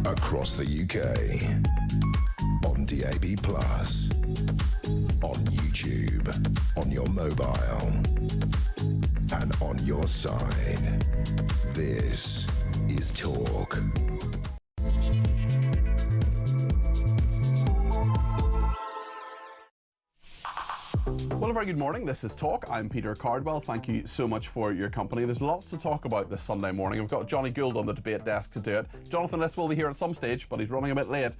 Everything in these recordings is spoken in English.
Across the UK, on DAB+, on YouTube, on your mobile, and on your side. This is Talk. Well, a very good morning. This is Talk. I'm Peter Cardwell. Thank you so much for your company. There's lots to talk about this Sunday morning. We've got Johnny Gould on the debate desk to do it. Jonathan Liss will be here at some stage, but he's running a bit late.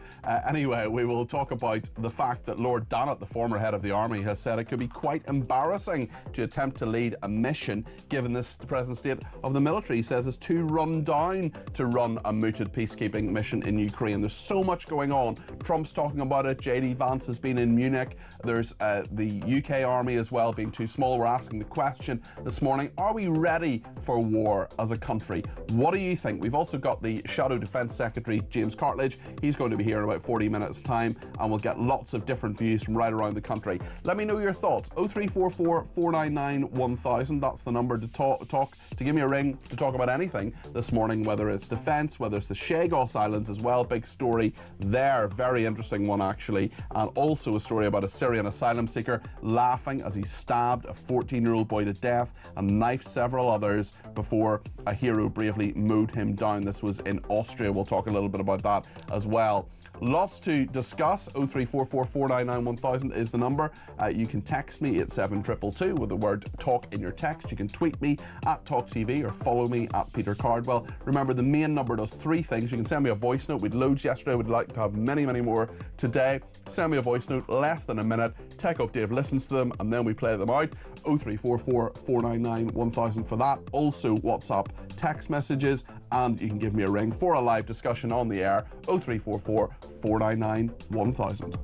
Anyway, we will talk about the fact that Lord Dannett, the former head of the army, has said it could be quite embarrassing to attempt to lead a mission given this present state of the military. He says it's too run down to run a mooted peacekeeping mission in Ukraine. There's so much going on. Trump's talking about it. JD Vance has been in Munich. There's the UK army as well being too small. We're asking the question this morning, are we ready for war as a country? What do you think? We've also got the Shadow Defence Secretary, James Cartledge. He's going to be here in about 40 minutes time, and we'll get lots of different views from right around the country. Let me know your thoughts. 0344 499 1000. That's the number to talk, to give me a ring to talk about anything this morning, whether it's defence, whether it's the Chagos Islands as well. Big story there, very interesting one actually, and also a story about a Syrian asylum seeker laughing as he stabbed a 14-year-old boy to death and knifed several others before a hero bravely mowed him down. This was in Austria. We'll talk a little bit about that as well. Lots to discuss. 0344 499 1000 is the number. You can text me at 7222 with the word talk in your text. You can tweet me at talkTV or follow me at Peter Cardwell. Remember, the main number does three things. You can send me a voice note. We'd loads yesterday. We'd like to have many, many more today. Send me a voice note, less than a minute. Tech Up Dave listens to them and then we play them out. 0344 499 1000 for that. Also WhatsApp text messages, and you can give me a ring for a live discussion on the air. 0344 499 1000.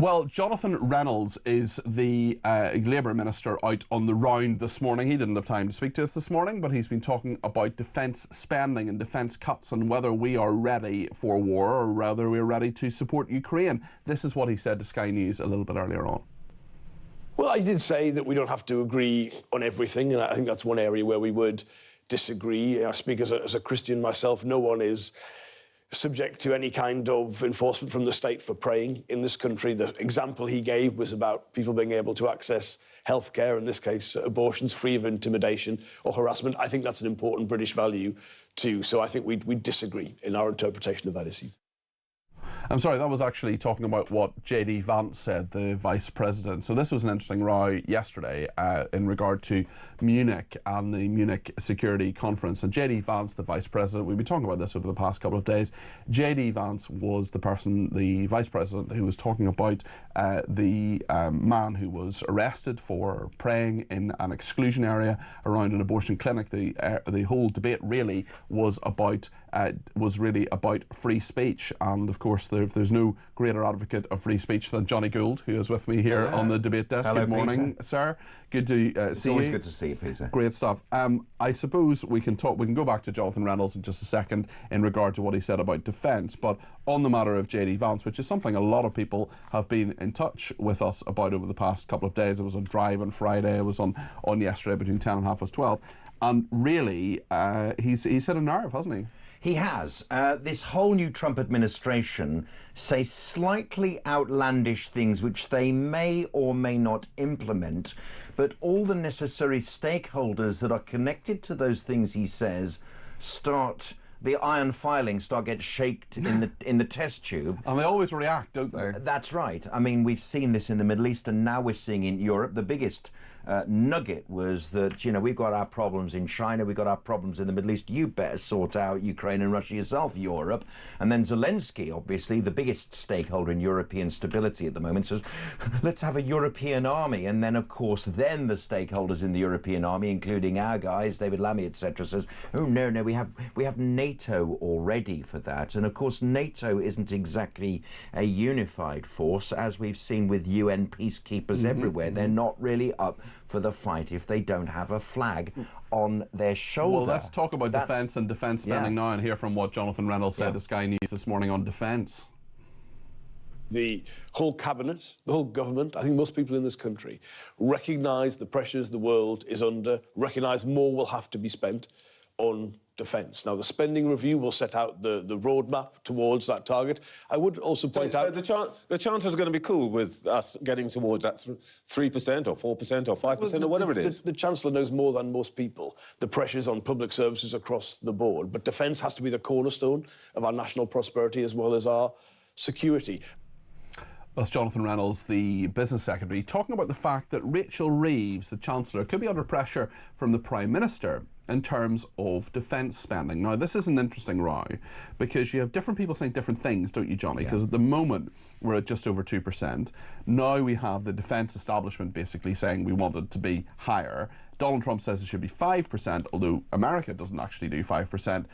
Well, Jonathan Reynolds is the Labour Minister out on the round this morning. He didn't have time to speak to us this morning, but he's been talking about defence spending and defence cuts and whether we are ready for war or whether we're ready to support Ukraine. This is what he said to Sky News a little bit earlier on. Well, I did say that we don't have to agree on everything, and I think that's one area where we would disagree. I speak as a Christian myself. No one is subject to any kind of enforcement from the state for praying in this country. The example he gave was about people being able to access healthcare, in this case abortions, free of intimidation or harassment. I think that's an important British value too. So I think we disagree in our interpretation of that issue. I'm sorry, that was actually talking about what JD Vance said, the Vice President. So this was an interesting row yesterday in regard to Munich and the Munich Security Conference. And JD Vance, the Vice President, we've been talking about this over the past couple of days. JD Vance was the Vice President who was talking about the man who was arrested for praying in an exclusion area around an abortion clinic. The whole debate really was about free speech, and of course there's no greater advocate of free speech than Johnny Gould, who is with me here on the debate desk. Hello, good morning, Peter. Sir. Good to see you. It's always good to see you, Peter. Great stuff. I suppose we can go back to Jonathan Reynolds in just a second in regard to what he said about defence, but on the matter of JD Vance, which is something a lot of people have been in touch with us about over the past couple of days. It was on Drive on Friday, it was on yesterday between 10 and 12:30, and really he's hit a nerve, hasn't he? He has. This whole new Trump administration say slightly outlandish things which they may or may not implement, but all the necessary stakeholders that are connected to those things he says the iron filings get shaked in the test tube. And they always react, don't they? That's right. I mean, we've seen this in the Middle East, and now we're seeing in Europe. The biggest nugget was that, we've got our problems in China, we've got our problems in the Middle East. You better sort out Ukraine and Russia yourself, Europe. And then Zelensky, obviously, the biggest stakeholder in European stability at the moment, says, let's have a European army. And then, of course, the stakeholders in the European army, including our guys, David Lammy, etc., says, oh, no, we have NATO already for that. And, of course, NATO isn't exactly a unified force, as we've seen with UN peacekeepers everywhere. They're not really up for the fight if they don't have a flag on their shoulder. Well, let's talk about defence and defence spending now and hear from what Jonathan Reynolds said to Sky News this morning on defence. the whole cabinet, the whole government, I think most people in this country recognise the pressures the world is under, recognise more will have to be spent on defence. Now, the spending review will set out the roadmap towards that target. I would also point out... The Chancellor's going to be cool with us getting towards that 3% or 4% or 5% or whatever it is. The Chancellor knows more than most people the pressures on public services across the board, but defence has to be the cornerstone of our national prosperity as well as our security. That's Jonathan Reynolds, the Business Secretary, talking about the fact that Rachel Reeves, the Chancellor, could be under pressure from the Prime Minister in terms of defence spending. Now, this is an interesting row because you have different people saying different things, don't you, Johnny? Because at the moment, we're at just over 2%. Now we have the defence establishment basically saying we want it to be higher. Donald Trump says it should be 5%, although America doesn't actually do 5%.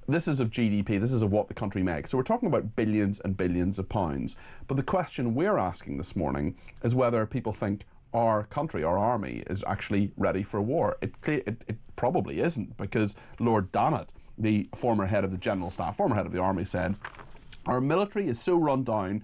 This is of GDP, this is of what the country makes. So we're talking about billions and billions of pounds. But the question we're asking this morning is whether people think our country, our army, is actually ready for war. It probably isn't, because Lord Dannatt, the former head of the General Staff, former head of the army, said, our military is so run down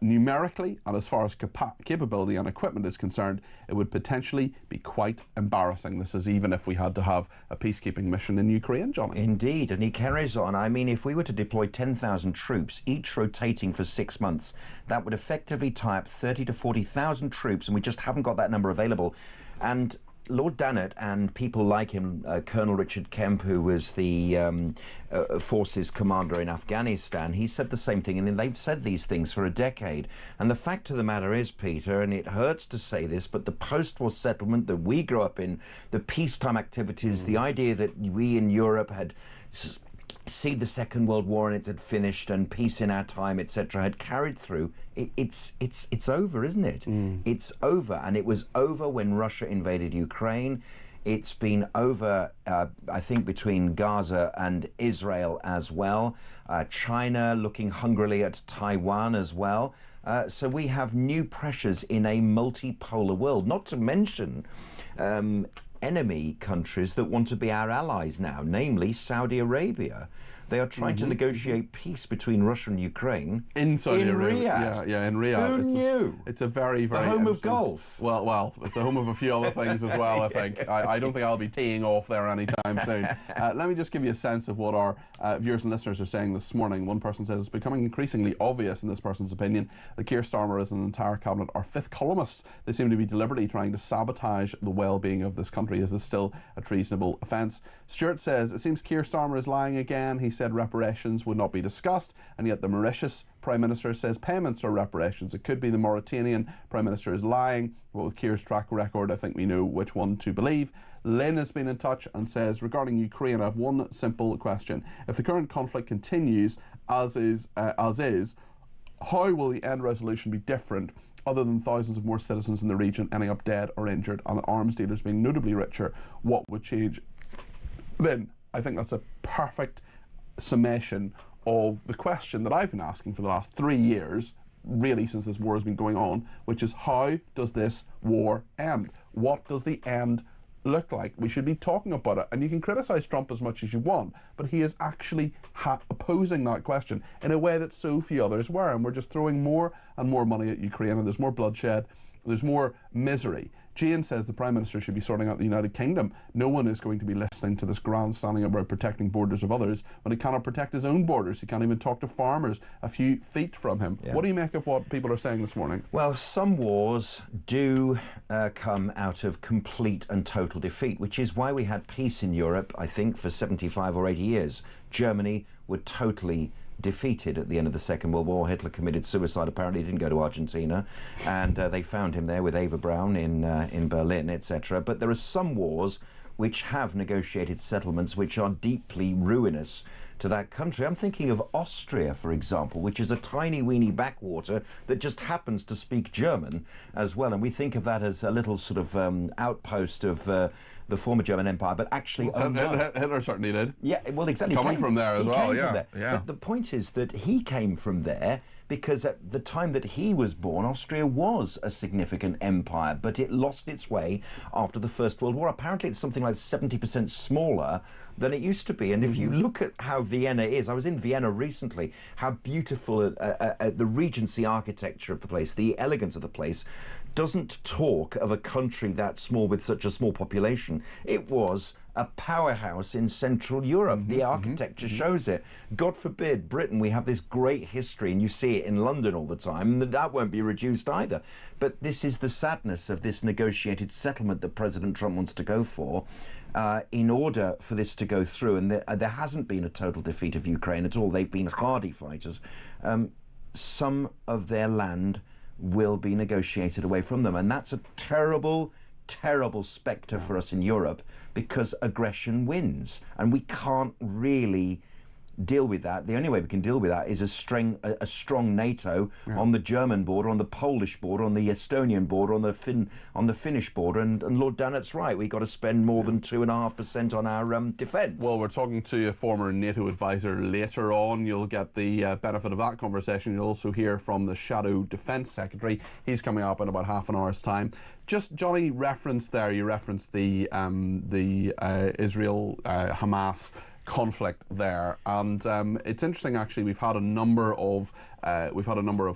numerically and as far as capability and equipment is concerned, it would potentially be quite embarrassing. This is even if we had to have a peacekeeping mission in Ukraine, Johnny. Indeed, and he carries on. I mean, if we were to deploy 10,000 troops, each rotating for 6 months, that would effectively tie up 30 to 40,000 troops, and we just haven't got that number available. And Lord Dannatt and people like him, Colonel Richard Kemp, who was the forces commander in Afghanistan, he said the same thing, and they've said these things for a decade. And the fact of the matter is, Peter, and it hurts to say this, but the post-war settlement that we grew up in, the peacetime activities, the idea that we in Europe had seen the Second World War and it had finished and peace in our time, etc., had carried through. It's over, isn't it? It's over, and it was over when Russia invaded Ukraine. It's been over, I think, between Gaza and Israel as well. China looking hungrily at Taiwan as well. So we have new pressures in a multipolar world, not to mention enemy countries that want to be our allies now, namely Saudi Arabia. They are trying to negotiate peace between Russia and Ukraine in Saudi Arabia. Riyadh. Yeah, in Riyadh. Who knew? It's a very, very... The home of golf. Well, it's the home of a few other things as well, I think. I don't think I'll be teeing off there anytime soon. Let me just give you a sense of what our viewers and listeners are saying this morning. One person says, it's becoming increasingly obvious, in this person's opinion, that Keir Starmer and an entire cabinet are fifth columnists. They seem to be deliberately trying to sabotage the well-being of this country. Is this still a treasonable offence? Stuart says, it seems Keir Starmer is lying again. He said reparations would not be discussed, and yet the Mauritius Prime Minister says payments are reparations. It could be the Mauritanian Prime Minister is lying, but with Keir's track record, I think we know which one to believe. Lynn has been in touch and says, regarding Ukraine, I have one simple question. If the current conflict continues as is, how will the end resolution be different, other than thousands of more citizens in the region ending up dead or injured and the arms dealers being notably richer? What would change? Lynn, I think that's a perfect summation of the question that I've been asking for the last 3 years, really since this war has been going on, which is, how does this war end? What does the end look like? We should be talking about it. And you can criticise Trump as much as you want, but he is actually opposing that question in a way that so few others were. And we're just throwing more and more money at Ukraine, and there's more bloodshed, there's more misery. Jane says the Prime Minister should be sorting out the United Kingdom. No one is going to be listening to this grandstanding about protecting borders of others when he cannot protect his own borders. He can't even talk to farmers a few feet from him. Yeah. What do you make of what people are saying this morning? Well, some wars do come out of complete and total defeat, which is why we had peace in Europe, I think, for 75 or 80 years. Germany were totally defeated at the end of the Second World War. Hitler committed suicide, apparently. He didn't go to Argentina, and they found him there with Eva Braun in Berlin, etc. But there are some wars which have negotiated settlements which are deeply ruinous to that country. I'm thinking of Austria, for example, which is a tiny weeny backwater that just happens to speak German as well, and we think of that as a little sort of outpost of the former German Empire, but actually... Hitler certainly did. Yeah, well, exactly. Coming from there as well, yeah. But the point is that he came from there because at the time that he was born, Austria was a significant empire, but it lost its way after the First World War. Apparently it's something like like 70% smaller than it used to be. And if you look at how Vienna is, I was in Vienna recently, how beautiful the Regency architecture of the place, the elegance of the place, doesn't talk of a country that small with such a small population. It was a powerhouse in Central Europe. The architecture shows it. God forbid, Britain, we have this great history, and you see it in London all the time, and that won't be reduced either. But this is the sadness of this negotiated settlement that President Trump wants to go for. In order for this to go through, and there hasn't been a total defeat of Ukraine at all, they've been hardy fighters, some of their land will be negotiated away from them. And that's a terrible, terrible spectre for us in Europe, because aggression wins. And we can't really deal with that. The only way we can deal with that is a strong NATO on the German border, on the Polish border, on the Estonian border, on the Finnish border. And Lord Dannett's right. We've got to spend more than 2.5% on our defence. Well, we're talking to a former NATO advisor later on. You'll get the benefit of that conversation. You'll also hear from the Shadow Defence Secretary. He's coming up in about half an hour's time. Just, Johnny, you referenced the Israel-Hamas conflict there, and it's interesting actually. We've had a number of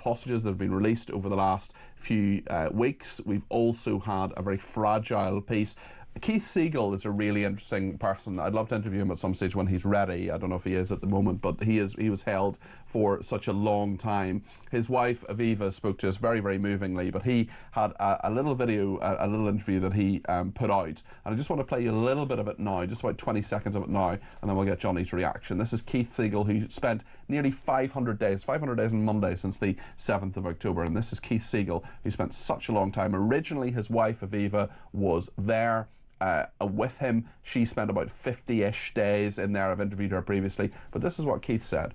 hostages that have been released over the last few weeks. We've also had a very fragile peace. Keith Siegel is a really interesting person. I'd love to interview him at some stage when he's ready. I don't know if he is at the moment, but he was held for such a long time. His wife Aviva spoke to us very, very movingly, but he had a little video, a little interview that he put out, and I just want to play you a little bit of it now, just about 20 seconds of it now, and then we'll get Johnny's reaction. This is Keith Siegel, who spent nearly 500 days on Monday since the 7th of October, and this is Keith Siegel, who spent such a long time. Originally, his wife Aviva was there with him. She spent about 50-ish days in there. I've interviewed her previously, but this is what Keith said.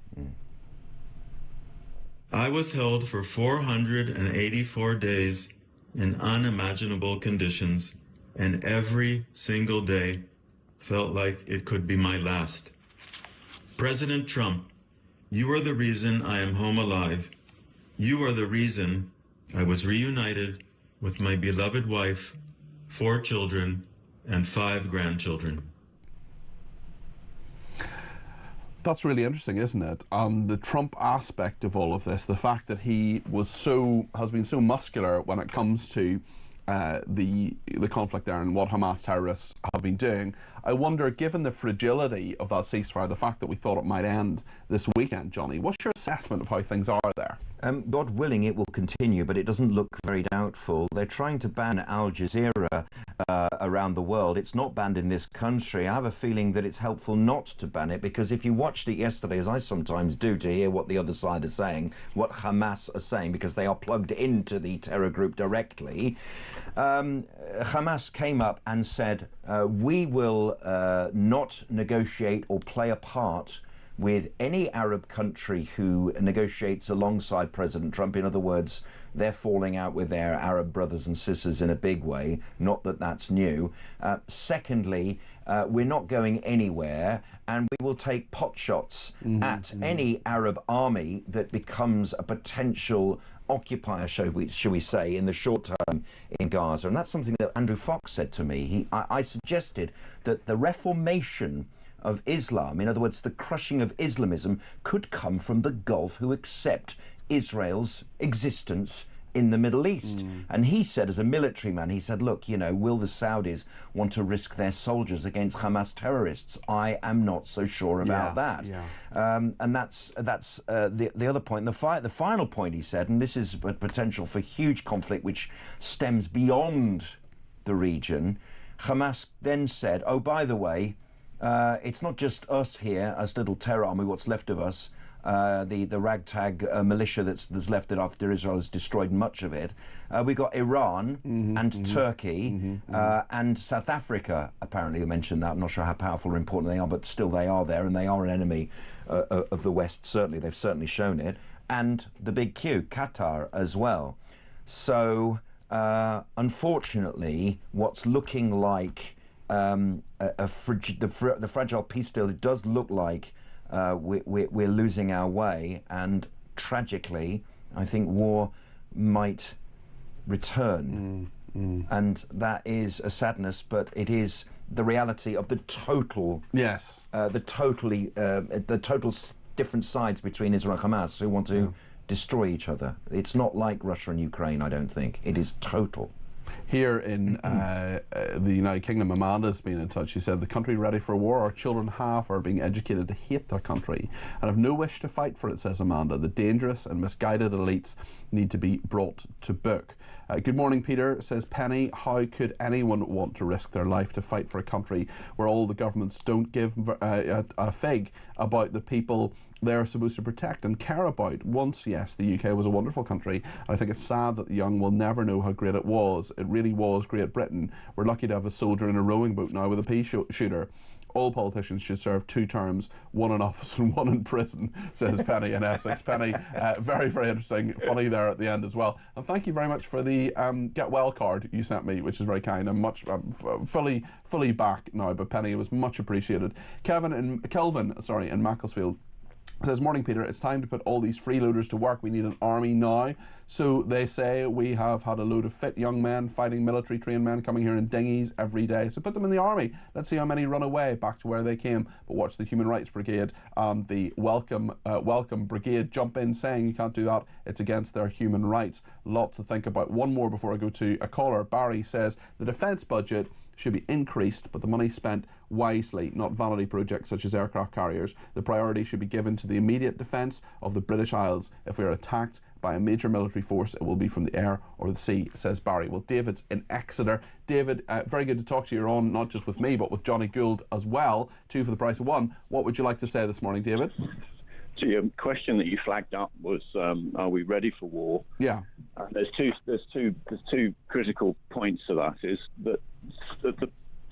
I was held for 484 days in unimaginable conditions, and every single day felt like it could be my last. President Trump, you are the reason I am home alive. You are the reason I was reunited with my beloved wife, 4 children, and 5 grandchildren. That's really interesting, isn't it? The Trump aspect of all of this, the fact that he has been so muscular when it comes to the conflict there and what Hamas terrorists have been doing. I wonder, given the fragility of that ceasefire, the fact that we thought it might end this weekend, Johnny, what's your assessment of how things are there? God willing, it will continue, but it doesn't look very doubtful. They're trying to ban Al Jazeera around the world. It's not banned in this country. I have a feeling that it's helpful not to ban it, because if you watched it yesterday, as I sometimes do, to hear what the other side is saying, what Hamas are saying, because they are plugged into the terror group directly, Hamas came up and said, we will not negotiate or play a part with any Arab country who negotiates alongside President Trump. In other words, they're falling out with their Arab brothers and sisters in a big way. Not that that's new. Secondly, we're not going anywhere, and we will take pot shots at any Arab army that becomes a potential occupier, shall we say, in the short term in Gaza. And that's something that Andrew Fox said to me. I suggested that the reformation of Islam, in other words, the crushing of Islamism, could come from the Gulf, who accept Israel's existence in the Middle East. And he said, as a military man, he said, look, will the Saudis want to risk their soldiers against Hamas terrorists? I am not so sure about that. And that's the other point. The final point he said, and this is a potential for huge conflict which stems beyond the region. Hamas then said, oh, by the way, it's not just us here as little terror army, what's left of us, the ragtag militia that's left after Israel has destroyed much of it. We've got Iran and Turkey and South Africa, apparently they mentioned that. I'm not sure how powerful or important they are, but still they are there, and they are an enemy of the West, certainly. They've certainly shown it. And the big Q, Qatar as well. So, unfortunately, what's looking like the fragile peace deal, it does look like we're losing our way, and tragically, I think war might return. And that is a sadness, but it is the reality of the total, Yes, the total different sides between Israel and Hamas who want to destroy each other. It's not like Russia and Ukraine, I don't think. It is total. Here in the United Kingdom, Amanda's been in touch. She said, the country ready for war, our children half are being educated to hate their country and have no wish to fight for it, says Amanda. The dangerous and misguided elites need to be brought to book. Good morning, Peter, says Penny. How could anyone want to risk their life to fight for a country where all the governments don't give a fig about the people they're supposed to protect and care about? Once, yes, the UK was a wonderful country. I think it's sad that the young will never know how great it was. It really was Great Britain. We're lucky to have a soldier in a rowing boat now with a pea shooter. All politicians should serve 2 terms, 1 in office and 1 in prison, says Penny in Essex. Penny, very, very interesting. Funny there at the end as well. And thank you very much for the get well card you sent me, which is very kind. I'm fully back now, but Penny, it was much appreciated. Kelvin in Macclesfield says, morning Peter, it's time to put all these freeloaders to work. We need an army now. So they say we have had a load of fit young men fighting military trained men coming here in dinghies every day. So put them in the army. Let's see how many run away back to where they came. But watch the Human Rights Brigade and the Welcome Brigade jump in saying you can't do that. It's against their human rights. Lots to think about. One more before I go to a caller. Barry says the defence budget should be increased, but the money spent wisely, not vanity projects such as aircraft carriers. The priority should be given to the immediate defence of the British Isles. If we are attacked by a major military force, it will be from the air or the sea, says Barry. Well, David's in Exeter. David, very good to talk to you. You're on not just with me, but with Johnny Gould as well. 2 for the price of 1. What would you like to say this morning, David? So your question that you flagged up was, are we ready for war? Yeah. There's two critical points to that. Is that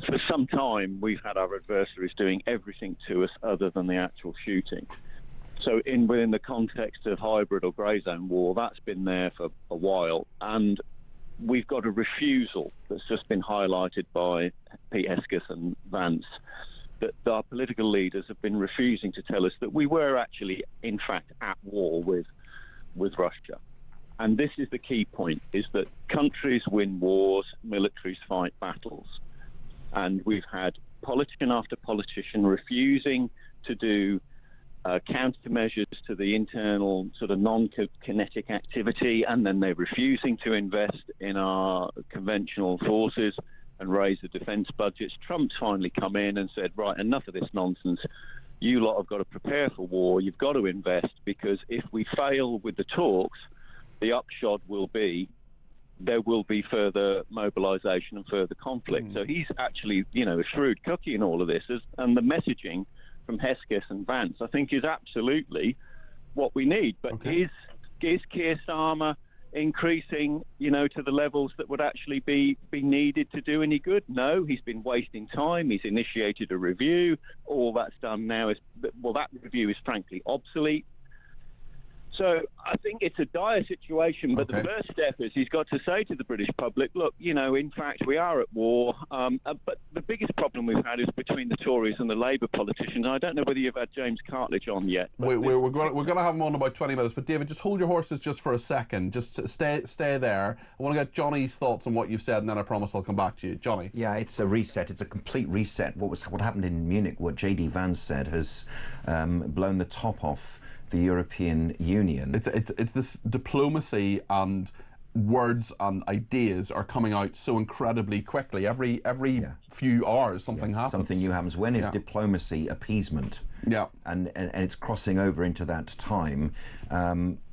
for some time we've had our adversaries doing everything to us other than the actual shooting. So within the context of hybrid or grey zone war, that's been there for a while, and we've got a refusal that's just been highlighted by Pete Hesketh and Vance, that our political leaders have been refusing to tell us that we were actually, in fact, at war with Russia. And this is the key point, is that countries win wars, militaries fight battles. And we've had politician after politician refusing to do countermeasures to the internal sort of non-kinetic activity, and then they're refusing to invest in our conventional forces and raise the defence budgets. Trump's finally come in and said, right, enough of this nonsense. You lot have got to prepare for war. You've got to invest, because if we fail with the talks, the upshot will be there will be further mobilisation and further conflict. So he's actually, a shrewd cookie in all of this. And the messaging from Hesketh and Vance, I think, is absolutely what we need. But is Keir Starmer increasing, to the levels that would actually be needed to do any good? No, he's been wasting time. He's initiated a review. All that's done now that review is frankly obsolete. So I think it's a dire situation, but the first step is he's got to say to the British public, look, in fact, we are at war. But the biggest problem we've had is between the Tories and the Labour politicians. I don't know whether you've had James Cartledge on yet. We're going to have him on in about 20 minutes. But, David, just hold your horses just for a second. Just stay there. I want to get Johnny's thoughts on what you've said, and then I promise I'll come back to you. Johnny? Yeah, it's a reset. It's a complete reset. What happened in Munich, what J.D. Vance said, has blown the top off the European Union. It's this diplomacy and words and ideas are coming out so incredibly quickly. Every few hours something happens. Something new happens. When is diplomacy appeasement? Yeah. And it's crossing over into that time.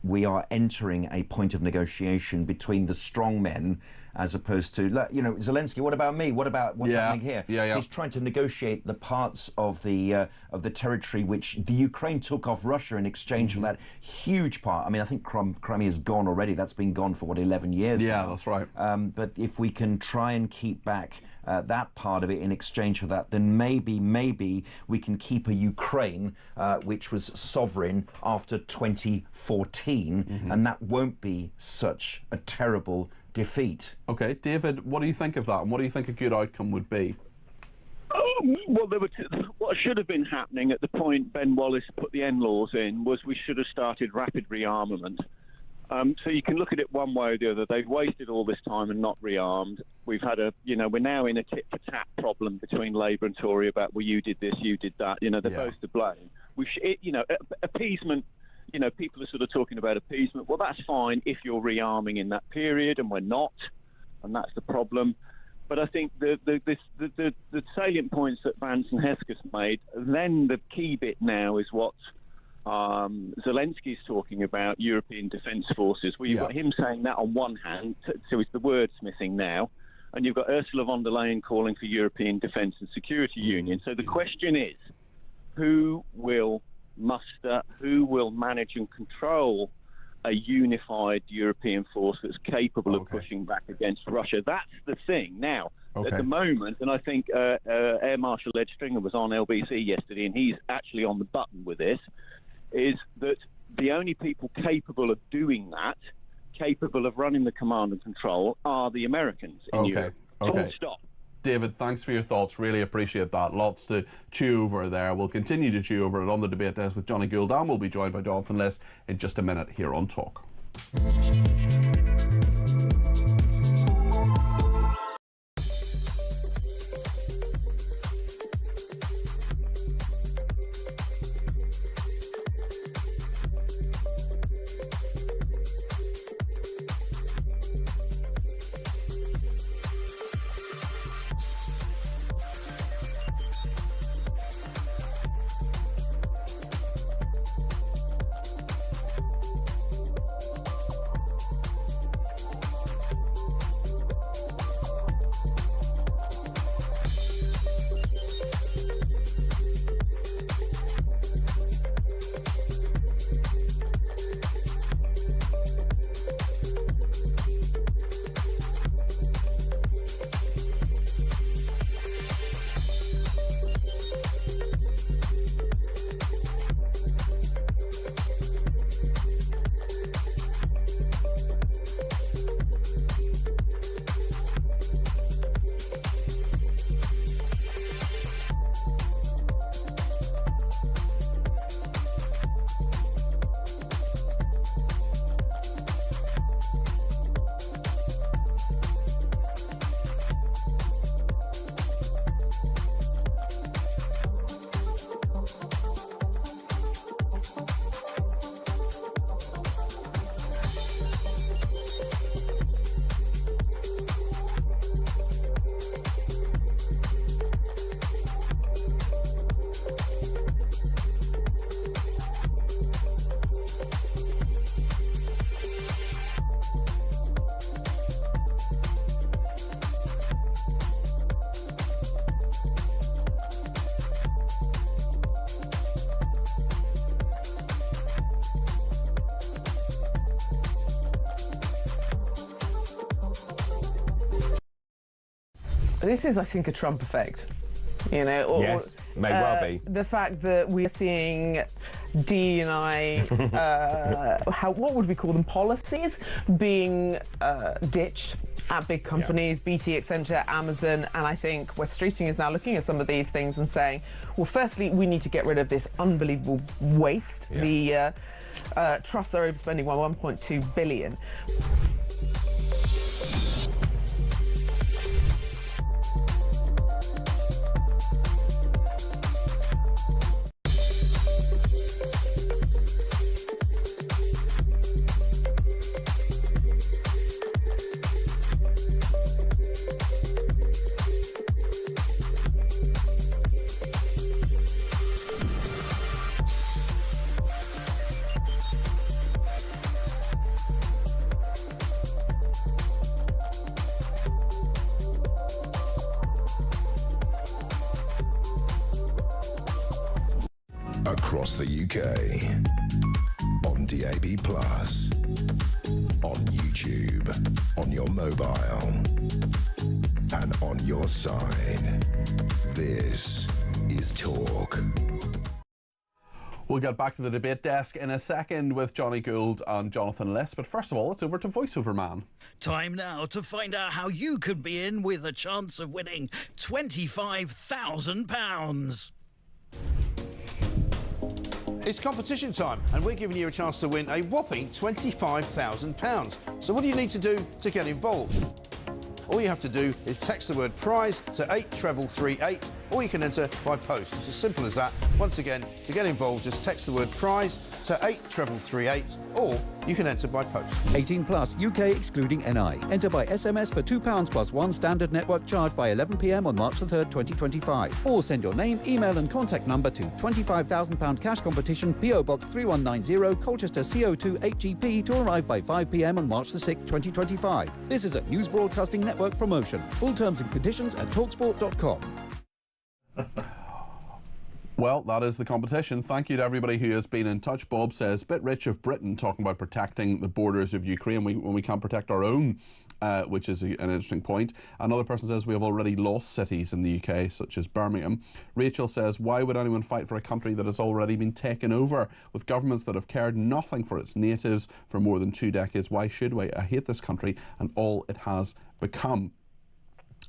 We are entering a point of negotiation between the strong men, as opposed to, Zelensky, what about me? What about what's happening here? He's trying to negotiate the parts of the territory which the Ukraine took off Russia in exchange for that huge part. I mean, I think Crimea's gone already. That's been gone for, 11 years now. Yeah, that's right. But if we can try and keep back that part of it in exchange for that, then maybe we can keep a Ukraine which was sovereign after 2014, and that won't be such a terrible defeat. Okay, David, what do you think of that, and what do you think a good outcome would be? Well, what should have been happening at the point Ben Wallace put the N-laws in was we should have started rapid rearmament So you can look at it one way or the other. They've wasted all this time and not rearmed. We've had we're now in a tit-for-tat problem between Labour and Tory about, well, you did this, you did that. They're both to blame. Appeasement, people are sort of talking about appeasement. Well, that's fine if you're rearming in that period, and we're not, and that's the problem. But I think the salient points that Vance and Hesketh made, then the key bit now is what Zelensky's talking about, European defence forces. Well, you've got him saying that on one hand, so it's the wordsmithing now, and you've got Ursula von der Leyen calling for European Defence and Security Union. So the question is, who will muster, who will manage and control a unified European force that's capable of pushing back against Russia? That's the thing. Now, at the moment, and I think Air Marshal Ed Stringer was on LBC yesterday, and he's actually on the button with this, is that the only people capable of doing that, capable of running the command and control, are the Americans in Europe. Full stop. David, thanks for your thoughts. Really appreciate that. Lots to chew over there. We'll continue to chew over it on the debate desk with Johnny Gould, and we'll be joined by Jonathan Liss in just a minute here on Talk. This is, I think, a Trump effect. Yes, may well be. The fact that we're seeing D&I, what would we call them, policies being ditched at big companies, BT, Accenture, Amazon, and I think West Streeting is now looking at some of these things and saying, well, firstly, we need to get rid of this unbelievable waste. The trusts are overspending by $1.2 billion. Across the UK, on DAB+, on YouTube, on your mobile, and on your side. This is Talk. We'll get back to the debate desk in a second with Johnny Gould and Jonathan Liss, but first of all, it's over to VoiceOver Man. Time now to find out how you could be in with a chance of winning £25,000. It's competition time, and we're giving you a chance to win a whopping £25,000. So what do you need to do to get involved? All you have to do is text the word prize to 83338, or you can enter by post. It's as simple as that. Once again, to get involved, just text the word prize to 83338, or you can enter by post. 18 plus, UK excluding NI. Enter by SMS for £2 plus one standard network charge by 11 p.m. on March the 3rd, 2025. Or send your name, email and contact number to £25,000 cash competition, PO Box 3190, Colchester CO2 8GP, to arrive by 5 p.m. on March the 6th, 2025. This is a News Broadcasting Network promotion. Full terms and conditions at talksport.com. Well, that is the competition. Thank you to everybody who has been in touch. Bob says, bit rich of Britain talking about protecting the borders of Ukraine when we can't protect our own, which is an interesting point. Another person says we have already lost cities in the UK, such as Birmingham. Rachel says, why would anyone fight for a country that has already been taken over with governments that have cared nothing for its natives for more than 2 decades? Why should we? I hate this country and all it has become.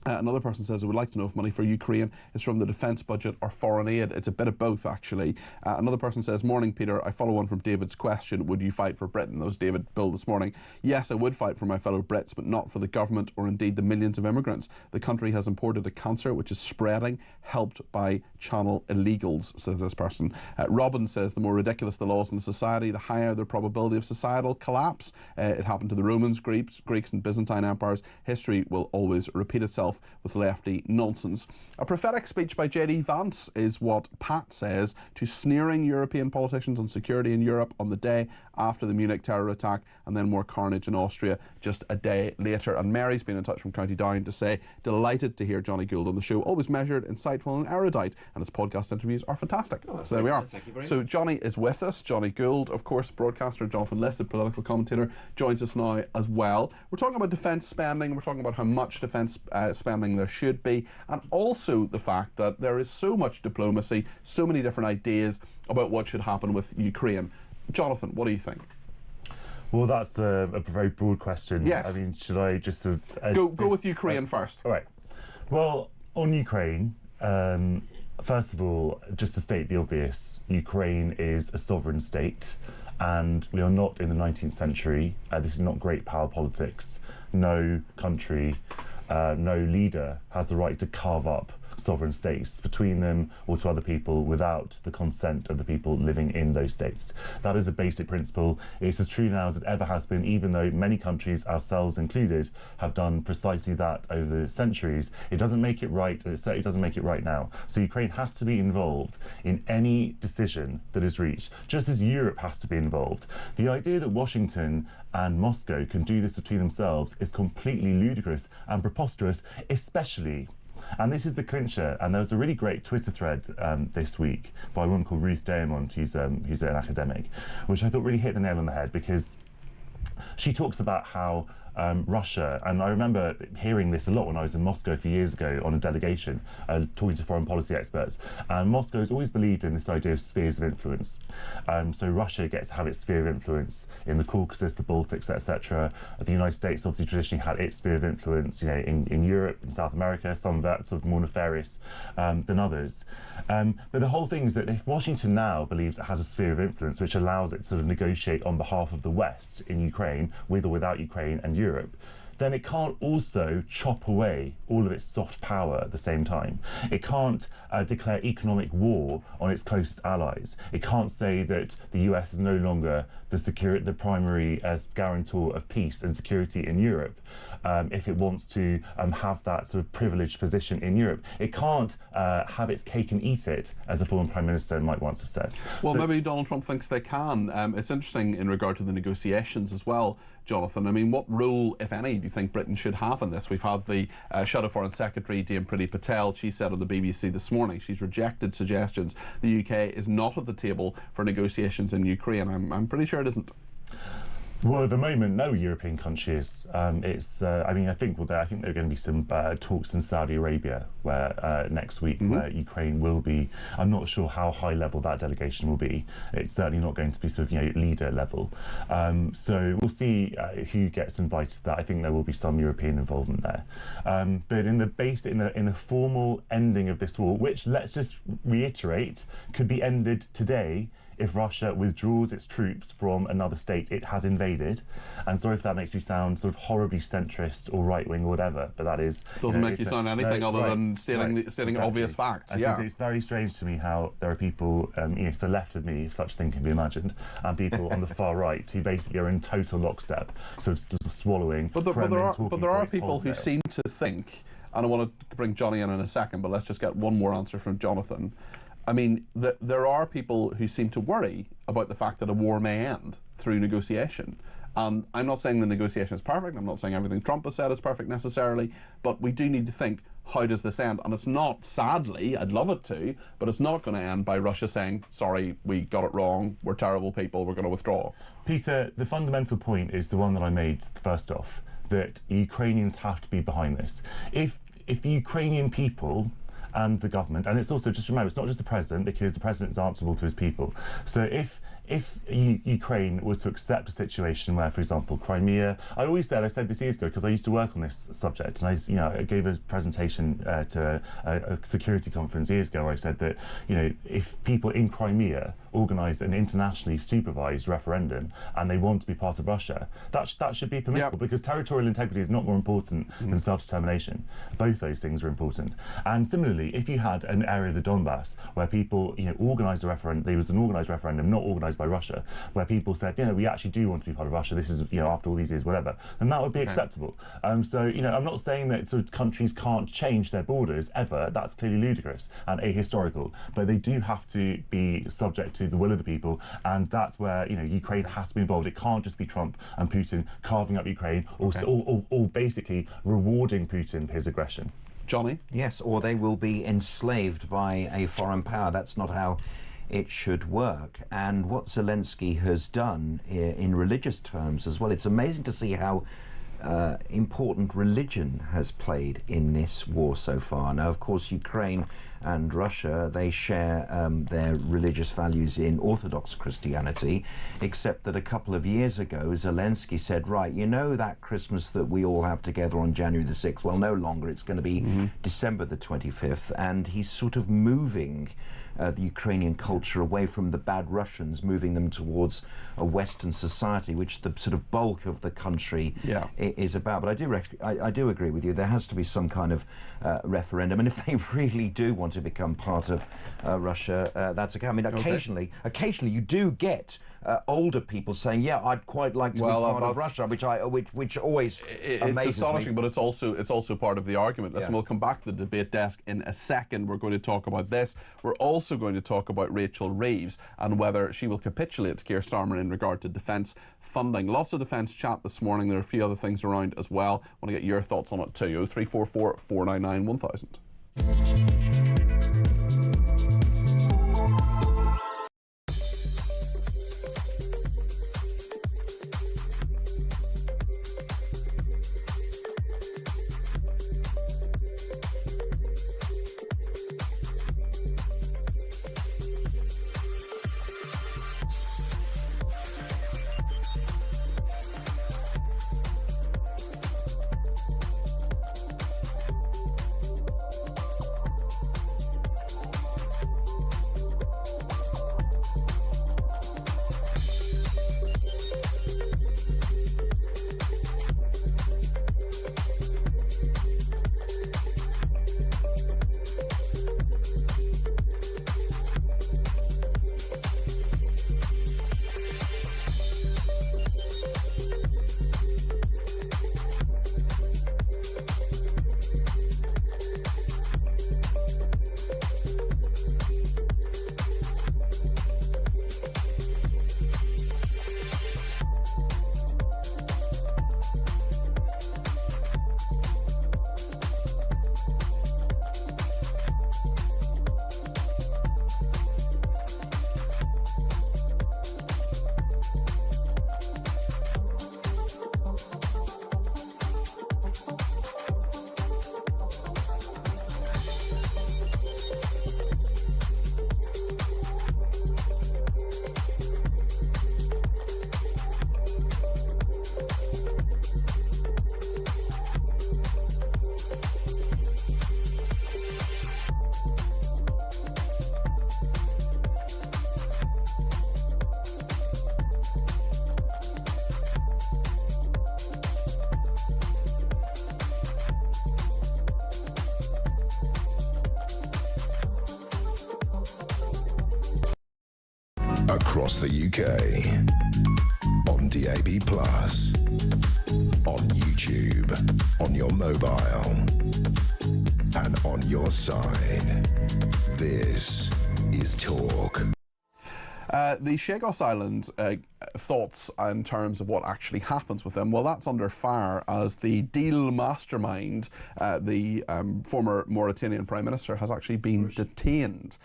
Another person says, I would like to know if money for Ukraine is from the defence budget or foreign aid. It's a bit of both, actually. Another person says, morning, Peter. I follow on from David's question. Would you fight for Britain? That was David Bill this morning. Yes, I would fight for my fellow Brits, but not for the government or indeed the millions of immigrants. The country has imported a cancer which is spreading, helped by channel illegals, says this person. Robin says, the more ridiculous the laws in society, the higher the probability of societal collapse. It happened to the Romans, Greeks and Byzantine empires. History will always repeat itself with lefty nonsense. A prophetic speech by J.D. Vance is what Pat says to sneering European politicians on security in Europe on the day after the Munich terror attack, and then more carnage in Austria just a day later. And Mary's been in touch from County Down to say, delighted to hear Johnny Gould on the show, always measured, insightful and erudite, and his podcast interviews are fantastic. So there we are. So Johnny is with us. Johnny Gould, of course, broadcaster. Jonathan Listed, political commentator, joins us now as well. We're talking about defence spending. We're talking about how much defence spending there should be, and also the fact that there is so much diplomacy, so many different ideas about what should happen with Ukraine. Jonathan, what do you think? Well, that's a very broad question. Yes. I mean, should I just go with Ukraine first? All right. Well, on Ukraine, first of all, just to state the obvious, Ukraine is a sovereign state, and we are not in the 19th century. This is not great power politics. No country, no leader has the right to carve up sovereign states between them or to other people without the consent of the people living in those states. That is a basic principle. It's as true now as it ever has been, even though many countries, ourselves included, have done precisely that over the centuries. It doesn't make it right, and it certainly doesn't make it right now. So Ukraine has to be involved in any decision that is reached, just as Europe has to be involved. The idea that Washington and Moscow can do this between themselves is completely ludicrous and preposterous, especially. And this is the clincher, and there was a really great Twitter thread this week by a woman called Ruth Diamond, who's an academic, which I thought really hit the nail on the head, because she talks about how Russia, and I remember hearing this a lot when I was in Moscow a few years ago on a delegation, talking to foreign policy experts, and Moscow has always believed in this idea of spheres of influence. So Russia gets to have its sphere of influence in the Caucasus, the Baltics, etc. The United States obviously traditionally had its sphere of influence, you know, in Europe, in South America, some of that sort of more nefarious than others. But the whole thing is that if Washington now believes it has a sphere of influence which allows it to sort of negotiate on behalf of the West in Ukraine, with or without Ukraine and Europe, then it can't also chop away all of its soft power at the same time. It can't declare economic war on its closest allies. It can't say that the US is no longer the primary guarantor of peace and security in Europe if it wants to have that sort of privileged position in Europe. It can't have its cake and eat it, as a former Prime Minister might once have said. Well, so, maybe Donald Trump thinks they can. It's interesting in regard to the negotiations as well, Jonathan. I mean, what role, if any, do you think Britain should have in this? We've had the Shadow Foreign Secretary, Dame Priti Patel. She said on the BBC this morning she's rejected suggestions the UK is not at the table for negotiations in Ukraine. I'm pretty sure it isn't. Well, at the moment, no European country is. I mean, I think there are going to be some talks in Saudi Arabia where next week, where Ukraine will be. I'm not sure how high level that delegation will be. It's certainly not going to be sort of leader level. So we'll see who gets invited to that. I think there will be some European involvement there. But in the formal ending of this war, which let's just reiterate, could be ended today if Russia withdraws its troops from another state it has invaded. And sorry if that makes you sound sort of horribly centrist or right-wing or whatever, but that is... Doesn't make you sound anything other than stating exactly. Obvious facts. It's very strange to me how there are people, to the left of me, if such thing can be imagined, and people on the far right who basically are in total lockstep, sort of swallowing. But there are people who seem to think, and I want to bring Johnny in a second, but let's just get one more answer from Jonathan. I mean, there are people who seem to worry about the fact that a war may end through negotiation. And I'm not saying the negotiation is perfect, I'm not saying everything Trump has said is perfect necessarily, but we do need to think, how does this end? And it's not, sadly, I'd love it to, but it's not going to end by Russia saying, sorry, we got it wrong, we're terrible people, we're going to withdraw. Peter, the fundamental point is the one that I made first off, that Ukrainians have to be behind this. If the Ukrainian people and the government, and it's also, just remember, it's not just the president, because the president is answerable to his people. So if Ukraine was to accept a situation where, for example, Crimea, I said this years ago, because I used to work on this subject, and I gave a presentation to a security conference years ago where I said that, if people in Crimea organise an internationally supervised referendum and they want to be part of Russia, that should be permissible, because territorial integrity is not more important than self-determination. Both those things are important. And similarly, if you had an area of the Donbass where people, organised a referendum, there was an organised referendum, not organised by Russia, where people said, we actually do want to be part of Russia, this is, after all these years, whatever, then that would be acceptable. So, I'm not saying that sort of countries can't change their borders ever, that's clearly ludicrous and ahistorical, but they do have to be subject to the will of the people, and that's where, Ukraine has to be involved. It can't just be Trump and Putin carving up Ukraine, or basically rewarding Putin for his aggression. Johnny? Yes, or they will be enslaved by a foreign power. That's not how it should work. And what Zelensky has done in religious terms as well, it's amazing to see how important religion has played in this war so far. Now, of course, Ukraine and Russia, they share their religious values in Orthodox Christianity, except that a couple of years ago, Zelensky said, right, that Christmas that we all have together on January the 6th, well, no longer, it's going to be December the 25th, and he's sort of moving the Ukrainian culture away from the bad Russians, moving them towards a Western society, which the sort of bulk of the country is about. But I do agree with you. There has to be some kind of referendum, and if they really do want to become part of Russia, that's okay. I mean, occasionally you do get older people saying, "Yeah, I'd quite like to be part of Russia," which always amazes me. It's astonishing, but it's also part of the argument. Listen, we'll come back to the debate desk in a second. We're going to talk about this. We're also going to talk about Rachel Reeves and whether she will capitulate to Keir Starmer in regard to defence funding. Lots of defence chat this morning. There are a few other things around as well. I want to get your thoughts on it too. 0344 499 1000. Across the UK. On DAB+. On YouTube. On your mobile. And on your side. This is Talk. The Chagos Island thoughts in terms of what actually happens with them, well, that's under fire as the deal mastermind, the former Mauritanian Prime Minister, has actually been detained.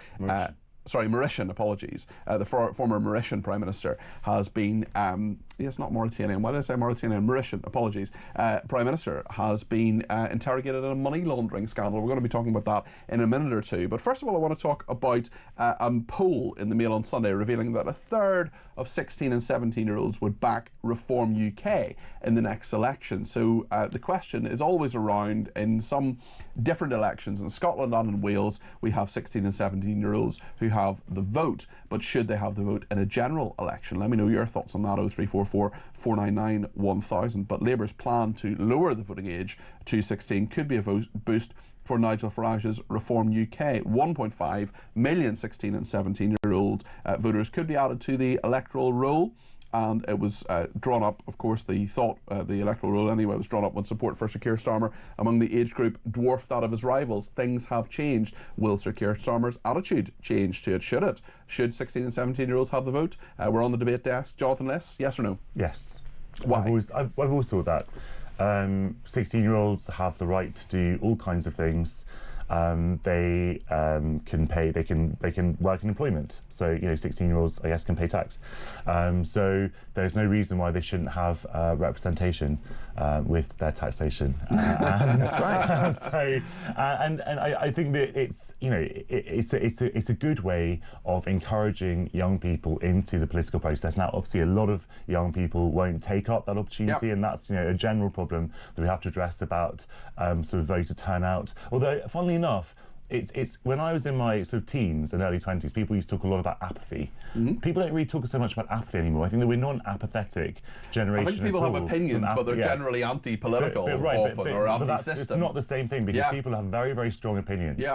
Mauritian, apologies. The former Mauritian Prime Minister has been, it's not Mauritanian, why did I say Mauritanian? Mauritian, apologies. Prime Minister has been interrogated in a money laundering scandal. We're going to be talking about that in a minute or two. But first of all, I want to talk about a poll in the Mail on Sunday revealing that a third of 16 and 17-year-olds would back Reform UK in the next election. So the question is always around, in some different elections in Scotland and in Wales, we have 16 and 17-year-olds who have the vote, but should they have the vote in a general election? Let me know your thoughts on that. 0344 499 1000. But Labour's plan to lower the voting age to 16 could be a boost for Nigel Farage's Reform UK. 1.5 million 16 and 17-year-old voters could be added to the electoral roll. And it was drawn up, of course, the electoral roll anyway, was drawn up when support for Sir Keir Starmer among the age group dwarfed that of his rivals. Things have changed. Will Sir Keir Starmer's attitude change to it? Should it? Should 16 and 17-year-olds have the vote? We're on the debate desk. Jonathan Liss, yes or no? Yes. Why? I've always thought that 16-year-olds have the right to do all kinds of things. They can pay. They can work in employment. So 16-year-olds, I guess, can pay tax. So there's no reason why they shouldn't have representation with their taxation. That's right. So I think that it's a good way of encouraging young people into the political process. Now, obviously, a lot of young people won't take up that opportunity, and that's a general problem that we have to address about sort of voter turnout. Although, funnily enough, it's when I was in my sort of teens and early 20s, people used to talk a lot about apathy. People don't really talk so much about apathy anymore. I think that we're not an apathetic generation. I think people have opinions, but they're generally anti-political often, or anti-system. It's not the same thing, because people have very, very strong opinions.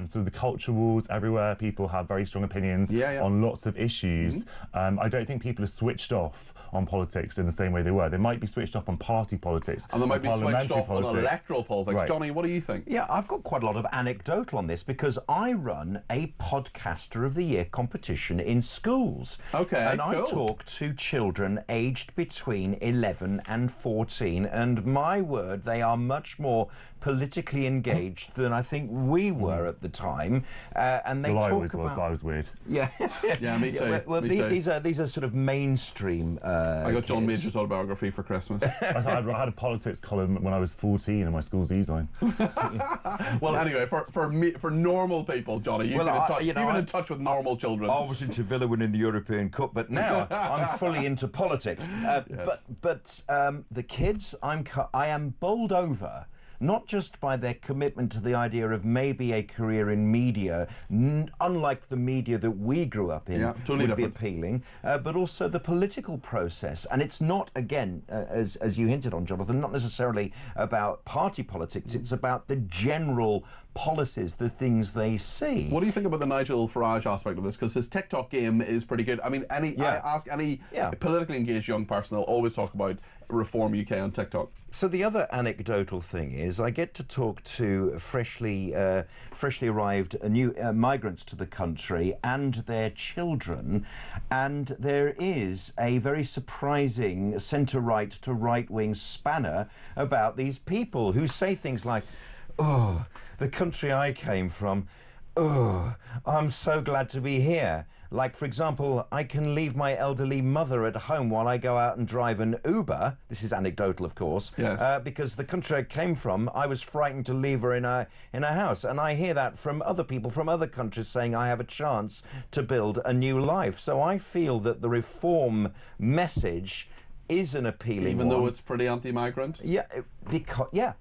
So the culture wars everywhere, people have very strong opinions on lots of issues. I don't think people are switched off on politics in the same way they were. They might be switched off on party politics. And they might be switched off on electoral politics. Right. Johnny, what do you think? Yeah, I've got quite a lot of anecdotal on this, because I run a Podcaster of the Year competition in schools. Okay, and I talk to children aged between 11 and 14, and my word, they are much more politically engaged than I think we were at the time. And they talk always about... was, but I was weird. Yeah, me too. Well, these are sort of mainstream. I got John Major's autobiography for Christmas. I had a politics column when I was 14 in my school's e-zine. Well, anyway, for normal people, Johnny, you've been in touch with normal children. I was into Villa winning the European Cup, but now I'm fully into politics. But the kids, I am bowled over, not just by their commitment to the idea of maybe a career in media, unlike the media that we grew up in, would be appealing, but also the political process. And it's not, again, as you hinted on, Jonathan, not necessarily about party politics, it's about the general policies, the things they see. What do you think about the Nigel Farage aspect of this? Because his TikTok game is pretty good. I mean, I ask any politically engaged young person, they'll always talk about Reform UK on TikTok. So the other anecdotal thing is I get to talk to freshly arrived new migrants to the country and their children, and there is a very surprising centre-right to right-wing spanner about these people who say things like, "Oh, the country I came from, oh, I'm so glad to be here." Like, for example, I can leave my elderly mother at home while I go out and drive an Uber. This is anecdotal, of course. Yes. Because the country I came from, I was frightened to leave her in a house. And I hear that from other people from other countries saying I have a chance to build a new life. So I feel that the reform message is an appealing Even one. though it's pretty anti-migrant? Yeah,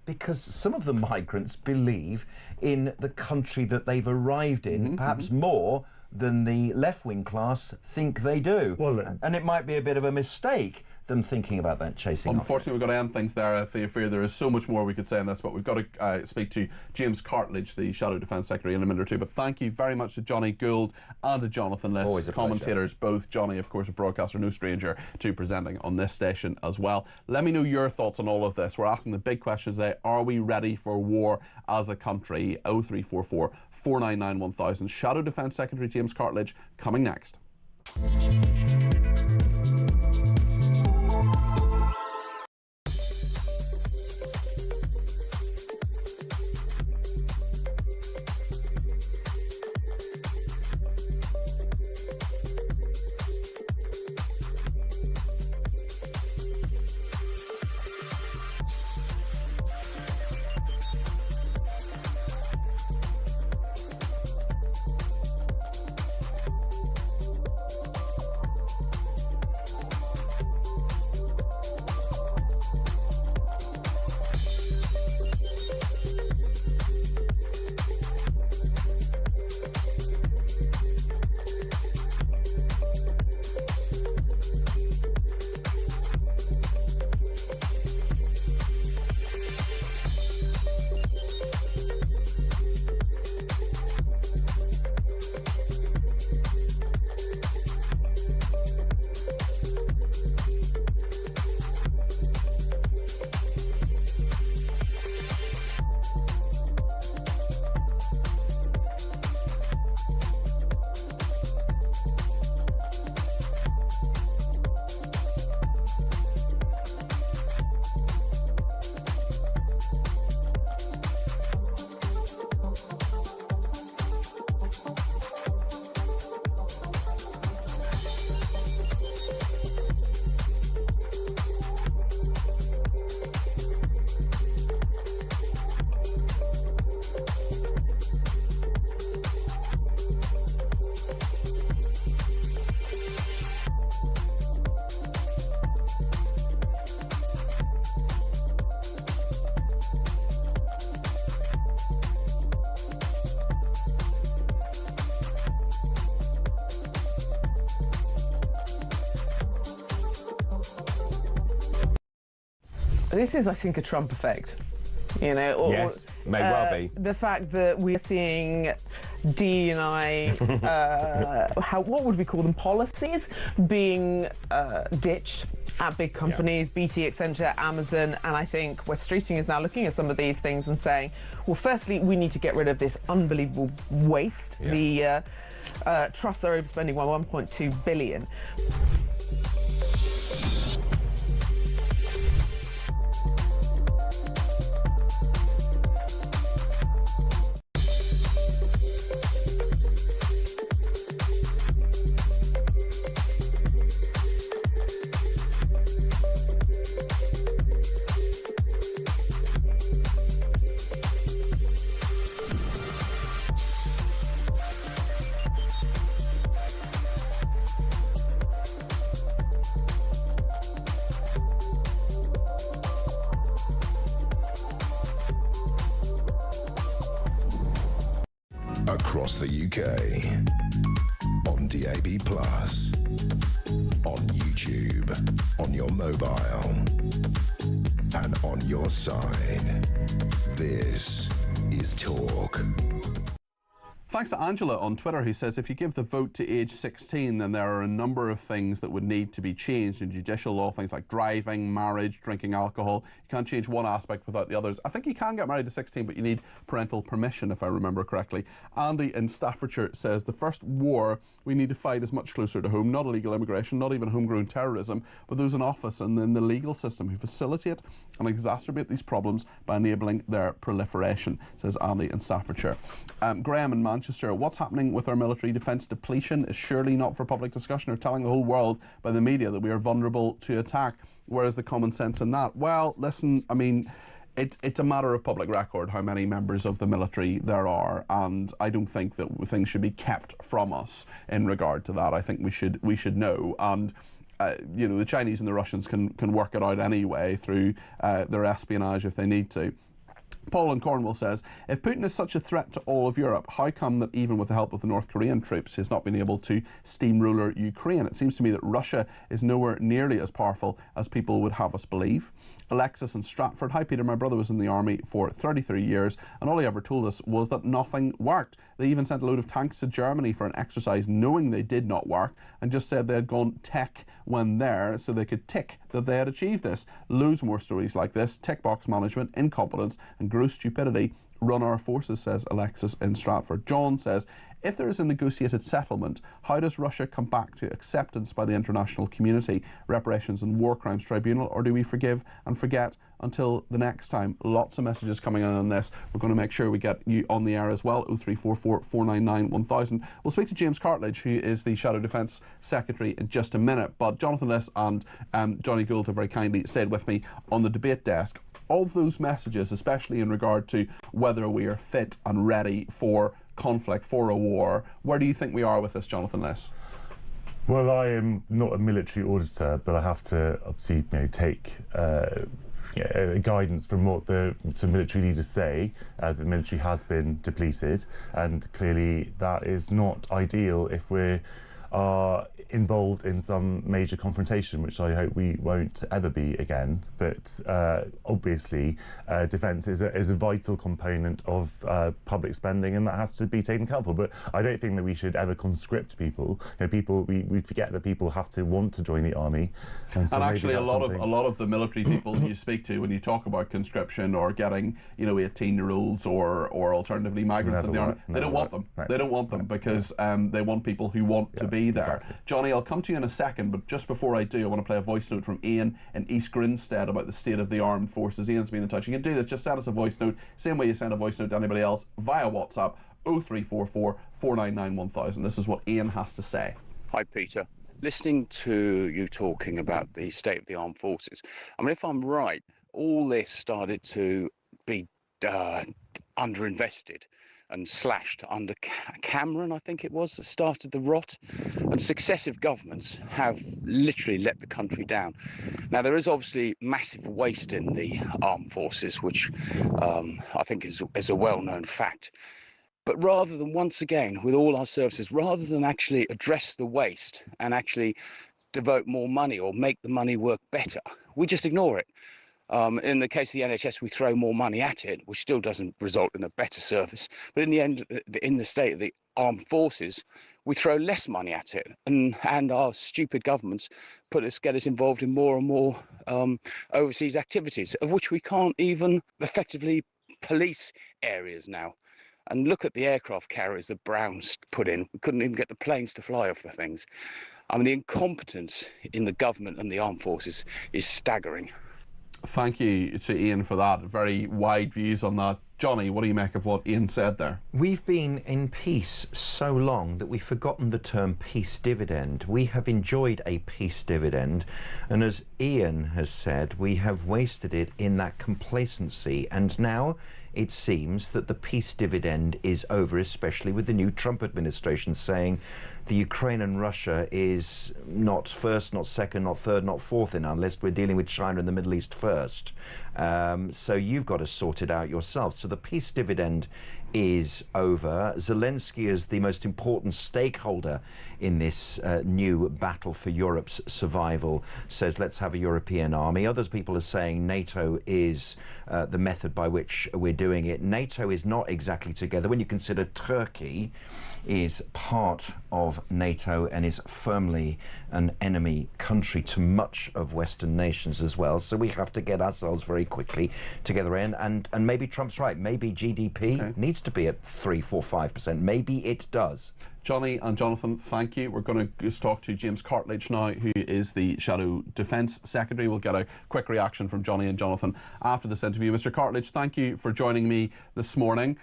because some of the migrants believe in the country that they've arrived in, perhaps more than the left-wing class think they do. Well, and it might be a bit of a mistake them thinking about that, chasing after it. Unfortunately, we've got to end things there. I fear there is so much more we could say on this, but we've got to speak to James Cartledge, the Shadow Defence Secretary, in a minute or two. But thank you very much to Johnny Gould and to Jonathan Liss, Always a commentators, both. Johnny, of course, a broadcaster, no stranger to presenting on this station as well. Let me know your thoughts on all of this. We're asking the big question today: are we ready for war as a country? 0344 499 1000. Shadow Defence Secretary James Cartledge coming next. This is, I think, a Trump effect. You know, or, yes, may well be. The fact that we're seeing D&I, what would we call them, policies being ditched at big companies, BT, Accenture, Amazon, and I think West Streeting is now looking at some of these things and saying, well, firstly, we need to get rid of this unbelievable waste. The trusts are overspending by 1.2 billion. Across the UK, on DAB+, on YouTube, on your mobile, and on your side. This is Talk. Thanks to Angela on Twitter, who says if you give the vote to age 16, then there are a number of things that would need to be changed in judicial law, things like driving, marriage, drinking alcohol. You can't change one aspect without the others. I think you can get married at 16, but you need parental permission, if I remember correctly. Andy in Staffordshire says the first war we need to fight is much closer to home, not illegal immigration, not even homegrown terrorism, but those in office and in the legal system who facilitate and exacerbate these problems by enabling their proliferation, says Andy in Staffordshire. Graham in Manchester, what's happening with our military defence depletion is surely not for public discussion or telling the whole world by the media that we are vulnerable to attack. Where is the common sense in that? Well, listen, I mean, it's a matter of public record how many members of the military there are, and I don't think that things should be kept from us in regard to that. I think we should know, and you know, the Chinese and the Russians can work it out anyway through their espionage if they need to. Paul in Cornwall says, if Putin is such a threat to all of Europe, how come that even with the help of the North Korean troops, he's not been able to steamroller Ukraine? It seems to me that Russia is nowhere nearly as powerful as people would have us believe. Alexis in Stratford, hi Peter, my brother was in the army for 33 years and all he ever told us was that nothing worked. They even sent a load of tanks to Germany for an exercise knowing they did not work and just said they had gone tech when there so they could tick that they had achieved this. Loads more stories like this, tick box management, incompetence and gross stupidity run our forces, says Alexis in Stratford. John says, if there is a negotiated settlement, how does Russia come back to acceptance by the international community, reparations and war crimes tribunal, or do we forgive and forget until the next time? Lots of messages coming in on this. We're going to make sure we get you on the air as well, 0344 499 1000. We'll speak to James Cartledge, who is the Shadow Defence Secretary, in just a minute, but Jonathan Liss and Johnny Gould have very kindly stayed with me on the debate desk. Of those messages, especially in regard to whether we are fit and ready for conflict, for a war, where do you think we are with this, Jonathan Liss? Well, I am not a military auditor, but I have to obviously take guidance from what some military leaders say. The military has been depleted, and clearly that is not ideal if we are involved in some major confrontation, which I hope we won't ever be again. But obviously, defence is a vital component of public spending, and that has to be taken account for. But I don't think that we should ever conscript people. We forget that people have to want to join the army. And actually, a lot of the military people you speak to, when you talk about conscription or getting 18-year-olds or alternatively migrants in the army, they don't want them. They don't want them because they want people who want to be there. Exactly. Johnny, I'll come to you in a second, but just before I do, I want to play a voice note from Ian in East Grinstead about the state of the armed forces. Ian's been in touch. You can do this, just send us a voice note, same way you send a voice note to anybody else, via WhatsApp, 0344 499 1000. This is what Ian has to say. Hi, Peter. Listening to you talking about the state of the armed forces, I mean, if I'm right, all this started to be underinvested and slashed under Cameron, I think it was, that started the rot. And successive governments have literally let the country down. Now, there is obviously massive waste in the armed forces, which I think is a well-known fact. But rather than, once again, with all our services, rather than actually address the waste and actually devote more money or make the money work better, we just ignore it. In the case of the NHS, we throw more money at it, which still doesn't result in a better service. But in the end, in the state of the armed forces, we throw less money at it. And our stupid governments get us involved in more and more overseas activities, of which we can't even effectively police areas now. And look at the aircraft carriers that Brown's put in. We couldn't even get the planes to fly off the things. I mean, the incompetence in the government and the armed forces is staggering. Thank you to Ian for that. Very wide views on that. Johnny, what do you make of what Ian said there? We've been in peace so long that we've forgotten the term peace dividend. We have enjoyed a peace dividend, and as Ian has said, we have wasted it in that complacency, and now it seems that the peace dividend is over, especially with the new Trump administration saying the Ukraine and Russia is not first, not second, not third, not fourth in our list. We're dealing with China and the Middle East first. So you've got to sort it out yourself. So the peace dividend is over. Zelensky is the most important stakeholder in this new battle for Europe's survival, says let's have a European army. Other people are saying NATO is the method by which we're doing it. NATO is not exactly together when you consider Turkey is part of NATO and is firmly an enemy country to much of Western nations as well. So we have to get ourselves very quickly together in. And maybe Trump's right. Maybe GDP needs to be at 3, 4, 5%. Maybe it does. Johnny and Jonathan, thank you. We're going to just talk to James Cartledge now, who is the Shadow Defence Secretary. We'll get a quick reaction from Johnny and Jonathan after this interview. Mr. Cartledge, thank you for joining me this morning.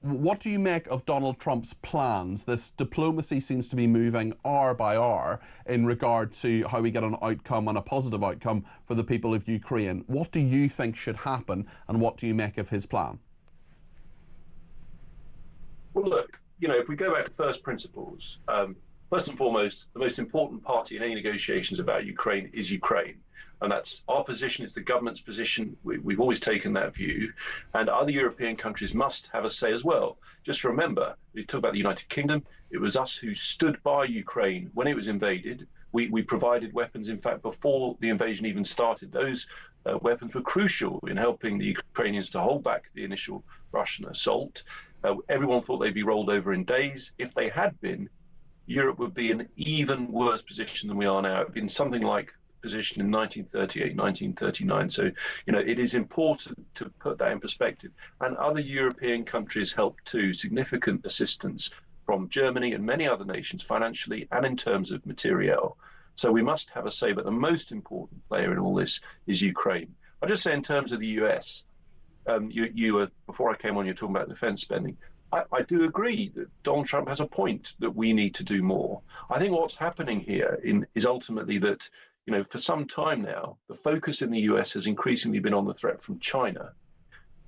What do you make of Donald Trump's plans? This diplomacy seems to be moving hour by hour in regard to how we get an outcome and a positive outcome for the people of Ukraine. What do you think should happen, and what do you make of his plan? Well, look, if we go back to first principles, First and foremost, the most important party in any negotiations about Ukraine is Ukraine. And that's our position, it's the government's position. We've always taken that view. And other European countries must have a say as well. Just remember, we talk about the United Kingdom, it was us who stood by Ukraine when it was invaded. We provided weapons, in fact, before the invasion even started. Those weapons were crucial in helping the Ukrainians to hold back the initial Russian assault. Everyone thought they'd be rolled over in days. If they had been, Europe would be in an even worse position than we are now. It would be in something like position in 1938, 1939. So, it is important to put that in perspective. And other European countries helped too, significant assistance from Germany and many other nations financially and in terms of materiel. So we must have a say, but the most important player in all this is Ukraine. I'll just say in terms of the US, you were, before I came on, you were talking about defense spending. I do agree that Donald Trump has a point that we need to do more. I think what's happening here is ultimately that, for some time now, the focus in the US has increasingly been on the threat from China.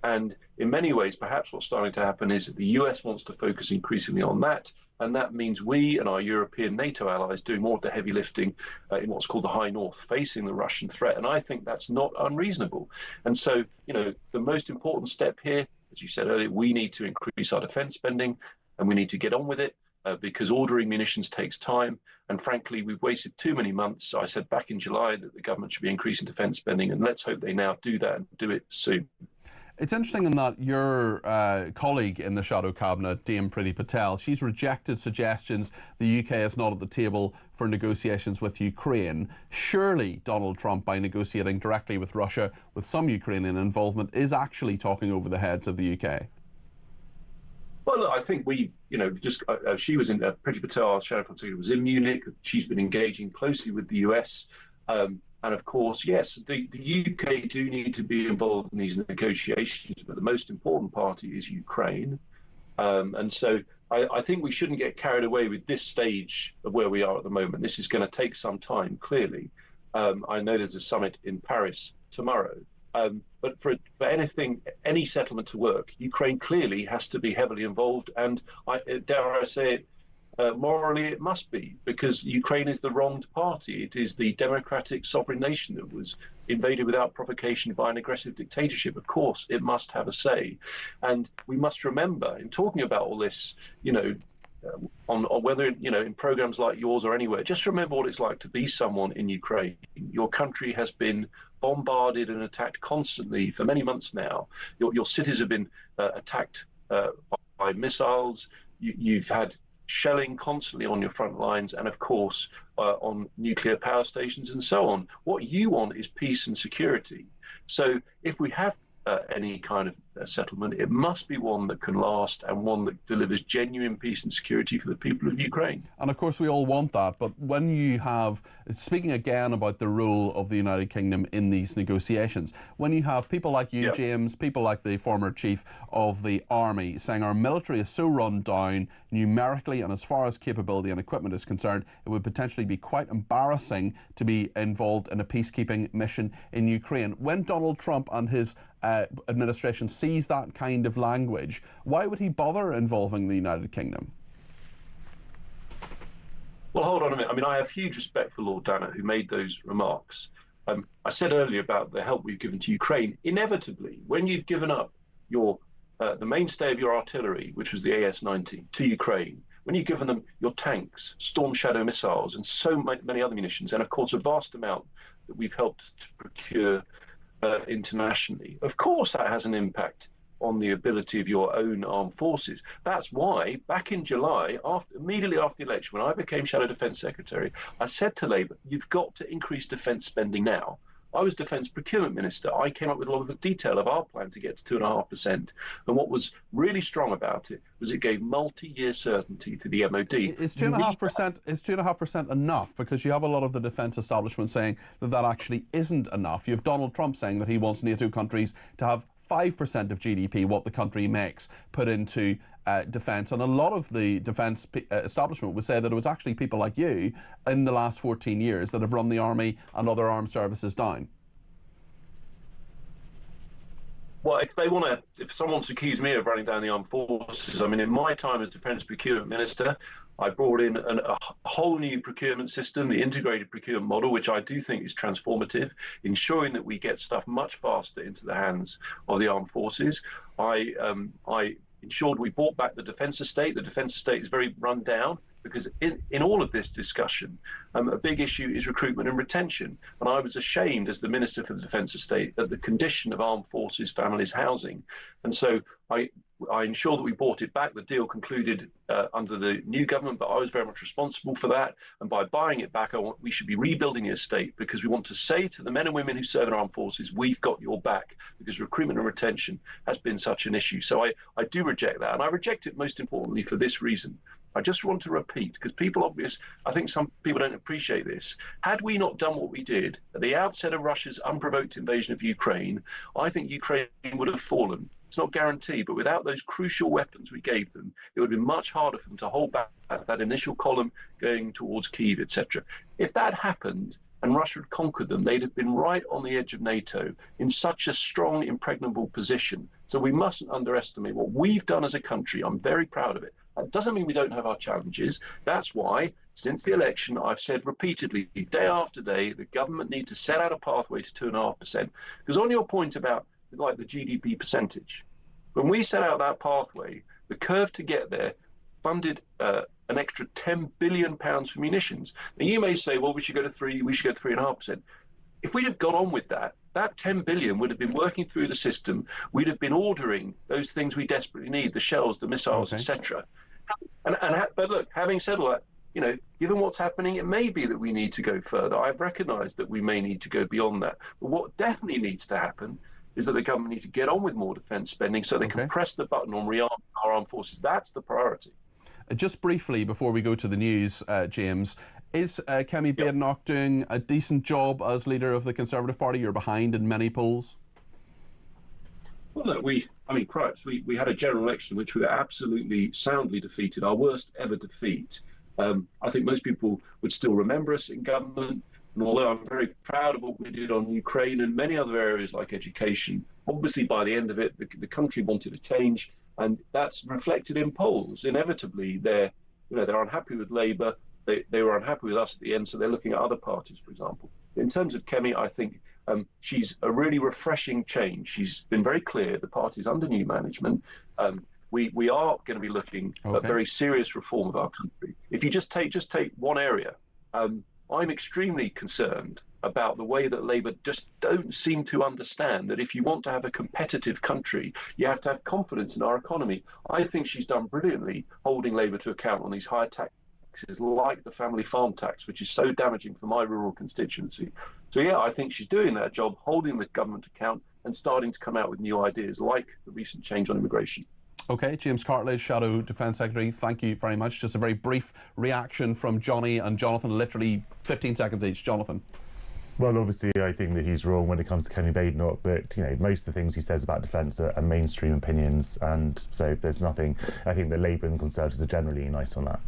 And in many ways, perhaps what's starting to happen is that the US wants to focus increasingly on that. And that means we and our European NATO allies doing more of the heavy lifting in what's called the High North, facing the Russian threat. And I think that's not unreasonable. And so, the most important step here, as you said earlier, we need to increase our defense spending and we need to get on with it because ordering munitions takes time. And frankly, we've wasted too many months. So I said back in July that the government should be increasing defense spending, and let's hope they now do that and do it soon. It's interesting in that your colleague in the shadow cabinet, Dame Priti Patel, she's rejected suggestions the UK is not at the table for negotiations with Ukraine. Surely Donald Trump, by negotiating directly with Russia with some Ukrainian involvement, is actually talking over the heads of the UK. Well, look, I think she was in, Priti Patel, our shadow secretary, was in Munich. She's been engaging closely with the US. And of course, yes, the UK do need to be involved in these negotiations, but the most important party is Ukraine. And so I think we shouldn't get carried away with this stage of where we are at the moment. This is going to take some time, clearly. I know there's a summit in Paris tomorrow. But for anything, any settlement to work, Ukraine clearly has to be heavily involved. And dare I say it, morally it must be, because Ukraine is the wronged party. It is the democratic sovereign nation that was invaded without provocation by an aggressive dictatorship. Of course, it must have a say. And we must remember, in talking about all this, on whether, in programs like yours or anywhere, just remember what it's like to be someone in Ukraine. Your country has been bombarded and attacked constantly for many months now. Your cities have been attacked by missiles. You've had shelling constantly on your front lines, and of course on nuclear power stations and so on. What you want is peace and security. So if we have any kind of settlement, it must be one that can last and one that delivers genuine peace and security for the people of Ukraine. And of course we all want that, but when you have, speaking again about the role of the United Kingdom in these negotiations, when you have people like you, James, people like the former chief of the army saying our military is so run down numerically and as far as capability and equipment is concerned, it would potentially be quite embarrassing to be involved in a peacekeeping mission in Ukraine. When Donald Trump and his administration sees that kind of language, why would he bother involving the United Kingdom? Well, hold on a minute. I mean, I have huge respect for Lord Danner, who made those remarks. I said earlier about the help we've given to Ukraine. Inevitably, when you've given up your the mainstay of your artillery, which was the AS-90, to Ukraine, when you've given them your tanks, Storm Shadow missiles, and so many other munitions, and of course a vast amount that we've helped to procure internationally, of course that has an impact on the ability of your own armed forces. That's why back in July, immediately after the election, when I became Shadow Defence Secretary, I said to Labour, you've got to increase defence spending now. I was Defence Procurement Minister. I came up with a lot of the detail of our plan to get to 2.5%. And what was really strong about it was it gave multi-year certainty to the MOD. Is 2.5% enough? Because you have a lot of the defence establishment saying that actually isn't enough. You have Donald Trump saying that he wants NATO countries to have 5% of GDP, what the country makes, put into defence. And a lot of the defence establishment would say that it was actually people like you in the last 14 years that have run the army and other armed services down. Well, if someone wants to accuse me of running down the armed forces, I mean, in my time as Defence Procurement Minister, I brought in a whole new procurement system, the integrated procurement model, which I do think is transformative, ensuring that we get stuff much faster into the hands of the armed forces. I ensured we brought back the defence estate. The defence estate is very run down because in all of this discussion, a big issue is recruitment and retention. And I was ashamed as the Minister for the Defence Estate at the condition of armed forces families' housing. And so I ensured that we brought it back. The deal concluded under the new government, but I was very much responsible for that. And by buying it back, we should be rebuilding the estate because we want to say to the men and women who serve in armed forces, we've got your back, because recruitment and retention has been such an issue. So I do reject that. And I reject it most importantly for this reason. I just want to repeat, because I think some people don't appreciate this. Had we not done what we did at the outset of Russia's unprovoked invasion of Ukraine, I think Ukraine would have fallen. It's not guaranteed, but without those crucial weapons we gave them, it would have been much harder for them to hold back that initial column going towards Kyiv, etc. If that happened and Russia had conquered them, they'd have been right on the edge of NATO in such a strong, impregnable position. So we mustn't underestimate what we've done as a country. I'm very proud of it. That doesn't mean we don't have our challenges. That's why, since the election, I've said repeatedly, day after day, the government need to set out a pathway to 2.5%. Because on your point about like the GDP percentage, when we set out that pathway, the curve to get there funded an extra £10 billion for munitions. Now you may say, well, we should go to 3.5%. If we'd have got on with that, that 10 billion would have been working through the system. We'd have been ordering those things we desperately need, the shells, the missiles, etc. But look, having said all that, given what's happening, it may be that we need to go further. I've recognised that we may need to go beyond that. But what definitely needs to happen is that the government needs to get on with more defence spending so they can press the button on rearming our armed forces. That's the priority. Just briefly, before we go to the news, James, is Kemi Badenoch doing a decent job as leader of the Conservative Party? You're behind in many polls. Well, look, we had a general election which we were absolutely soundly defeated, our worst ever defeat. I think most people would still remember us in government. And although I'm very proud of what we did on Ukraine and many other areas like education, obviously by the end of it, the country wanted a change, and that's reflected in polls. Inevitably, they're unhappy with Labour. They were unhappy with us at the end, so they're looking at other parties, for example. In terms of Kemi, I think she's a really refreshing change. She's been very clear the party's under new management. We are going to be looking at very serious reform of our country. If you just take one area, I'm extremely concerned about the way that Labour just don't seem to understand that if you want to have a competitive country, you have to have confidence in our economy. I think she's done brilliantly holding Labour to account on these higher taxes like the family farm tax, which is so damaging for my rural constituency. So yeah, I think she's doing that job, holding the government to account and starting to come out with new ideas like the recent change on immigration. Okay, James Cartledge, Shadow Defence Secretary, thank you very much. Just a very brief reaction from Johnny and Jonathan, literally 15 seconds each. Jonathan. Well, obviously, I think that he's wrong when it comes to Kemi Badenoch, but, most of the things he says about defence are mainstream opinions, and so there's nothing. I think that Labour and Conservatives are generally nice on that.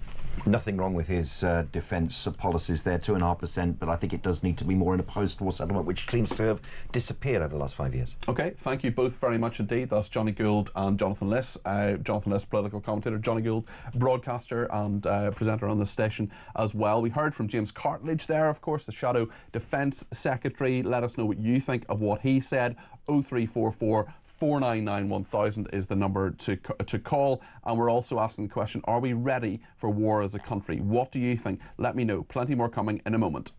Nothing wrong with his defence policies there, 2.5%, but I think it does need to be more in a post-war settlement, which seems to have disappeared over the last 5 years. Okay, thank you both very much indeed. That's Johnny Gould and Jonathan Liss. Jonathan Liss, political commentator, Johnny Gould, broadcaster and presenter on the station as well. We heard from James Cartledge there, of course, the Shadow Defence Secretary. Let us know what you think of what he said. 0344 499 1000 is the number to call, and we're also asking the question, are we ready for war as a country? What do you think? Let me know. Plenty more coming in a moment.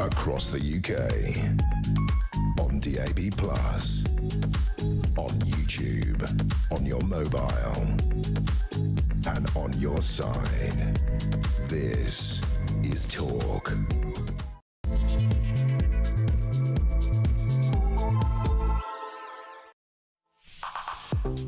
across the UK. On DAB+, on YouTube, on your mobile, and on your side. This is Talk.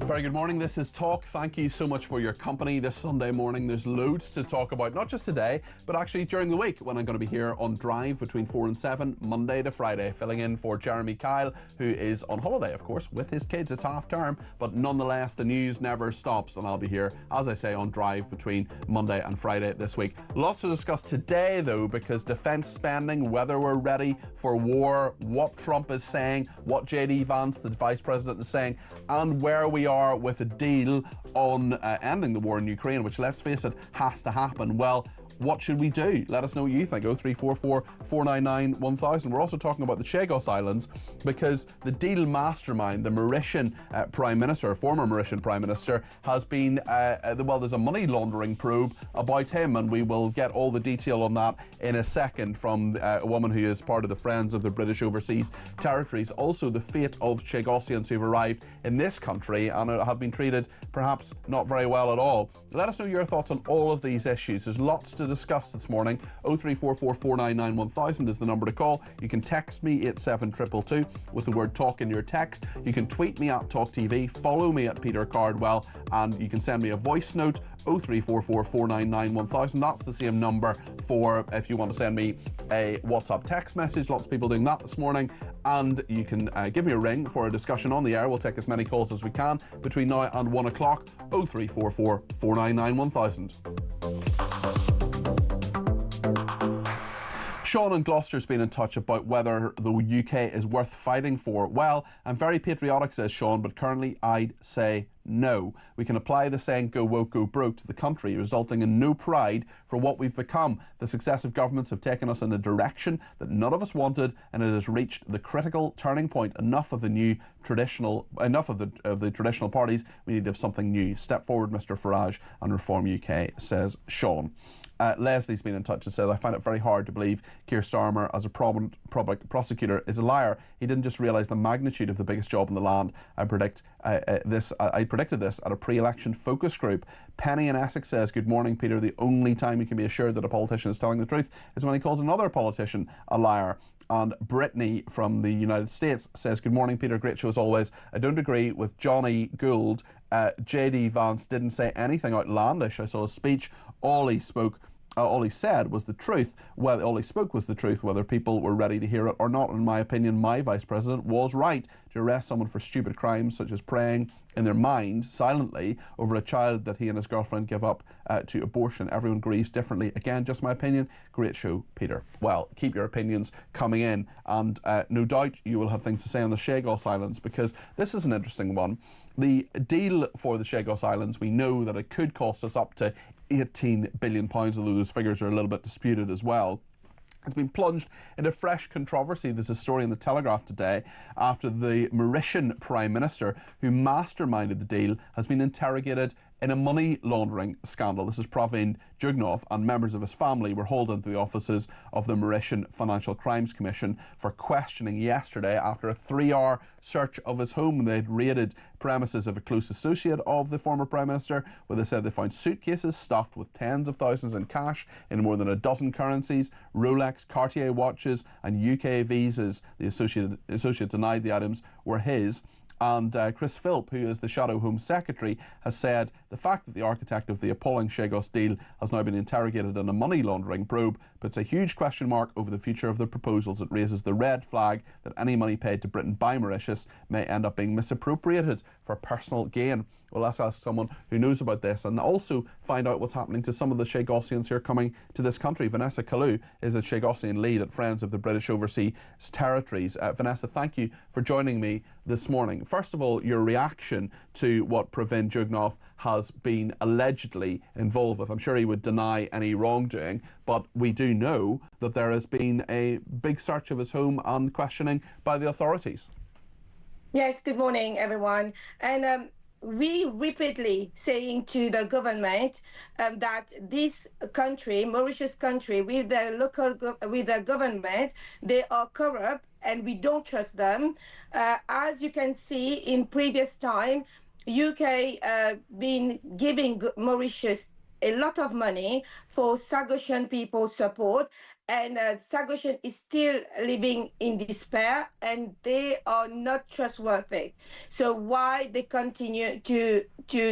Very good morning, this is Talk. Thank you so much for your company this Sunday morning. There's loads to talk about, not just today, but actually during the week when I'm going to be here on Drive between 4 and 7, Monday to Friday, filling in for Jeremy Kyle, who is on holiday, of course, with his kids. It's half term, but nonetheless, the news never stops, and I'll be here, as I say, on Drive between Monday and Friday this week. Lots to discuss today, though, because defence spending, whether we're ready for war, what Trump is saying, what JD Vance, the Vice President, is saying, and where we are with a deal on ending the war in Ukraine, which, let's face it, has to happen. Well, what should we do? Let us know what you think. 0344 499 1000. We're also talking about the Chagos Islands because the deal mastermind, the Mauritian Prime Minister, former Mauritian Prime Minister, has been, well, there's a money laundering probe about him, and we will get all the detail on that in a second from a woman who is part of the Friends of the British Overseas Territories. Also, the fate of Chagosians who've arrived in this country and have been treated perhaps not very well at all. Let us know your thoughts on all of these issues. There's lots to discuss this morning. 0344 499 1000 is the number to call. You can text me at 72222 with the word Talk in your text. You can tweet me at talkTV, follow me at Peter Cardwell, and you can send me a voice note 0344 499 1000. That's the same number for if you want to send me a WhatsApp text message. Lots of people doing that this morning. And you can give me a ring for a discussion on the air. We'll take as many calls as we can between now and 1 o'clock. 0344 499 1000. Sean in Gloucester's been in touch about whether the UK is worth fighting for. Well, I'm very patriotic, says Sean, but currently I'd say no. We can apply the saying go woke, go broke to the country, resulting in no pride for what we've become. The successive governments have taken us in a direction that none of us wanted, and it has reached the critical turning point. Enough of the traditional parties. We need to have something new. Step forward, Mr. Farage, and reform UK, says Sean. Leslie's been in touch and said, I find it very hard to believe Keir Starmer, as a prominent public prosecutor, is a liar. He didn't just realise the magnitude of the biggest job in the land. I predicted this at a pre-election focus group. Penny in Essex says, good morning, Peter. The only time you can be assured that a politician is telling the truth is when he calls another politician a liar. And Brittany from the United States says, good morning, Peter. Great show as always. I don't agree with Johnny Gould. JD Vance didn't say anything outlandish. I saw his speech. All he said was the truth. Well, all he spoke was the truth, whether people were ready to hear it or not. In my opinion, my Vice President was right to arrest someone for stupid crimes such as praying in their mind silently over a child that he and his girlfriend give up to abortion. Everyone grieves differently. Again, just my opinion. Great show, Peter. Well, keep your opinions coming in, and no doubt you will have things to say on the Chagos Islands, because this is an interesting one. The deal for the Chagos Islands, we know that it could cost us up to £18 billion, although those figures are a little bit disputed as well. It's been plunged into fresh controversy. There's a story in the Telegraph today after the Mauritian Prime Minister, who masterminded the deal, has been interrogated in a money laundering scandal. This is Pravin Jugnauth, and members of his family were hauled into the offices of the Mauritian Financial Crimes Commission for questioning yesterday after a 3-hour search of his home. They'd raided premises of a close associate of the former Prime Minister, where they said they found suitcases stuffed with tens of thousands in cash in more than a dozen currencies, Rolex, Cartier watches and UK visas. The associate denied the items were his. And Chris Philp, who is the Shadow Home Secretary, has said the fact that the architect of the appalling Chagos deal has now been interrogated in a money laundering probe puts a huge question mark over the future of the proposals. It raises the red flag that any money paid to Britain by Mauritius may end up being misappropriated for personal gain. Well, let's ask someone who knows about this and also find out what's happening to some of the Chagosians who are coming to this country. Vanessa Kalu is a Chagosian lead at Friends of the British Overseas Territories. Vanessa, thank you for joining me this morning. First of all, your reaction to what Pravin Jugnauth has been allegedly involved with. I'm sure he would deny any wrongdoing, but we do know that there has been a big search of his home and questioning by the authorities. Yes, good morning, everyone. And we repeatedly saying to the government that this country, Mauritius country, with the government, they are corrupt and we don't trust them. As you can see in previous time, UK been giving Mauritius a lot of money for Sagosian people support, and Sagosian is still living in despair and they are not trustworthy. So why they continue to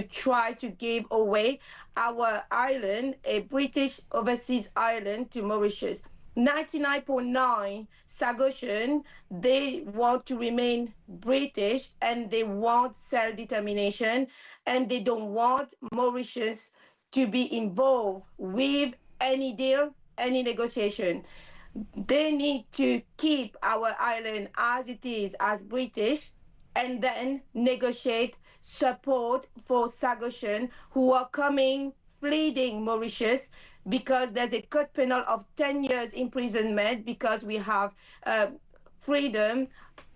try to give away our island, a British overseas island, to Mauritius? 99.9 Sagosian, they want to remain British and they want self-determination and they don't want Mauritius to be involved with any deal, any negotiation. They need to keep our island as it is, as British, and then negotiate support for Sagosian who are coming, pleading Mauritius, because there's a code penal of 10 years imprisonment because we have freedom,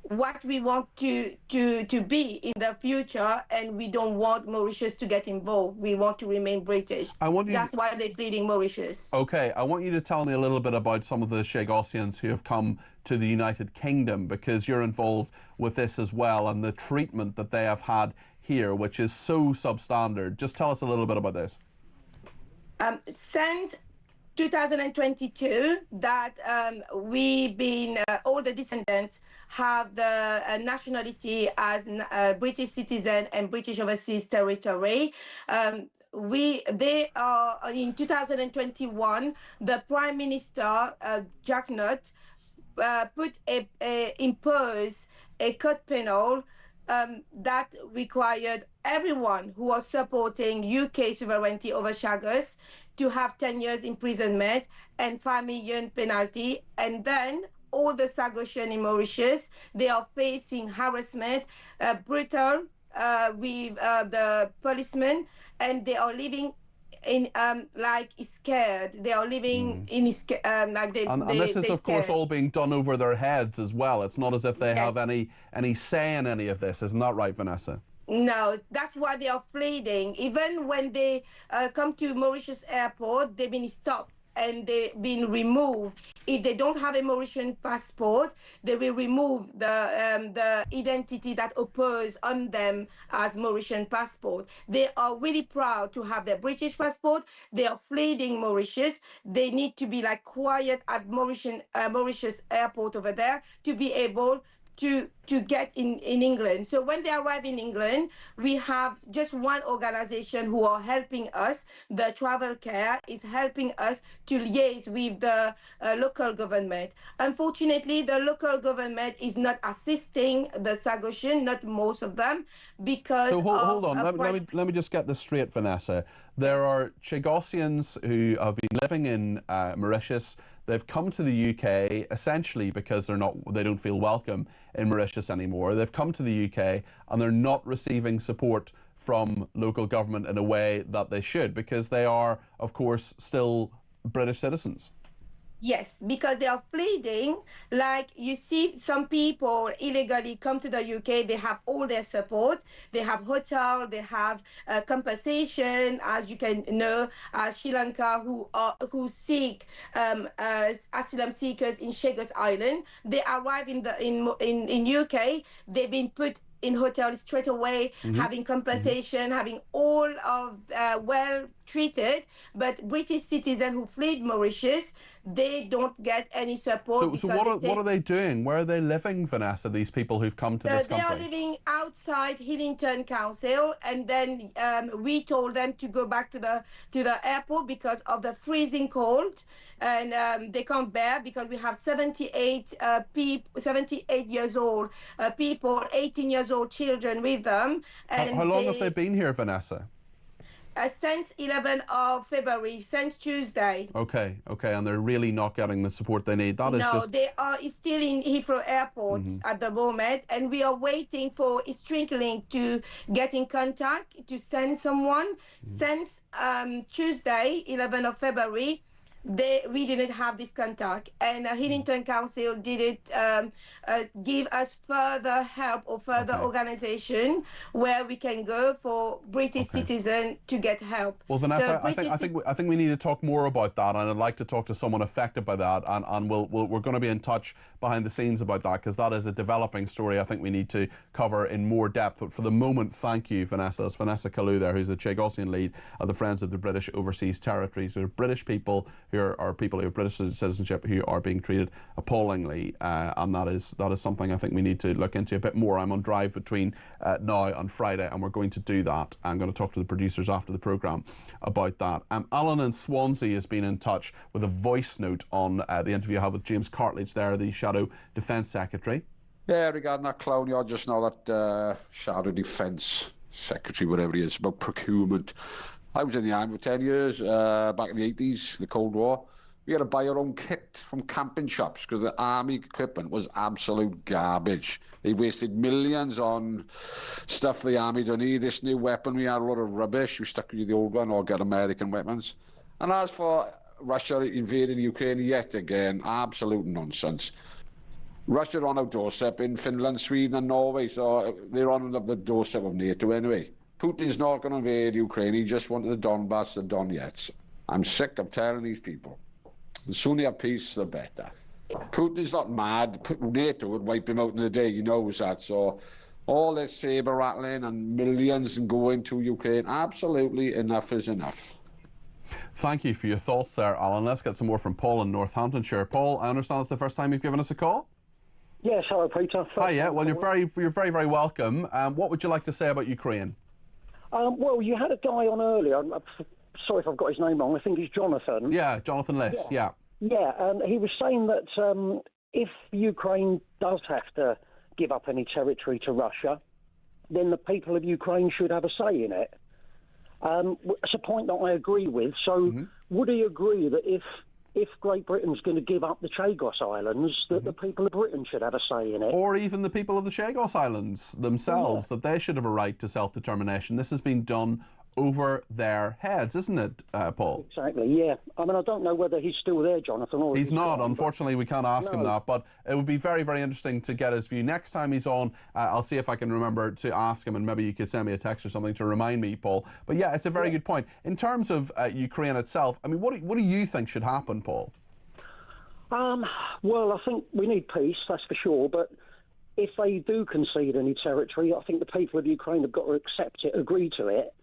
what we want to be in the future, and we don't want Mauritius to get involved. We want to remain British. That's why they're pleading Mauritius. Okay, I want you to tell me a little bit about some of the Sagosians who have come to the United Kingdom, because you're involved with this as well, and the treatment that they have had here, which is so substandard. Just tell us a little bit about this. Since 2022, that we've been, all the descendants have the nationality as British citizen and British overseas territory. They are, in 2021, the Prime Minister, Jack Nutt, imposed a code penal that required everyone who was supporting UK sovereignty over Chagos to have 10 years imprisonment and 5 million penalty. And then all the Sagosian in Mauritius, they are facing harassment, brutal with the policemen, and they are living in like scared. They are living in like they. And this is of course all being done over their heads as well. It's not as if they have any say in any of this. Isn't that right, Vanessa? No, that's why they are pleading. Even when they come to Mauritius airport, they've been stopped and they've been removed. If they don't have a Mauritian passport, they will remove the identity that oppose on them as Mauritian passport. They are really proud to have their British passport. They are fleeing Mauritius. They need to be like quiet at Mauritius airport over there to be able to get in England. So when they arrive in England, we have just one organization who are helping us. The Travel Care is helping us to liaise with the local government. Unfortunately, the local government is not assisting the Sagosian, not most of them, because... So hold on, let me just get this straight, Vanessa. There are Sagosians who have been living in Mauritius. They've come to the UK essentially because they don't feel welcome in Mauritius anymore. They've come to the UK and they're not receiving support from local government in a way that they should, because they are, of course, still British citizens. Yes, because they are pleading, like you see some people illegally come to the UK, they have all their support, they have hotel, they have compensation, as you can know, Sri Lanka who seek asylum seekers in Chagos Island. They arrive in UK, they've been put in hotels straight away, having compensation, having all of well treated, but British citizens who fled Mauritius, they don't get any support. So what are they doing? Where are they living, Vanessa, these people who've come to this country? They are living outside Hillington Council, and then we told them to go back to the airport because of the freezing cold, and they can't bear, because we have 78 years old people, 18 years old children with them. And how long have they been here, Vanessa? Since 11th of February, since Tuesday. Okay, and they're really not getting the support they need. No, they are still in Heathrow Airport at the moment, and we are waiting for Stringlink to get in contact to send someone. Since Tuesday, 11th of February, we didn't have this contact, and Hillington Council didn't give us further help or further organization where we can go for British citizens to get help. Well, Vanessa, So I think we need to talk more about that, and I'd like to talk to someone affected by that, and we're going to be in touch behind the scenes about that, because that is a developing story I think we need to cover in more depth. But for the moment, thank you, Vanessa. It's Vanessa Kalu there, who's the Chagosian lead of the Friends of the British Overseas Territories. They're British people who are people who have British citizenship who are being treated appallingly, and that is something I think we need to look into a bit more. I'm on drive between now and Friday, and we're going to do that. I'm going to talk to the producers after the programme about that. Alan in Swansea has been in touch with a voice note on the interview I had with James Cartledge there, the Shadow Defence Secretary. Yeah, regarding that clown, I just know that Shadow Defence Secretary, whatever he is, about procurement. I was in the army for 10 years, back in the 80s, the Cold War. We had to buy our own kit from camping shops because the army equipment was absolute garbage. They wasted millions on stuff the army don't need. This new weapon, we had a lot of rubbish. We stuck with the old one or get American weapons. And as for Russia invading Ukraine yet again, absolute nonsense. Russia are on our doorstep in Finland, Sweden and Norway, so they're on the doorstep of NATO anyway. Putin's not going to invade Ukraine. He just wanted the Donbass, the Donetsk. I'm sick of telling these people. The sooner you have peace, the better. Putin's not mad. NATO would wipe him out in a day. He knows that. So all this saber rattling and millions and going to Ukraine, absolutely enough is enough. Thank you for your thoughts there, Alan. Let's get some more from Paul in Northamptonshire. Paul, I understand it's the first time you've given us a call? Yes, hello, Peter. Hi, yeah. Well, you're very welcome. What would you like to say about Ukraine? Well, you had a guy on earlier. I'm sorry if I've got his name wrong. I think he's Jonathan. Yeah, Jonathan Liss, yeah. Yeah, he was saying that if Ukraine does have to give up any territory to Russia, then the people of Ukraine should have a say in it. It's a point that I agree with. So would he agree that if Great Britain's going to give up the Chagos Islands, that the people of Britain should have a say in it? Or even the people of the Chagos Islands themselves, that they should have a right to self-determination. This has been done over their heads, isn't it, Paul? Exactly, yeah. I mean, I don't know whether he's still there, Jonathan, or he's not. Unfortunately, we can't ask him that, but it would be very, very interesting to get his view. Next time he's on, I'll see if I can remember to ask him, and maybe you could send me a text or something to remind me, Paul. But yeah, it's a very good point. In terms of Ukraine itself, I mean, what do you think should happen, Paul? Well, I think we need peace, that's for sure, but if they do concede any territory, I think the people of Ukraine have got to accept it, agree to it,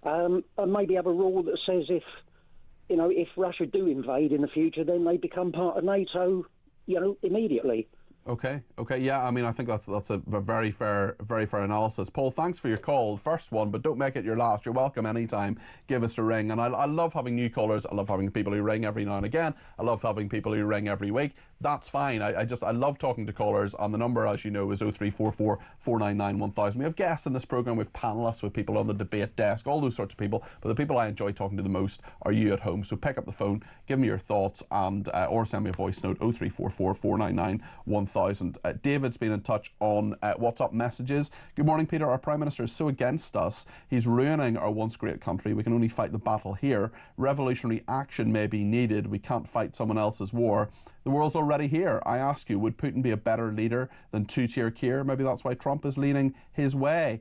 and maybe have a rule that says if Russia do invade in the future, then they become part of NATO, immediately. Okay, yeah. I mean, I think that's a very fair analysis. Paul, thanks for your call, first one, but don't make it your last. You're welcome anytime. Give us a ring, and I love having new callers. I love having people who ring every now and again. I love having people who ring every week. That's fine. I love talking to callers, and the number, as you know, is 0344 499 1000. We have guests in this programme, we have panellists, with people on the debate desk, all those sorts of people. But the people I enjoy talking to the most are you at home. So pick up the phone, give me your thoughts, and or send me a voice note 0344 499 1000. David's been in touch on WhatsApp messages. Good morning, Peter. Our Prime Minister is so against us. He's ruining our once great country. We can only fight the battle here. Revolutionary action may be needed. We can't fight someone else's war. The world's already here. I ask you, would Putin be a better leader than two-tier Keir? Maybe that's why Trump is leaning his way,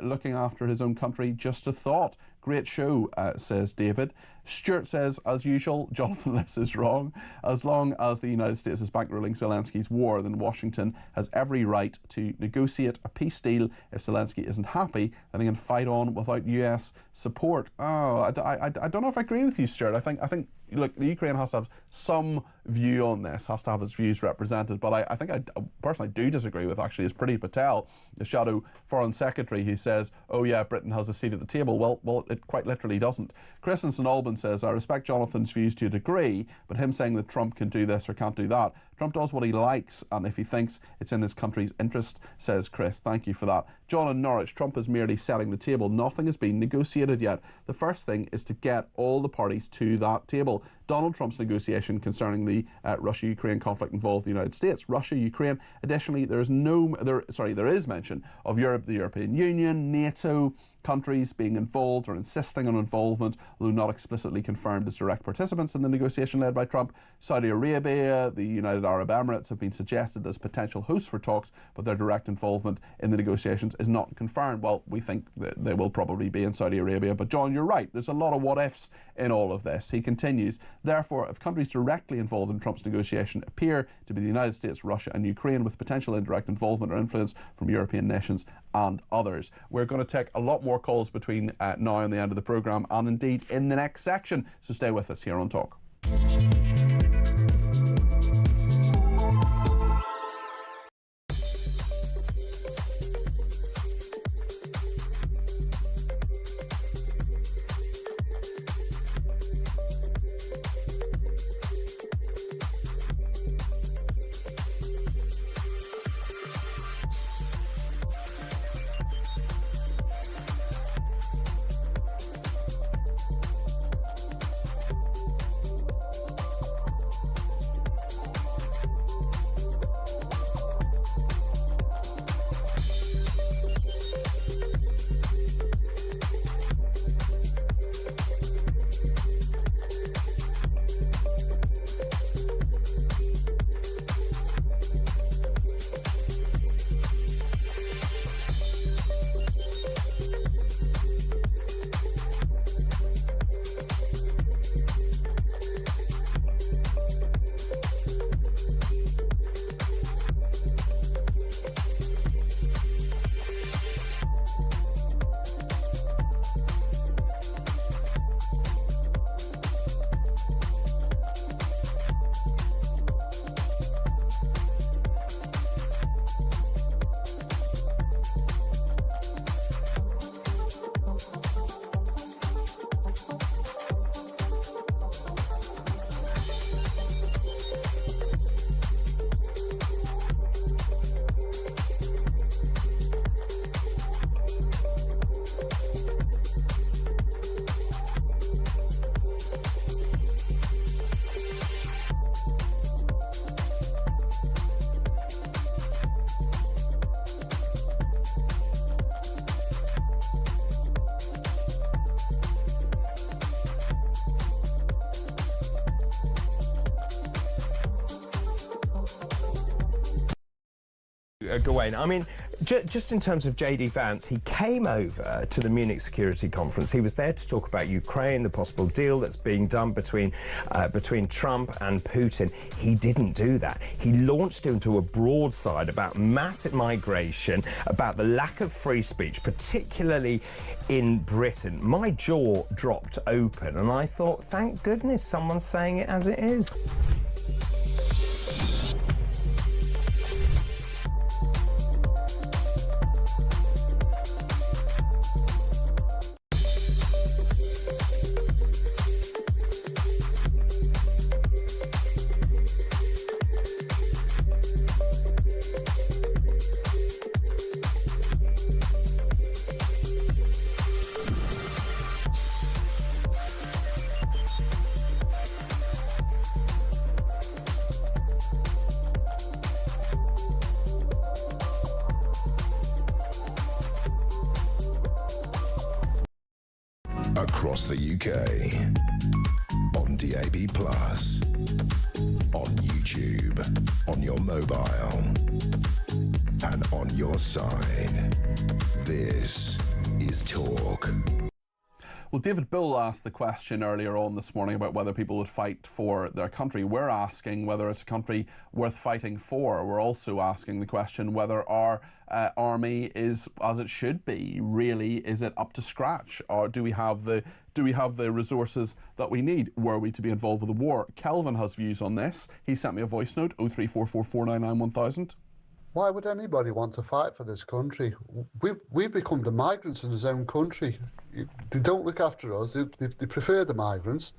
looking after his own country. Just a thought. Great show, says David. Stuart says, as usual, Jonathan Liss is wrong. As long as the United States is bankrolling Zelensky's war, then Washington has every right to negotiate a peace deal. If Zelensky isn't happy, then he can fight on without US support. Oh, I don't know if I agree with you, Stuart. I think look, the Ukraine has to have some view on this, has to have its views represented, but I think I personally do disagree with actually is Priti Patel, the Shadow Foreign Secretary, who says, oh yeah, Britain has a seat at the table. Well, it quite literally doesn't. Chris in St Albans says, I respect Jonathan's views to a degree, but him saying that Trump can do this or can't do that Trump does what he likes, and if he thinks it's in his country's interest, says Chris. Thank you for that. John in Norwich, Trump is merely setting the table. Nothing has been negotiated yet. The first thing is to get all the parties to that table. Donald Trump's negotiation concerning the Russia-Ukraine conflict involved the United States, Russia, Ukraine. Additionally, there is mention of Europe, the European Union, NATO, countries being involved or insisting on involvement, although not explicitly confirmed as direct participants in the negotiation led by Trump. Saudi Arabia, the United Arab Emirates have been suggested as potential hosts for talks, but their direct involvement in the negotiations is not confirmed. Well, we think that they will probably be in Saudi Arabia, but John, you're right. There's a lot of what-ifs in all of this. He continues, therefore, if countries directly involved in Trump's negotiation appear to be the United States, Russia and Ukraine, with potential indirect involvement or influence from European nations and others. We're going to take a lot more calls between now and the end of the programme, and indeed in the next section, so stay with us here on Talk. Gawain, I mean, just in terms of J.D. Vance, he came over to the Munich Security Conference. He was there to talk about Ukraine, the possible deal that's being done between Trump and Putin. He didn't do that. He launched into a broadside about massive migration, about the lack of free speech, particularly in Britain. My jaw dropped open and I thought, thank goodness someone's saying it as it is. Across the UK, on DAB+, on YouTube, on your mobile, and on your side. This is Talk. Well, David Bull asked the question earlier on this morning about whether people would fight for their country. We're asking whether it's a country worth fighting for. We're also asking the question whether our army is as it should be. Really, is it up to scratch, or do we have the resources that we need were we to be involved with the war? Kelvin has views on this. He sent me a voice note, 03444991000. Why would anybody want to fight for this country? We've become the migrants in his own country. They don't look after us. They prefer the migrants.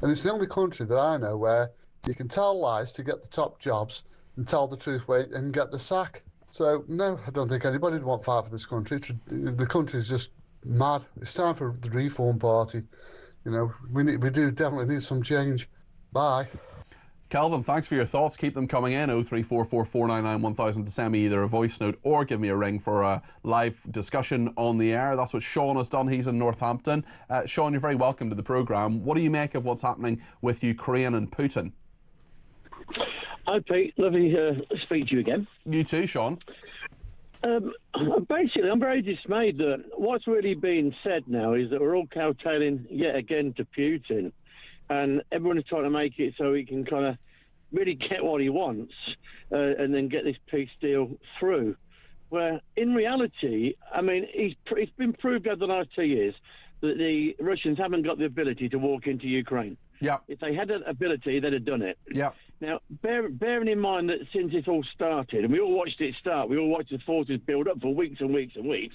And it's the only country that I know where You can tell lies to get the top jobs and tell the truth and get the sack. So, no, I don't think anybody would want to fight for this country. The country's just mad. It's time for the Reform Party. You know, we do definitely need some change. Bye. Calvin, thanks for your thoughts. Keep them coming in. 0344 499 1000 to send me either a voice note or give me a ring for a live discussion on the air. That's what Sean has done. He's in Northampton. Sean, you're very welcome to the programme. What do you make of what's happening with Ukraine and Putin? Hi, Pete. Lovely to speak to you again. You too, Sean. Basically, I'm very dismayed that what's really being said now is that we're all kowtowing yet again to Putin, and everyone is trying to make it so he can kind of really get what he wants and then get this peace deal through. Where in reality, I mean, it's been proved over the last 2 years that the Russians haven't got the ability to walk into Ukraine. Yeah. If they had that ability, they'd have done it. Yeah. Now, bearing in mind that since it all started, and we all watched it start, we all watched the forces build up for weeks and weeks and weeks,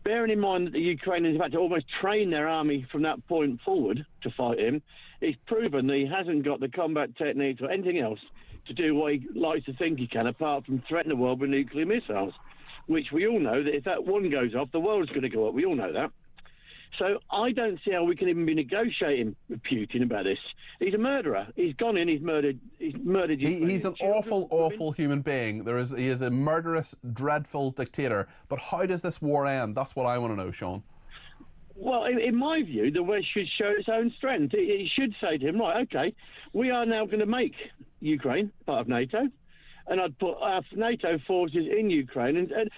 bearing in mind that the Ukrainians have had to almost train their army from that point forward to fight him, it's proven that he hasn't got the combat techniques or anything else to do what he likes to think he can, apart from threaten the world with nuclear missiles, which we all know that if that one goes off, the world's going to go up. We all know that. So I don't see how we can even be negotiating with Putin about this. He's a murderer. He's gone in. He's murdered. He's an awful human being. He is a murderous, dreadful dictator. But how does this war end? That's what I want to know, Sean. Well, in my view, the West should show its own strength. It should say to him, right, okay, we are now going to make Ukraine part of NATO, and I'd put our NATO forces in Ukraine, and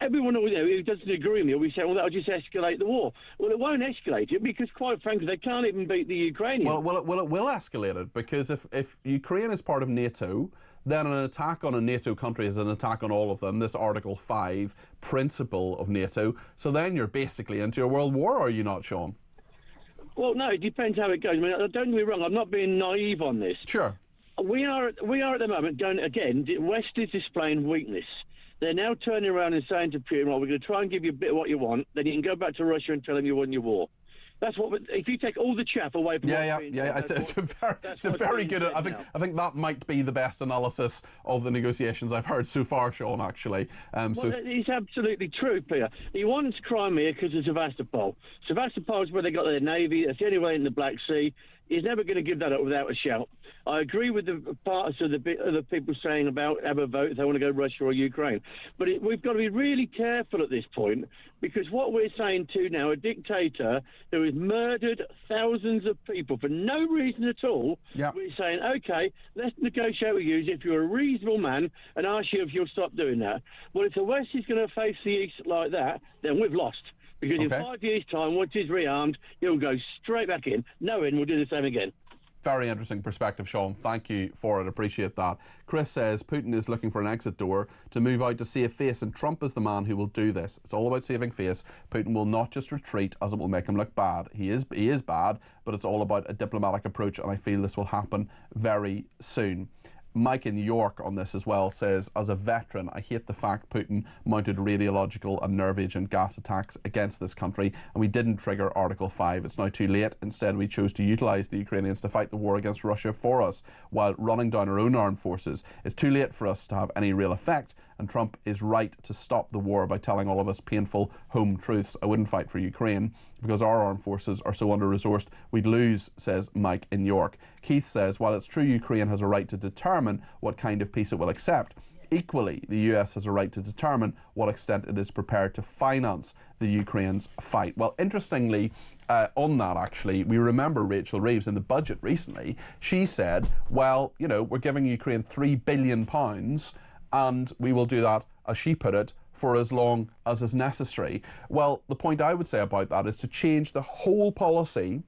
everyone who doesn't agree with me will be saying, well, that'll just escalate the war. Well, it won't escalate it because, quite frankly, they can't even beat the Ukrainians. Well, it will escalate it because if Ukraine is part of NATO, then an attack on a NATO country is an attack on all of them, this Article 5 principle of NATO. So then you're basically into a world war, are you not, Sean? Well, no, it depends how it goes. I mean, don't get me wrong, I'm not being naive on this. Sure. We are at the moment going, again, the West is displaying weakness. They're now turning around and saying to Putin, well, we're going to try and give you a bit of what you want, then you can go back to Russia and tell them you won your war. That's what. If you take all the chaff away from it's a very good. I think that might be the best analysis of the negotiations I've heard so far, Sean. Actually, it's absolutely true, Peter. He wants Crimea because of Sevastopol. Sevastopol is where they got their navy. That's the only way in the Black Sea. He's never going to give that up without a shout. I agree with the parts of the people saying about have a vote if they want to go Russia or Ukraine. But we've got to be really careful at this point because what we're saying to now, a dictator who has murdered thousands of people for no reason at all, we're saying, OK, let's negotiate with you as if you're a reasonable man and ask you if you'll stop doing that. Well, if the West is going to face the East like that, then we've lost. Because in 5 years' time, once he's rearmed, he'll go straight back in. No one will do the same again. Very interesting perspective, Sean. Thank you for it. Appreciate that. Chris says Putin is looking for an exit door to move out to save face, and Trump is the man who will do this. It's all about saving face. Putin will not just retreat, as it will make him look bad. He is bad, but it's all about a diplomatic approach, and I feel this will happen very soon. Mike in York on this as well says, as a veteran, I hate the fact Putin mounted radiological and nerve agent gas attacks against this country and we didn't trigger Article 5. It's now too late. Instead, we chose to utilise the Ukrainians to fight the war against Russia for us while running down our own armed forces. It's too late for us to have any real effect, and Trump is right to stop the war by telling all of us painful home truths. I wouldn't fight for Ukraine because our armed forces are so under-resourced we'd lose, says Mike in York. Keith says, while it's true Ukraine has a right to determine what kind of peace it will accept, equally the US has a right to determine what extent it is prepared to finance the Ukraine's fight. Well, interestingly, on that actually, we remember Rachel Reeves in the budget recently, she said, well, you know, we're giving Ukraine £3 billion and we will do that, as she put it, for as long as is necessary. Well, the point I would say about that is to change the whole policy,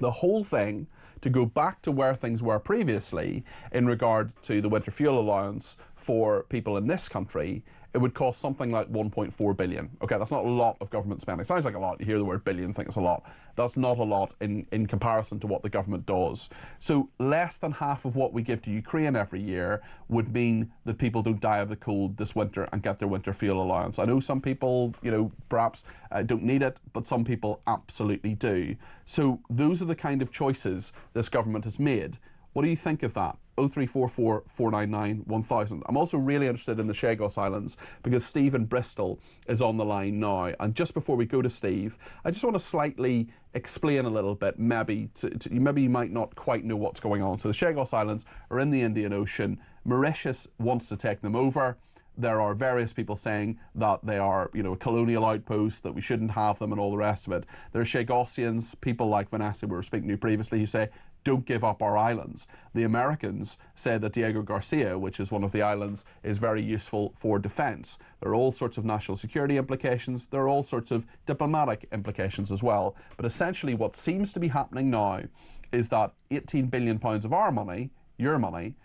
the whole thing, to go back to where things were previously in regard to the winter fuel allowance for people in this country. It would cost something like 1.4 billion. Okay, that's not a lot of government spending. Sounds like a lot. You hear the word billion, think it's a lot. That's not a lot in comparison to what the government does. So less than half of what we give to Ukraine every year would mean that people don't die of the cold this winter and get their winter fuel allowance. I know some people, you know, perhaps don't need it, but some people absolutely do. So those are the kind of choices this government has made. What do you think of that? 0344 499 1000. I'm also really interested in the Chagos Islands because Steve in Bristol is on the line now. And just before we go to Steve, I just want to slightly explain a little bit, maybe you might not quite know what's going on. So the Chagos Islands are in the Indian Ocean. Mauritius wants to take them over. There are various people saying that they are, a colonial outpost, that we shouldn't have them and all the rest of it. There are Chagosians, people like Vanessa we were speaking to previously, who say, don't give up our islands. The Americans say that Diego Garcia, which is one of the islands, is very useful for defence. There are all sorts of national security implications. There are all sorts of diplomatic implications as well. But essentially what seems to be happening now is that £18 billion of our money, your money,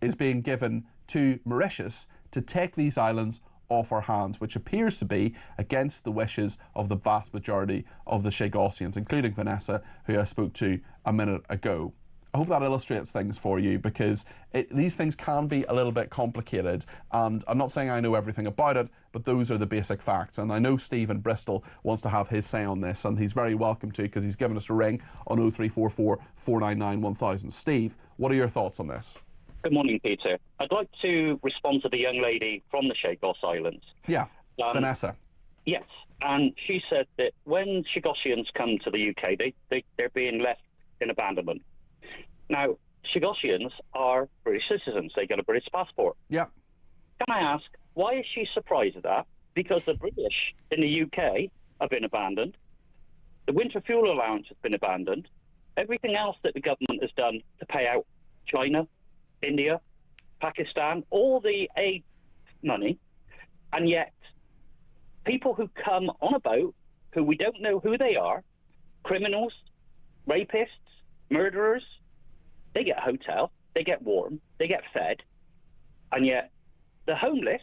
is being given to Mauritius to take these islands off our hands, which appears to be against the wishes of the vast majority of the Chagosians, including Vanessa, who I spoke to a minute ago. I hope that illustrates things for you, because these things can be a little bit complicated, and I'm not saying I know everything about it, but those are the basic facts. And I know Steve in Bristol wants to have his say on this, and he's very welcome to, because he's given us a ring on 0344 499 1000. Steve, what are your thoughts on this? Good morning, Peter. I'd like to respond to the young lady from the Chagos Islands. Yeah, Vanessa. Yes, and she said that when Chagosians come to the UK, they're being left in abandonment. Now, Chagosians are British citizens. They get a British passport. Yeah. Can I ask, why is she surprised at that? Because the British in the UK have been abandoned. The winter fuel allowance has been abandoned. Everything else that the government has done to pay out China, India, Pakistan, all the aid money, and yet people who come on a boat, who we don't know who they are, criminals, rapists, murderers, they get a hotel, they get warm, they get fed, and yet the homeless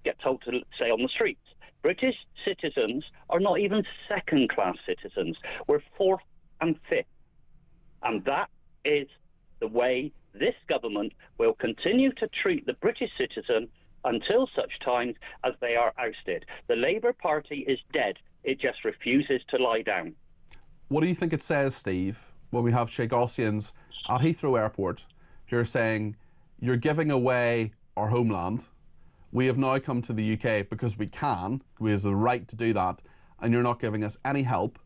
get told to stay on the streets. British citizens are not even second-class citizens. We're fourth and fifth. And that is the way this government will continue to treat the British citizen until such times as they are ousted. The Labour Party is dead. It just refuses to lie down. What do you think it says, Steve, when we have Chagosians at Heathrow Airport who are saying, you're giving away our homeland, we have now come to the UK because we can, we have the right to do that, and you're not giving us any help,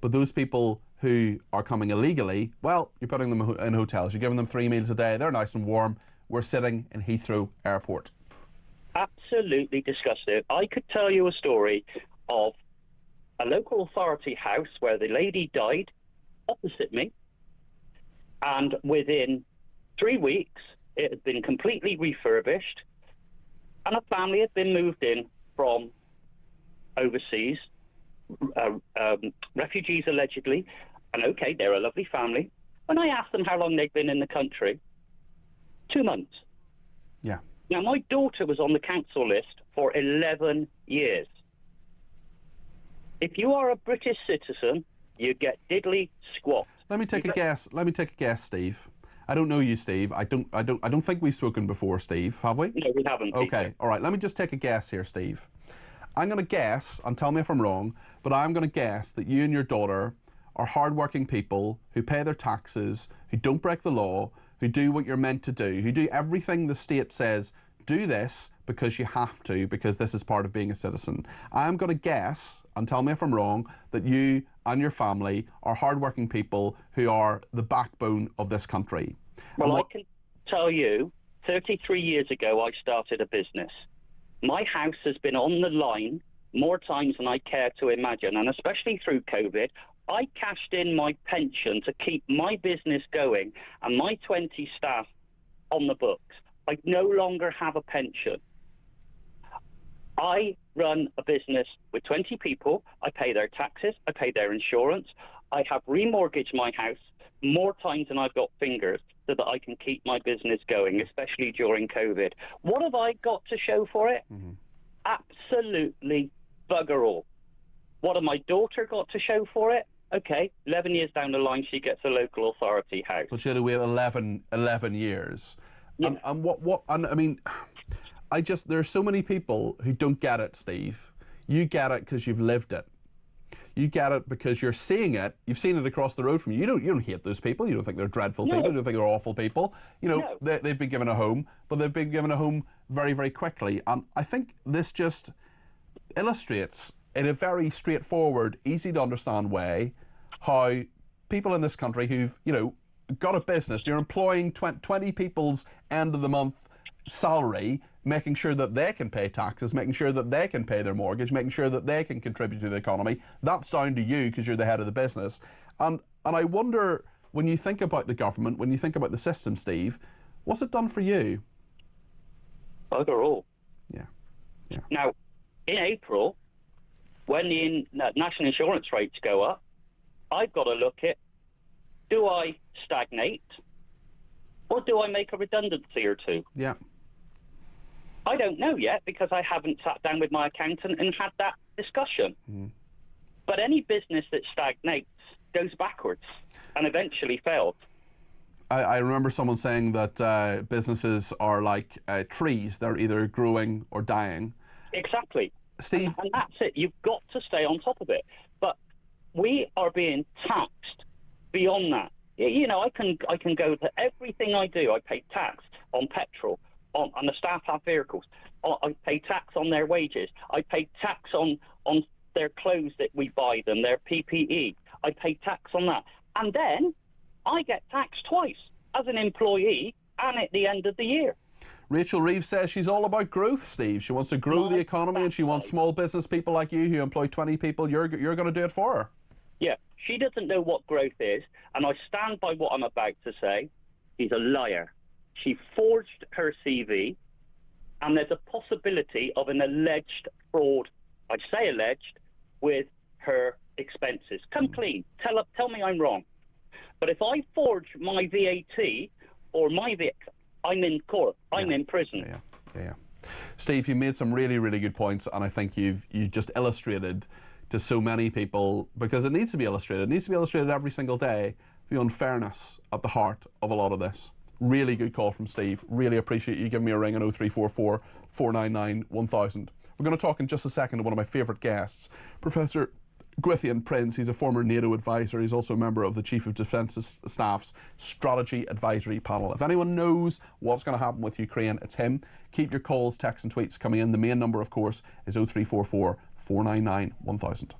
but those people who are coming illegally, well, you're putting them in hotels, you're giving them 3 meals a day, they're nice and warm. We're sitting in Heathrow Airport. Absolutely disgusting. I could tell you a story of a local authority house where the lady died opposite me, and within 3 weeks it had been completely refurbished, and a family had been moved in from overseas, refugees allegedly. And okay, they're a lovely family. When I asked them how long they'd been in the country, 2 months. Yeah. Now, my daughter was on the council list for 11 years. If you are a British citizen, you get diddly squat. Let me take a guess. Let me take a guess, Steve. I don't know you, Steve. I don't think we've spoken before, Steve. Have we? No, we haven't. Okay. Peter. All right. Let me just take a guess here, Steve. I'm going to guess, and tell me if I'm wrong, but I'm going to guess that you and your daughter are hardworking people who pay their taxes, who don't break the law, who do what you're meant to do, who do everything the state says, do this because you have to, because this is part of being a citizen. I'm going to guess, and tell me if I'm wrong, that you and your family are hardworking people who are the backbone of this country. Well, I can tell you, 33 years ago, I started a business. My house has been on the line more times than I care to imagine, and especially through COVID, I cashed in my pension to keep my business going and my 20 staff on the books. I no longer have a pension. I run a business with 20 people. I pay their taxes. I pay their insurance. I have remortgaged my house more times than I've got fingers so that I can keep my business going, especially during COVID. What have I got to show for it? Absolutely bugger all. What have my daughter got to show for it? Okay, 11 years down the line, she gets a local authority house. But she had to wait 11 years. Yeah. And I mean, there's so many people who don't get it, Steve. You get it because you've lived it. You get it because you're seeing it. You've seen it across the road from you. You don't hate those people. You don't think they're dreadful people. You don't think they're awful people. You know, they've been given a home, but they've been given a home very, very quickly. And I think this just illustrates in a very straightforward, easy to understand way how people in this country who've, you know, got a business, you're employing 20 people's end of the month salary, making sure that they can pay taxes, making sure that they can pay their mortgage, making sure that they can contribute to the economy. That's down to you because you're the head of the business. And I wonder, when you think about the government, when you think about the system, Steve, what's it done for you? Overall. Yeah. Now, in April, when the national insurance rates go up, I've got to look at, do I stagnate or do I make a redundancy or two? Yeah. I don't know yet because I haven't sat down with my accountant and had that discussion. But any business that stagnates goes backwards and eventually fails. I remember someone saying that businesses are like trees. They're either growing or dying. Exactly. Steve? And that's it. You've got to stay on top of it. But we are being taxed beyond that. You know, I can go to everything I do. I pay tax on petrol, on the staff have vehicles. I pay tax on their wages. I pay tax on their clothes that we buy them, their PPE. I pay tax on that. And then I get taxed twice as an employee and at the end of the year. Rachel Reeves says she's all about growth, Steve. She wants to grow the economy and she wants small business people like you who employ 20 people. You're going to do it for her. Yeah, she doesn't know what growth is, and I stand by what I'm about to say. She's a liar. She forged her CV, and there's a possibility of an alleged fraud, I say alleged, with her expenses. Come clean. Tell me I'm wrong. But if I forge my VAT or my VAT, I'm in court. I'm in prison. Yeah. Steve, you made some really, really good points, and I think you've just illustrated to so many people, because it needs to be illustrated. It needs to be illustrated every single day, the unfairness at the heart of a lot of this. Really good call from Steve. Really appreciate you giving me a ring on 0344 499 1000. We're going to talk in just a second to one of my favourite guests, Professor Gwithian Prince. He's a former NATO advisor. He's also a member of the Chief of Defence Staff's Strategy Advisory Panel. If anyone knows what's going to happen with Ukraine, it's him. Keep your calls, texts and tweets coming in. The main number, of course, is 0344 499 1000.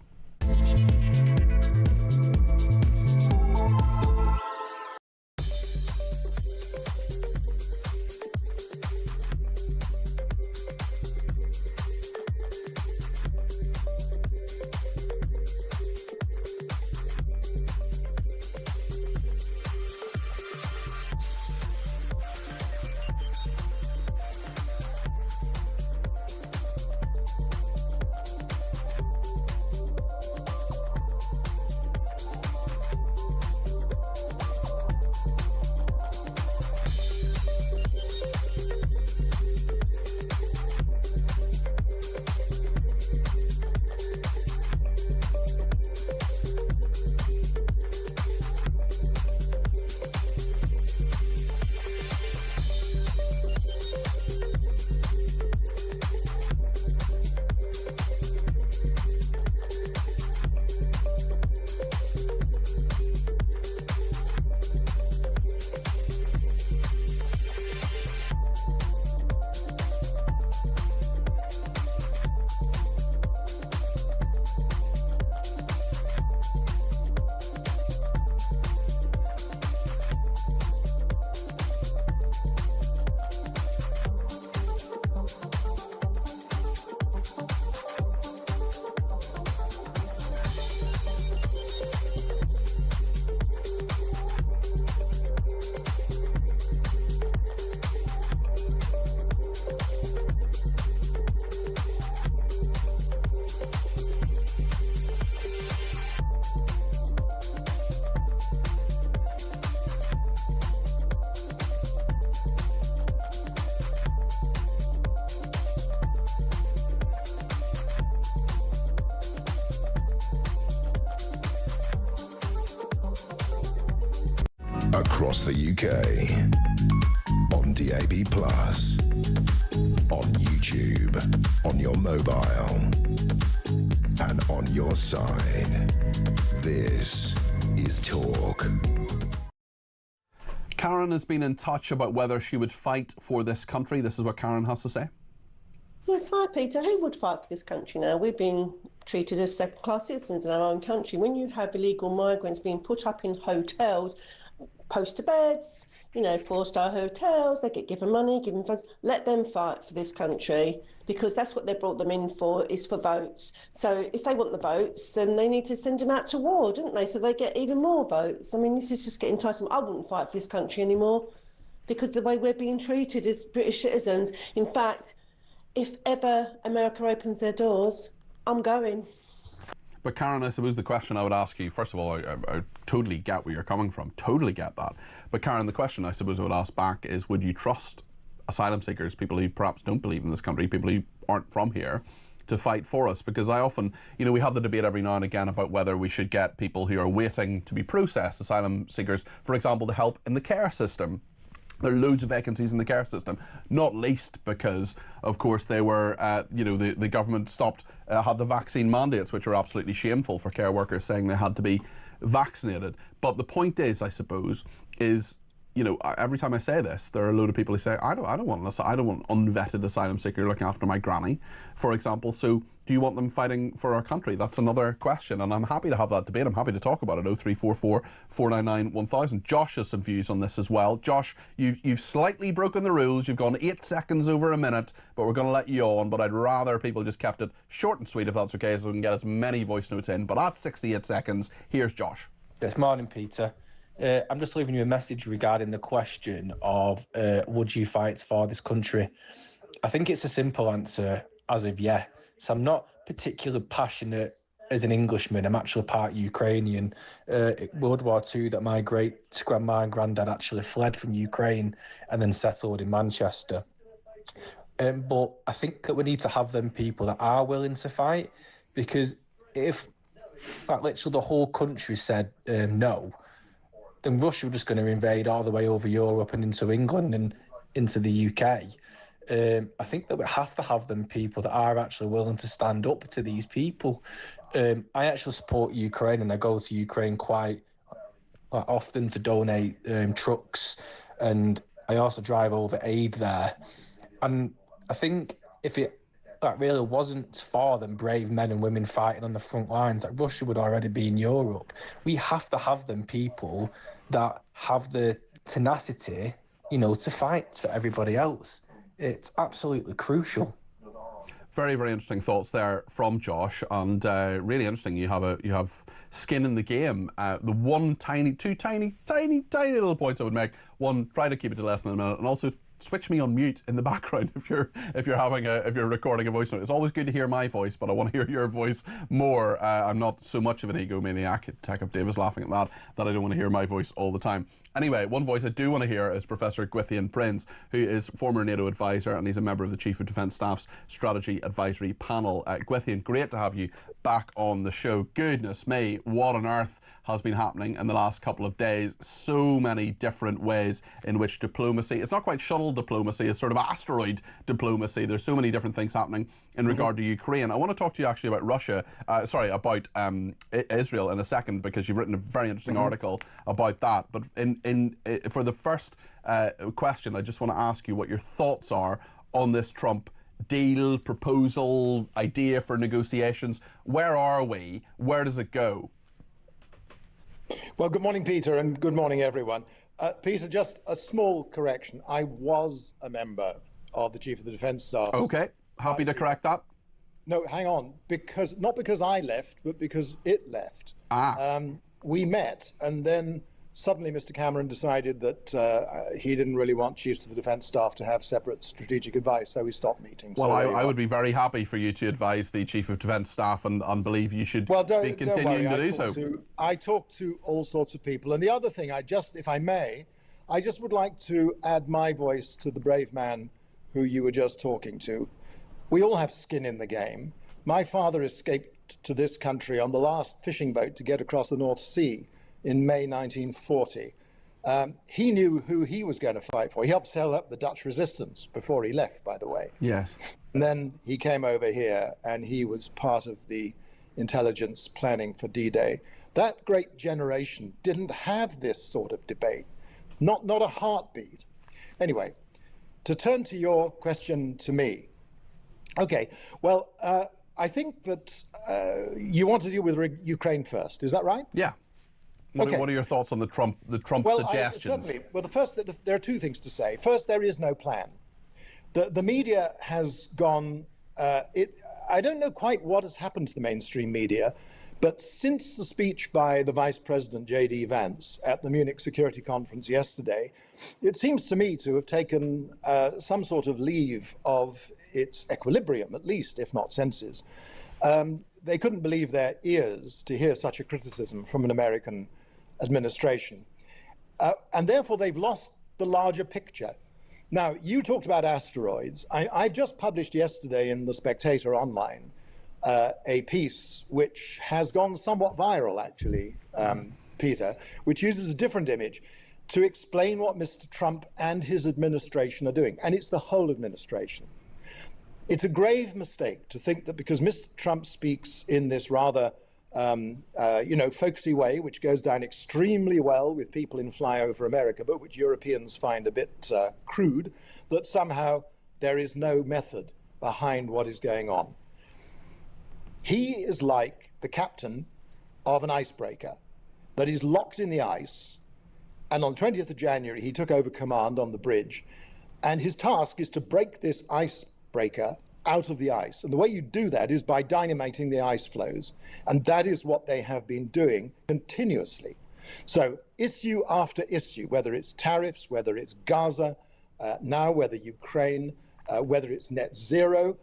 Across the UK, on DAB+, on YouTube, on your mobile, and on your side. This is Talk. Karen has been in touch about whether she would fight for this country. This is what Karen has to say. Yes, hi Peter. Who would fight for this country now? We're being treated as second-class citizens in our own country. When you have illegal migrants being put up in hotels, poster beds, you know, four-star hotels, they get given money, given funds, let them fight for this country, because that's what they brought them in for, is for votes. So if they want the votes, then they need to send them out to war, don't they? So they get even more votes. I mean, this is just getting tiresome. I wouldn't fight for this country anymore, because the way we're being treated as British citizens. In fact, if ever America opens their doors, I'm going. But Karen, I suppose the question I would ask you, first of all, I totally get where you're coming from, totally get that. But Karen, the question I suppose I would ask back is, would you trust asylum seekers, people who perhaps don't believe in this country, people who aren't from here, to fight for us? Because I often, you know, we have the debate every now and again about whether we should get people who are waiting to be processed, asylum seekers, for example, to help in the care system. There are loads of vacancies in the care system, not least because, of course, they were, you know, the government stopped, had the vaccine mandates, which are absolutely shameful for care workers, saying they had to be vaccinated. But the point is, I suppose, is, you know, every time I say this, there are a load of people who say, I don't want unvetted asylum seeker looking after my granny, for example. So do you want them fighting for our country? That's another question, and I'm happy to have that debate. I'm happy to talk about it. 0344 499 1000. Josh has some views on this as well. Josh, you've slightly broken the rules. You've gone 8 seconds over a minute, but we're going to let you on. But I'd rather people just kept it short and sweet, if that's okay, so we can get as many voice notes in. But at 68 seconds, here's Josh. Good morning, Peter. I'm just leaving you a message regarding the question of would you fight for this country? I think it's a simple answer as of yeah. So I'm not particularly passionate as an Englishman. I'm actually part Ukrainian. World War II, that my great-grandma and granddad actually fled from Ukraine and then settled in Manchester. But I think that we need to have them people that are willing to fight, because if like literally the whole country said no, then Russia were just going to invade all the way over Europe and into England and into the UK. I think that we have to have them people that are actually willing to stand up to these people. I actually support Ukraine, and I go to Ukraine quite often to donate trucks, and I also drive over aid there. And I think if it really wasn't for them brave men and women fighting on the front lines, like Russia would already be in Europe. We have to have them people that have the tenacity, you know, to fight for everybody else. It's absolutely crucial. Very, very interesting thoughts there from Josh, and really interesting. You have skin in the game. The one tiny little points I would make: one, try to keep it to less than a minute, and also switch me on mute in the background if you're recording a voice note. It's always good to hear my voice, but I want to hear your voice more. I'm not so much of an egomaniac. Tech Up Davis laughing at that I don't want to hear my voice all the time. Anyway, one voice I do want to hear is Professor Gwithian Prince, who is former NATO advisor, and he's a member of the Chief of Defence Staff's Strategy Advisory Panel. Gwithian, great to have you back on the show. Goodness me, what on earth has been happening in the last couple of days? So many different ways in which diplomacy, it's not quite shuttle diplomacy, it's sort of asteroid diplomacy. There's so many different things happening in regard to Ukraine. I want to talk to you actually about Russia, about Israel in a second, because you've written a very interesting article about that. But for the first question, I just want to ask you what your thoughts are on this Trump deal, proposal, idea for negotiations. Where are we? Where does it go? Well, good morning, Peter, and good morning, everyone. Peter, just a small correction. I was a member of the Chief of the Defence Staff. Okay, happy to correct that. No, hang on. Not because I left, but because it left. We met, and then suddenly Mr. Cameron decided that he didn't really want Chiefs of the Defence Staff to have separate strategic advice, so we stopped meeting. Well, I would be very happy for you to advise the Chief of Defence Staff and believe you should be continuing to do so. I talk to all sorts of people. And the other thing, if I may, I just would like to add my voice to the brave man who you were just talking to. We all have skin in the game. My father escaped to this country on the last fishing boat to get across the North Sea in May 1940. He knew who he was going to fight for. He helped set up the Dutch resistance before he left, by the way. Yes. And then he came over here, and he was part of the intelligence planning for D-Day. That great generation didn't have this sort of debate, not a heartbeat. Anyway, to turn to your question to me. Okay, well, I think that you want to deal with Ukraine first. Is that right? Yeah. What are your thoughts on the Trump suggestions? Certainly. Well, there are two things to say. First, there is no plan. The media has gone. I don't know quite what has happened to the mainstream media, but since the speech by the Vice President J.D. Vance at the Munich Security Conference yesterday, it seems to me to have taken some sort of leave of its equilibrium, at least, if not senses. They couldn't believe their ears to hear such a criticism from an American administration. And therefore, they've lost the larger picture. Now, you talked about asteroids. I've just published yesterday in The Spectator Online a piece which has gone somewhat viral, actually, Peter, which uses a different image to explain what Mr. Trump and his administration are doing. And it's the whole administration. It's a grave mistake to think that because Mr. Trump speaks in this rather, folksy way, which goes down extremely well with people in Flyover America, but which Europeans find a bit crude, that somehow there is no method behind what is going on. He is like the captain of an icebreaker that is locked in the ice, and on 20th of January he took over command on the bridge, and his task is to break this icebreaker out of the ice. And the way you do that is by dynamiting the ice flows, and that is what they have been doing continuously. So issue after issue, whether it's tariffs, whether it's Gaza, now whether Ukraine, whether it's net zero,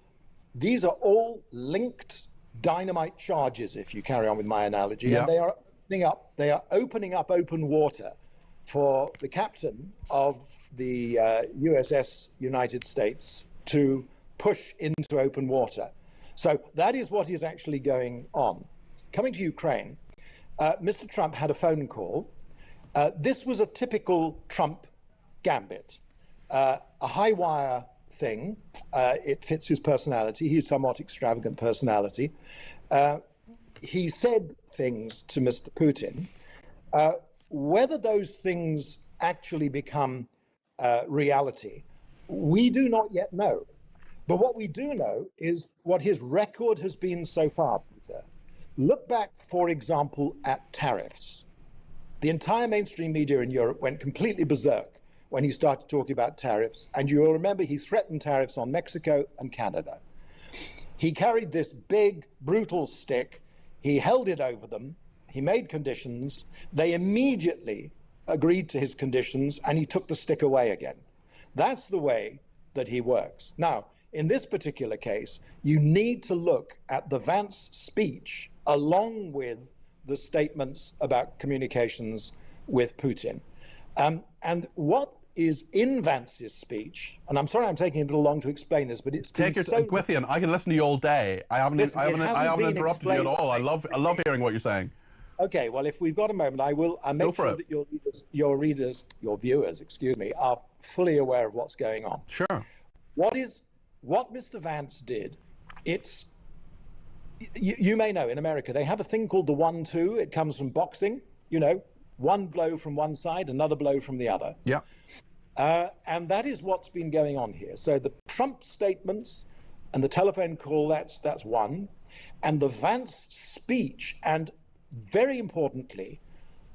these are all linked dynamite charges, if you carry on with my analogy, and they are opening up open water for the captain of the USS United States to push into open water. So that is what is actually going on. Coming to Ukraine, Mr. Trump had a phone call. This was a typical Trump gambit, a high wire thing. It fits his personality. He's somewhat extravagant personality. He said things to Mr. Putin. Whether those things actually become reality, we do not yet know. But what we do know is what his record has been so far, Peter. Look back, for example, at tariffs. The entire mainstream media in Europe went completely berserk when he started talking about tariffs. And you will remember he threatened tariffs on Mexico and Canada. He carried this big, brutal stick. He held it over them. He made conditions. They immediately agreed to his conditions, and he took the stick away again. That's the way that he works. Now, in this particular case, you need to look at the Vance speech along with the statements about communications with Putin. And what is in Vance's speech, and I'm sorry I'm taking a little long to explain this, but it's Gwithian, I can listen to you all day. I haven't interrupted you at all. I love hearing what you're saying. Okay, well, if we've got a moment, I'll make sure that your viewers, are fully aware of what's going on. Sure. What Mr. Vance did, you may know in America, they have a thing called the 1-2. It comes from boxing, one blow from one side, another blow from the other. Yeah. And that is what's been going on here. So the Trump statements and the telephone call, that's one. And the Vance speech, and very importantly,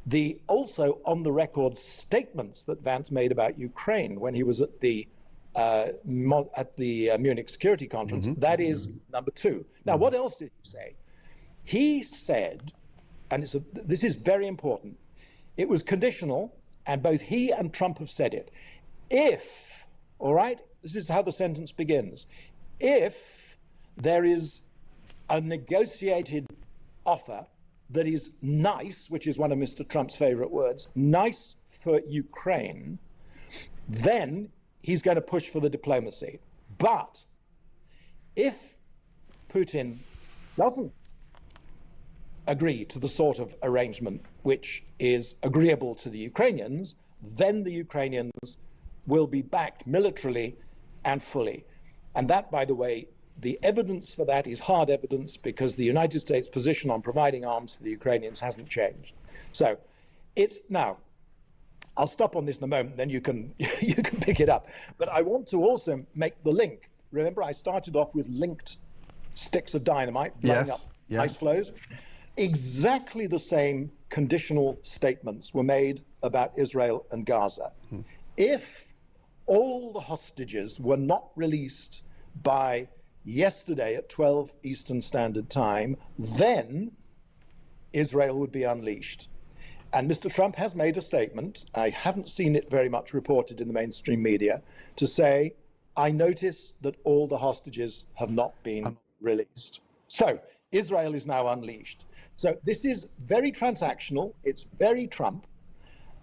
the also on the record statements that Vance made about Ukraine when he was at the Munich Security Conference, that is number two. Now, what else did he say? He said, and this is very important, it was conditional, and both he and Trump have said it. If, all right, this is how the sentence begins, if there is a negotiated offer that is nice, which is one of Mr. Trump's favorite words, nice for Ukraine, then he's going to push for the diplomacy. But if Putin doesn't agree to the sort of arrangement which is agreeable to the Ukrainians, then the Ukrainians will be backed militarily and fully. And that, by the way, the evidence for that is hard evidence because the United States' position on providing arms for the Ukrainians hasn't changed. So it's now, I'll stop on this in a moment, then you can you can pick it up. But I want to also make the link. Remember, I started off with linked sticks of dynamite blowing up ice flows. Exactly the same conditional statements were made about Israel and Gaza. If all the hostages were not released by yesterday at 12 Eastern Standard Time, then Israel would be unleashed. And Mr. Trump has made a statement, I haven't seen it very much reported in the mainstream media, to say, I notice that all the hostages have not been released. So Israel is now unleashed. So this is very transactional, it's very Trump,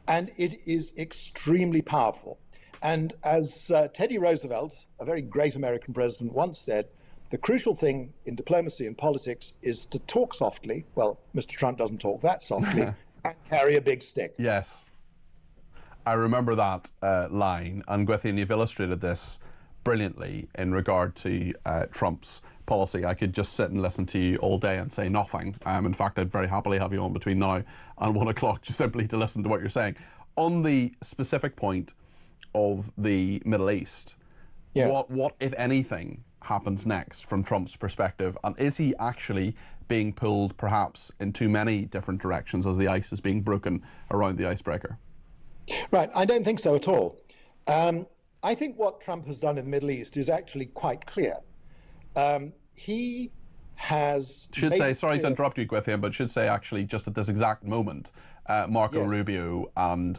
and it is extremely powerful. And as Teddy Roosevelt, a very great American president, once said, the crucial thing in diplomacy and politics is to talk softly. Well, Mr. Trump doesn't talk that softly, and carry a big stick. Yes. I remember that line, and Gwithian, you've illustrated this brilliantly in regard to Trump's policy. I could just sit and listen to you all day and say nothing. In fact, I'd very happily have you on between now and 1 o'clock just simply to listen to what you're saying. On the specific point of the Middle East, what, if anything, happens next from Trump's perspective? And is he actually being pulled perhaps in too many different directions as the ice is being broken around the icebreaker? Right, I don't think so at all. I think what Trump has done in the Middle East is actually quite clear. He has... Should say, sorry to interrupt you, Gwithian, but should say actually just at this exact moment, Marco Rubio and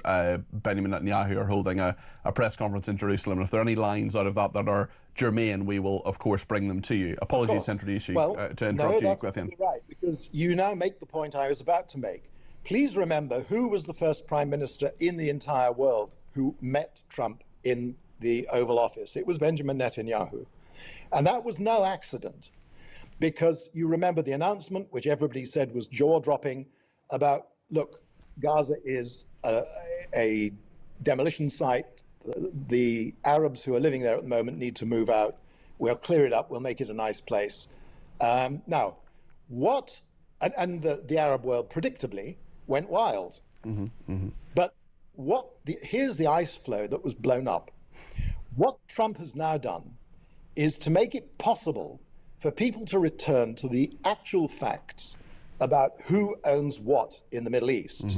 Benjamin Netanyahu are holding a press conference in Jerusalem. And if there are any lines out of that that are germane, we will, of course, bring them to you. Apologies to introduce you, to interrupt you, Gwithian. Right, because you now make the point I was about to make. Please remember who was the first prime minister in the entire world who met Trump in the Oval Office. It was Benjamin Netanyahu. And that was no accident, because you remember the announcement, which everybody said was jaw-dropping, about, look, Gaza is a demolition site. The Arabs who are living there at the moment need to move out. We'll clear it up. We'll make it a nice place. Now, what... And the Arab world, predictably, went wild. But here's the ice floe that was blown up. What Trump has now done is to make it possible for people to return to the actual facts about who owns what in the Middle East.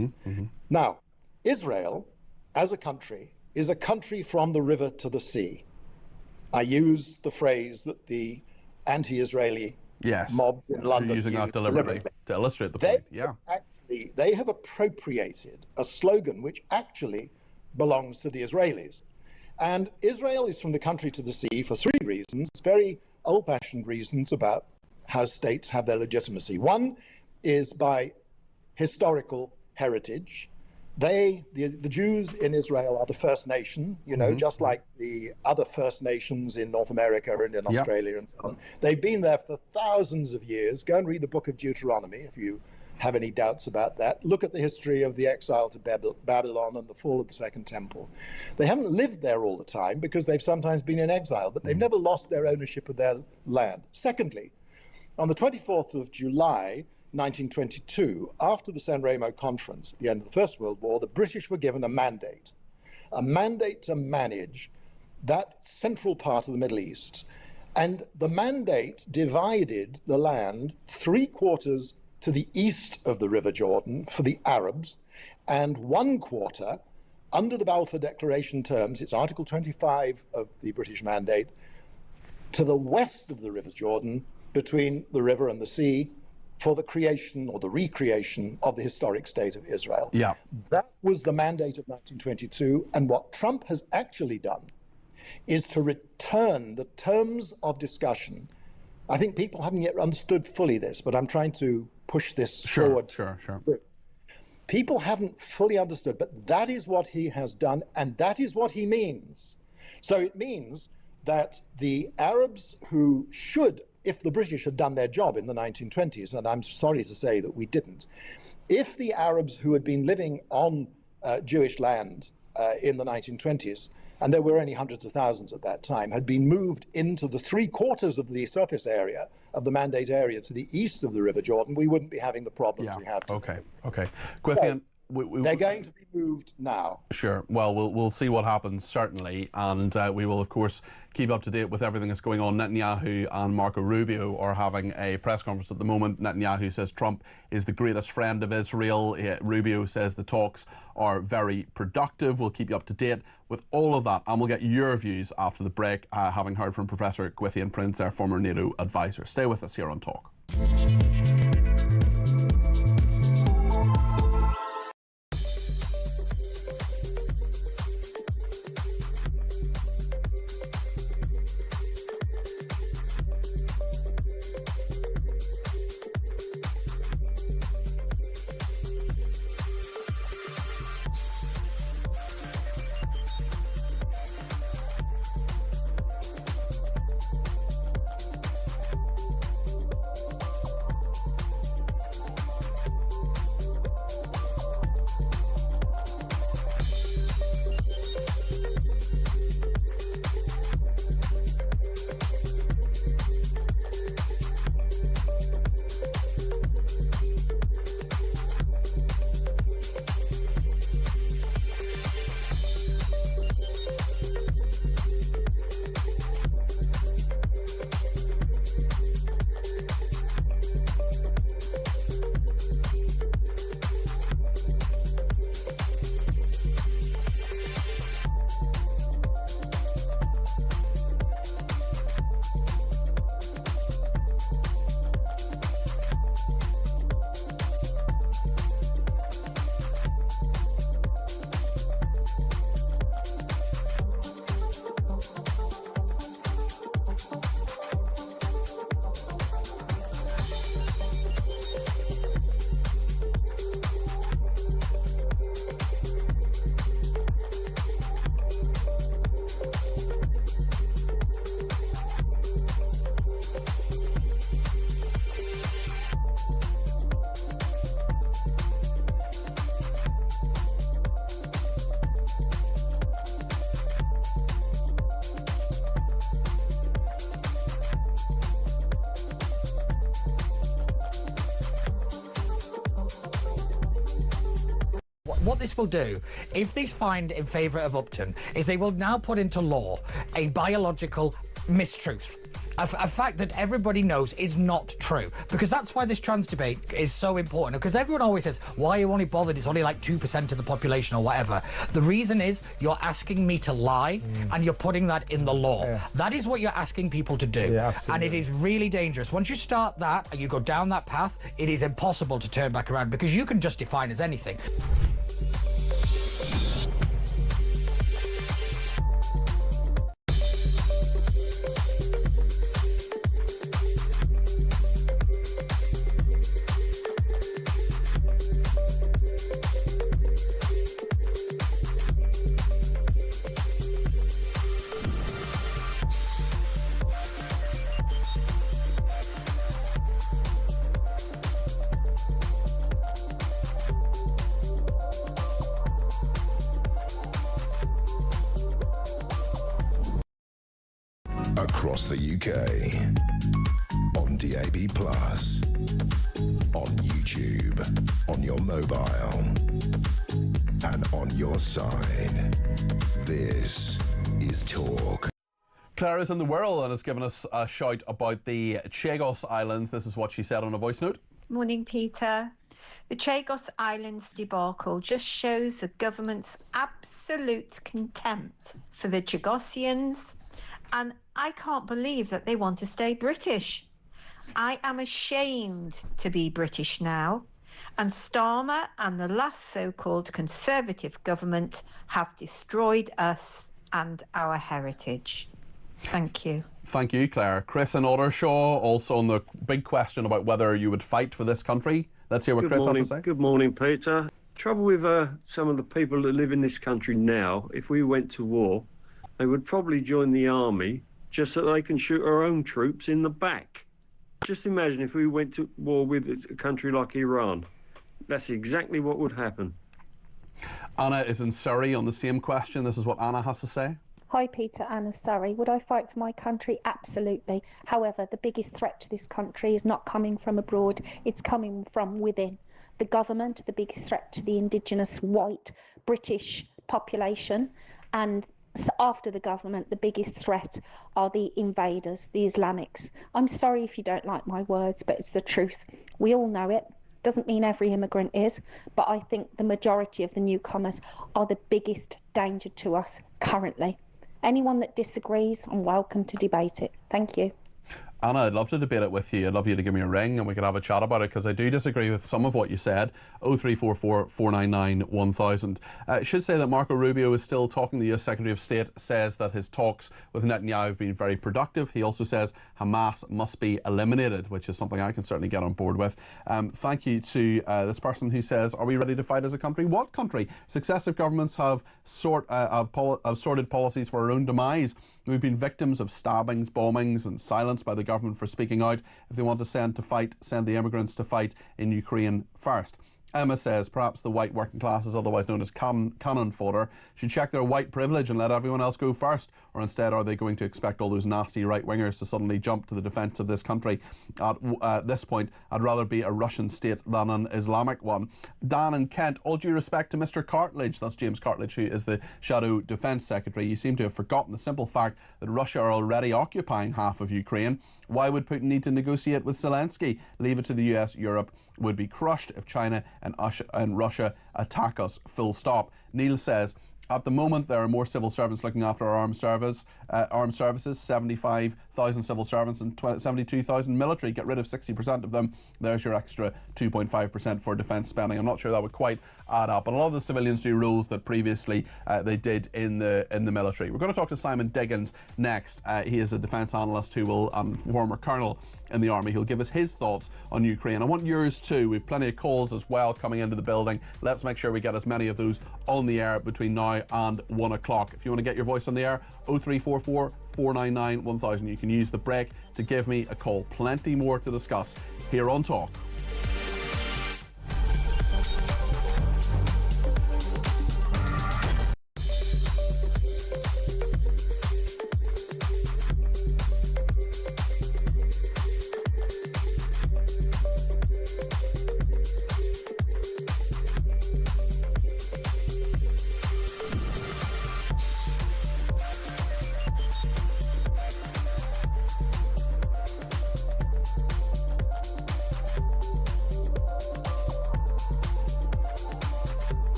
Now, Israel, as a country, is a country from the river to the sea. I use the phrase that the anti-Israeli mob in London You're using that deliberately to illustrate the point. They have appropriated a slogan which actually belongs to the Israelis. And Israel is from the country to the sea for three reasons, very old-fashioned reasons about how states have their legitimacy. One is by historical heritage. The Jews in Israel are the first nation, you know, just like the other First Nations in North America and in Australia and so on. They've been there for thousands of years. Go and read the book of Deuteronomy if you have any doubts about that. Look at the history of the exile to Babylon and the fall of the Second Temple. They haven't lived there all the time because they've sometimes been in exile, but they've never lost their ownership of their land. Secondly, on the 24th of July, 1922, after the San Remo Conference, at the end of the First World War, the British were given a mandate to manage that central part of the Middle East. And the mandate divided the land 3/4 to the east of the River Jordan for the Arabs, and 1/4 under the Balfour Declaration terms, it's Article 25 of the British mandate, to the west of the River Jordan, between the river and the sea, for the creation or the recreation of the historic state of Israel. That was the mandate of 1922, and what Trump has actually done is to return the terms of discussion. I think people haven't yet understood fully this, but I'm trying to push this forward. Sure. People haven't fully understood, but that is what he has done, and that is what he means. So it means that the Arabs who should, if the British had done their job in the 1920s, and I'm sorry to say that we didn't, if the Arabs who had been living on Jewish land in the 1920s and there were only hundreds of thousands at that time, had been moved into the 3/4 of the surface area of the mandate area to the east of the River Jordan, we wouldn't be having the problems we have today. Okay. Gwithian, they're going to be moved now. Sure. Well, we'll see what happens, certainly, and we will, of course, keep up to date with everything that's going on. Netanyahu and Marco Rubio are having a press conference at the moment. Netanyahu says Trump is the greatest friend of Israel. Rubio says the talks are very productive. We'll keep you up to date with all of that, and we'll get your views after the break, having heard from Professor Gwithian Prince, our former NATO advisor. Stay with us here on Talk. What this will do, if these find in favour of Upton, is they will now put into law a biological mistruth. A fact that everybody knows is not true. Because that's why this trans debate is so important. Because everyone always says, why are you only bothered? It's only like 2% of the population or whatever. The reason is you're asking me to lie and you're putting that in the law. Yeah. That is what you're asking people to do. Yeah, and it is really dangerous. Once you start that and you go down that path, it is impossible to turn back around because you can just define as anything. Across the UK, on DAB+, on YouTube, on your mobile, and on your side. This is Talk. Claire is in the world and has given us a shout about the Chagos Islands. This is what she said on a voice note. Morning, Peter. The Chagos Islands debacle just shows the government's absolute contempt for the Chagosians, and I can't believe that they want to stay British. I am ashamed to be British now, and Starmer and the last so-called Conservative government have destroyed us and our heritage. Thank you. Thank you, Claire. Chris in Ottershaw, also on the big question about whether you would fight for this country. Let's hear what Chris has to say. Good morning, Peter. Trouble with some of the people that live in this country now, if we went to war, they would probably join the army just so they can shoot our own troops in the back. Just imagine if we went to war with a country like Iran. That's exactly what would happen. Anna is in Surrey on the same question. This is what Anna has to say. Hi, Peter, Anna Surrey. Would I fight for my country? Absolutely. However, the biggest threat to this country is not coming from abroad, it's coming from within. The government, the biggest threat to the indigenous white British population, and after the government, the biggest threat are the invaders, the Islamics. I'm sorry if you don't like my words, but it's the truth. We all know it. Doesn't mean every immigrant is, but I think the majority of the newcomers are the biggest danger to us currently. Anyone that disagrees, I'm welcome to debate it. Thank you. Anna, I'd love to debate it with you. I'd love you to give me a ring and we could have a chat about it, because I do disagree with some of what you said. 0344 499 1000. I should say that Marco Rubio is still talking. The US Secretary of State says that his talks with Netanyahu have been very productive. He also says Hamas must be eliminated, which is something I can certainly get on board with. Thank you to this person who says, are we ready to fight as a country? What country? Successive governments have sorted policies for our own demise. We've been victims of stabbings, bombings and silence by the government for speaking out. If they want to send the immigrants to fight in Ukraine first. Emma says perhaps the white working classes, otherwise known as cannon fodder, should check their white privilege and let everyone else go first, or instead are they going to expect all those nasty right-wingers to suddenly jump to the defence of this country? At this point, I'd rather be a Russian state than an Islamic one. Dan in Kent, all due respect to Mr Cartledge, that's James Cartledge, who is the Shadow Defence Secretary, you seem to have forgotten the simple fact that Russia are already occupying half of Ukraine. Why would Putin need to negotiate with Zelensky? Leave it to the US. Europe would be crushed if China and Russia attack us, full stop. Neil says, at the moment, there are more civil servants looking after our armed services, 75,000 civil servants and 72,000 military. Get rid of 60% of them. There's your extra 2.5% for defence spending. I'm not sure that would quite add up. And a lot of the civilians do roles that previously they did in the military. We're going to talk to Simon Diggins next. He is a defence analyst who will, former colonel in the army. He'll give us his thoughts on Ukraine. I want yours too. We've plenty of calls as well coming into the building. Let's make sure we get as many of those on the air between now and 1 o'clock. If you want to get your voice on the air, 0344 499 1000. You can use the break to give me a call. Plenty more to discuss here on Talk.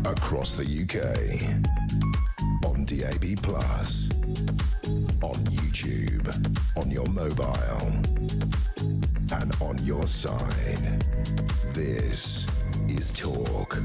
across the UK, on DAB+, on YouTube, on your mobile, and on your side. This is Talk.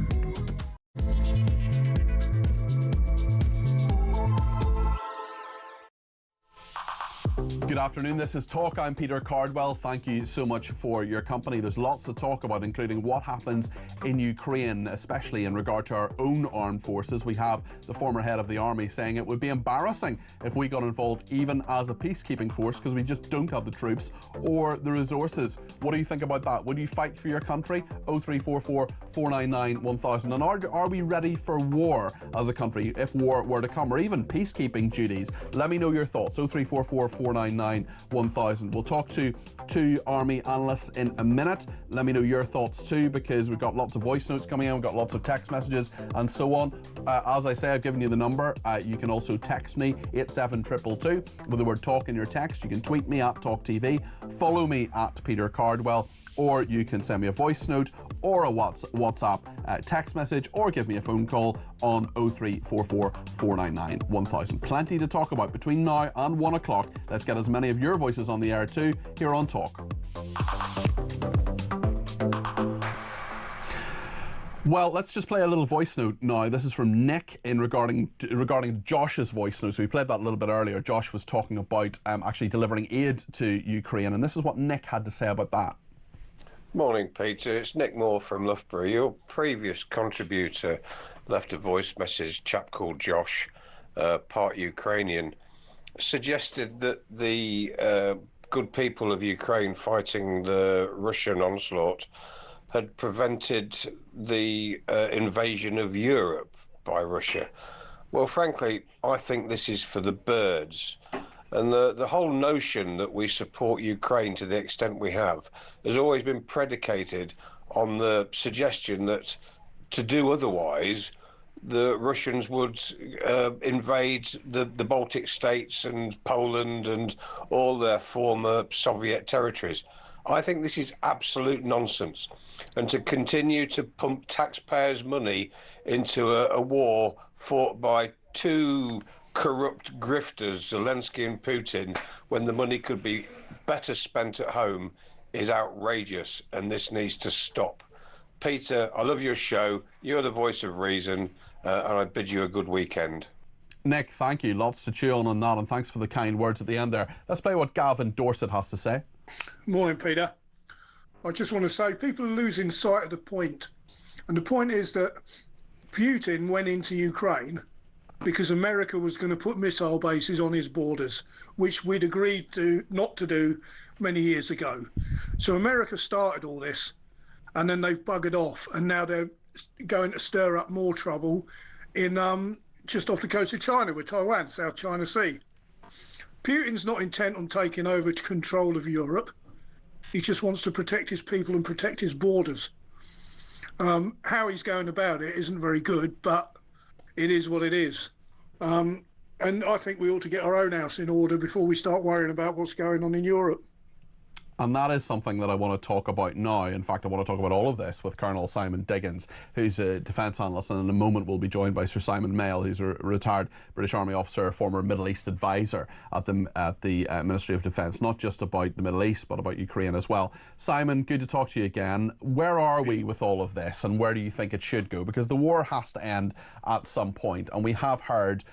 Good afternoon, this is Talk. I'm Peter Cardwell. Thank you so much for your company. There's lots to talk about, including what happens in Ukraine, especially in regard to our own armed forces. We have the former head of the army saying it would be embarrassing if we got involved even as a peacekeeping force because we just don't have the troops or the resources. What do you think about that? Would you fight for your country? 0344 499 1000. And are we ready for war as a country if war were to come, or even peacekeeping duties? Let me know your thoughts. 0344 499 1000. We'll talk to two army analysts in a minute. Let me know your thoughts too, because we've got lots of voice notes coming in, we've got lots of text messages and so on. As I say, I've given you the number. You can also text me 87222 with the word talk in your text. You can tweet me at talkTV, follow me at Peter Cardwell, or you can send me a voice note or a WhatsApp text message, or give me a phone call on 0344 499 1000. Plenty to talk about between now and 1 o'clock. Let's get as many of your voices on the air too, here on Talk. Well, let's just play a little voice note now. This is from Nick in regarding Josh's voice note. So we played that a little bit earlier. Josh was talking about actually delivering aid to Ukraine, and this is what Nick had to say about that. Morning, Peter. It's Nick Moore from Loughborough. Your previous contributor left a voice message, a chap called Josh, part Ukrainian, suggested that the good people of Ukraine fighting the Russian onslaught had prevented the invasion of Europe by Russia. Well, frankly, I think this is for the birds. And the whole notion that we support Ukraine to the extent we have has always been predicated on the suggestion that to do otherwise, the Russians would invade the Baltic states and Poland and all their former Soviet territories. I think this is absolute nonsense. And to continue to pump taxpayers' money into a war fought by two corrupt grifters, Zelensky and Putin, when the money could be better spent at home, is outrageous, and this needs to stop. Peter, I love your show. You're the voice of reason, and I bid you a good weekend. Nick, thank you. Lots to chew on that, and thanks for the kind words at the end there. Let's play what Gavin Dorset has to say. Morning, Peter. I just want to say people are losing sight of the point. And the point is that Putin went into Ukraine because America was going to put missile bases on his borders, which we'd agreed to not to do many years ago. So America started all this, and then they've buggered off, and now they're going to stir up more trouble in just off the coast of China with Taiwan, South China Sea. Putin's not intent on taking over control of Europe. He just wants to protect his people and protect his borders. How he's going about it isn't very good, but it is what it is. And I think we ought to get our own house in order before we start worrying about what's going on in Europe. And that is something that I want to talk about now. In fact, I want to talk about all of this with Colonel Simon Diggins, who's a defence analyst, and in a moment we'll be joined by Sir Simon Mail, who's a retired British Army officer, former Middle East advisor at the Ministry of Defence, not just about the Middle East, but about Ukraine as well. Simon, good to talk to you again. Where are we with all of this, and where do you think it should go? Because the war has to end at some point, and we have heard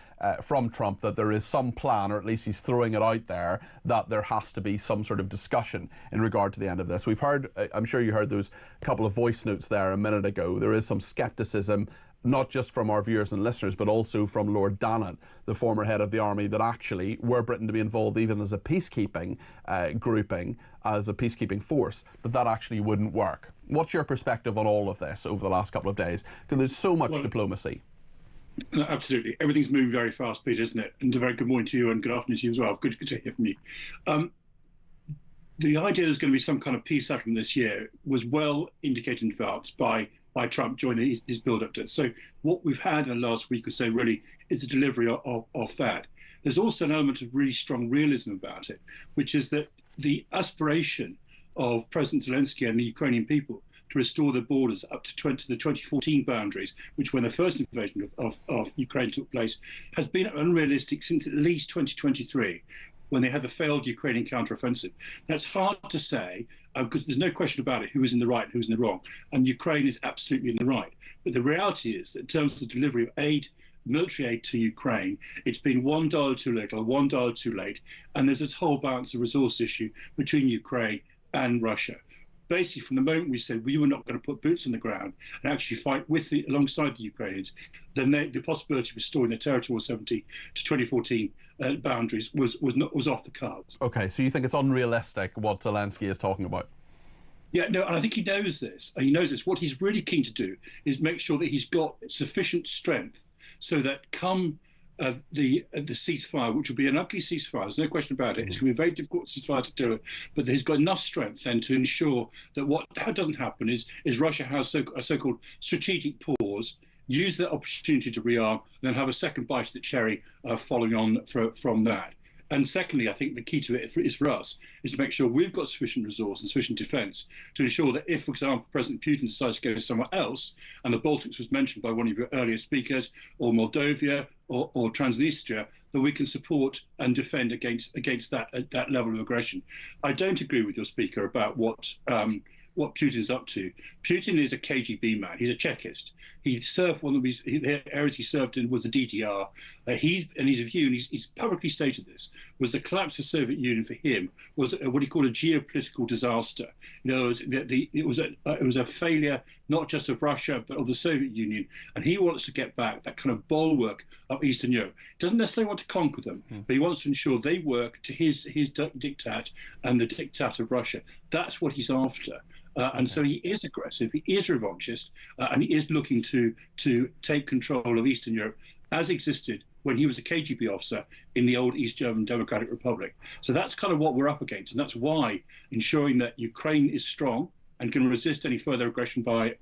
from Trump that there is some plan, or at least he's throwing it out there, that there has to be some sort of discussion in regard to the end of this. We've heard, I'm sure you heard those couple of voice notes there a minute ago. There is some scepticism, not just from our viewers and listeners, but also from Lord Dannatt, the former head of the army, that actually, were Britain to be involved even as a peacekeeping grouping, as a peacekeeping force, that actually wouldn't work. What's your perspective on all of this over the last couple of days? Because there's so much diplomacy. No, absolutely. Everything's moving very fast, Peter, isn't it? And a very good morning to you and good afternoon to you as well. Good to hear from you. The idea there's going to be some kind of peace settlement this year was well indicated in advance by Trump joining his build-up to it. So what we've had in the last week or so really is the delivery of that. There's also an element of really strong realism about it, which is that the aspiration of President Zelensky and the Ukrainian people to restore the borders up to the 2014 boundaries, which when the first invasion of Ukraine took place, has been unrealistic since at least 2023, when they had the failed Ukrainian counteroffensive. That's hard to say, because there's no question about it, who is in the right and who's in the wrong. And Ukraine is absolutely in the right. But the reality is that in terms of the delivery of aid, military aid to Ukraine, it's been $1 too little, $1 too late, and there's this whole balance of resource issue between Ukraine and Russia. Basically, from the moment we said we were not going to put boots on the ground and actually fight alongside the Ukrainians, then the possibility of restoring the territorial 70 to 2014 boundaries was off the cards. Okay, so you think it's unrealistic what Zelensky is talking about? Yeah, no, and I think he knows this. He knows this. What he's really keen to do is make sure that he's got sufficient strength so that come the ceasefire, which will be an ugly ceasefire, there's no question about it. It's going to be a very difficult ceasefire to do it, but he's got enough strength then to ensure that what doesn't happen is Russia has a so-called strategic pause, use that opportunity to rearm, and then have a second bite of the cherry following on from that. And secondly, I think the key to it is for us is to make sure we've got sufficient resource and sufficient defence to ensure that if, for example, President Putin decides to go somewhere else, and the Baltics was mentioned by one of your earlier speakers, or Moldova or Transnistria, that we can support and defend against that level of aggression. I don't agree with your speaker about what Putin's up to. Putin is a KGB man. He's a Chekist. He served the areas he served in was the DDR. And his view, and he's publicly stated this, was the collapse of the Soviet Union for him was what he called a geopolitical disaster. You know, it was a failure not just of Russia but of the Soviet Union, and he wants to get back that kind of bulwark of Eastern Europe. He doesn't necessarily want to conquer them, but he wants to ensure they work to his diktat and the diktat of Russia. That's what he's after. And so he is aggressive, he is revanchist, and he is looking to take control of Eastern Europe as existed when he was a KGB officer in the old East German Democratic Republic. So that's kind of what we're up against, and that's why ensuring that Ukraine is strong and can resist any further aggression by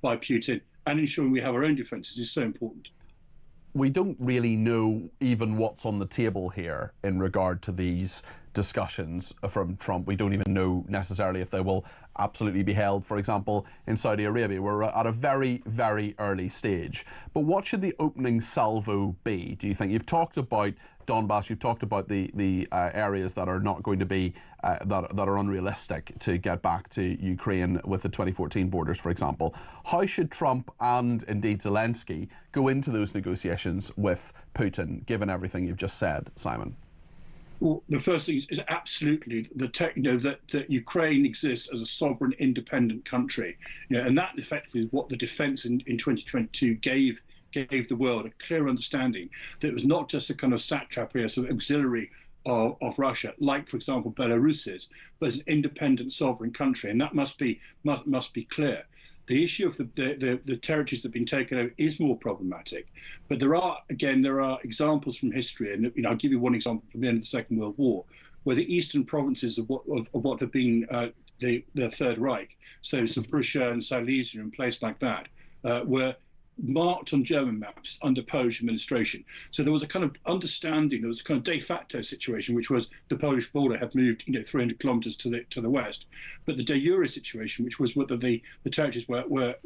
Putin, and ensuring we have our own defences is so important. We don't really know even what's on the table here in regard to these discussions from Trump. We don't even know necessarily if they will absolutely be held, for example, in Saudi Arabia. We're at a very, very early stage. But what should the opening salvo be, do you think? You've talked about Donbass, you've talked about the areas that are not going to be, that are unrealistic to get back to Ukraine with the 2014 borders, for example. How should Trump and indeed Zelensky go into those negotiations with Putin, given everything you've just said, Simon? Well, the first thing is absolutely that Ukraine exists as a sovereign, independent country, and that effectively is what the defence in 2022 gave the world, a clear understanding that it was not just a kind of satrapy, a sort of auxiliary of Russia, like, for example, Belarus is, but as an independent sovereign country, and that must be clear. The issue of the territories that have been taken over is more problematic, but there are examples from history, and I'll give you one example from the end of the Second World War, where the eastern provinces of what have been the Third Reich, so Zaporizhzhia and Silesia and places like that, were marked on German maps under Polish administration. So there was a kind of understanding, there was a kind of de facto situation, which was the Polish border had moved 300 kilometers to the west, but the de jure situation, which was whether the territories were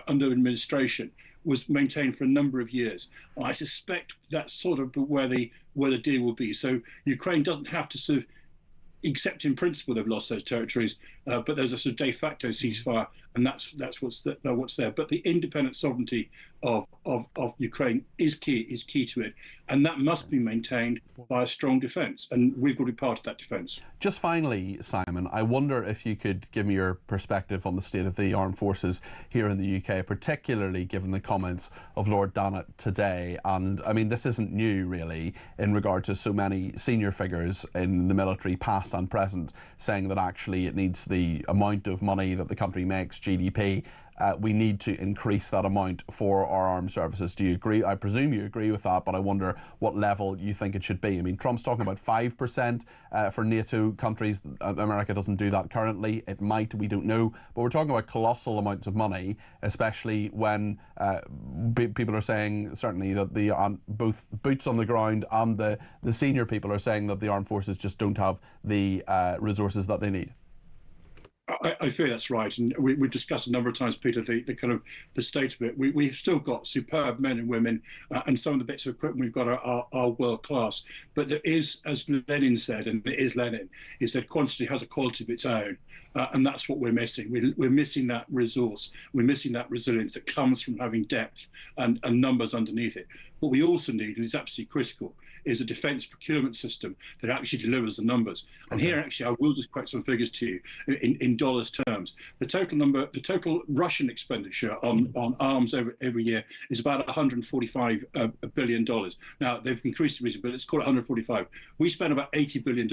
under administration, was maintained for a number of years. And I suspect that's sort of where the deal will be. So Ukraine doesn't have to sort of accept in principle they've lost those territories, but there's a sort of de facto ceasefire, and that's what's there. But the independent sovereignty of Ukraine is key to it, and that must be maintained by a strong defence, and we've got to be part of that defence. Just finally, Simon, I wonder if you could give me your perspective on the state of the armed forces here in the UK, particularly given the comments of Lord Dannatt today. And I mean, this isn't new really in regard to so many senior figures in the military, past and present, saying that actually it needs the amount of money that the country makes, GDP, we need to increase that amount for our armed services. Do you agree? I presume you agree with that, but I wonder what level you think it should be. I mean, Trump's talking about 5% for NATO countries. America doesn't do that currently. It might, we don't know. But we're talking about colossal amounts of money, especially when people are saying, certainly, that both boots on the ground and the senior people are saying that the armed forces just don't have the resources that they need. I fear that's right, and we've discussed a number of times, Peter, the kind of the state of it. We've still got superb men and women, and some of the bits of equipment we've got are world class. But there is, as Lenin said, and it is Lenin, he said quantity has a quality of its own, and that's what we're missing. We're missing that resource. We're missing that resilience that comes from having depth and numbers underneath it. What we also need, and it's absolutely critical, is a defence procurement system that actually delivers the numbers. And here, actually, I will just quote some figures to you in dollars terms. The total Russian expenditure on arms every year is about $145 billion. Now, they've increased it recently, but let's call it 145. We spend about $80 billion.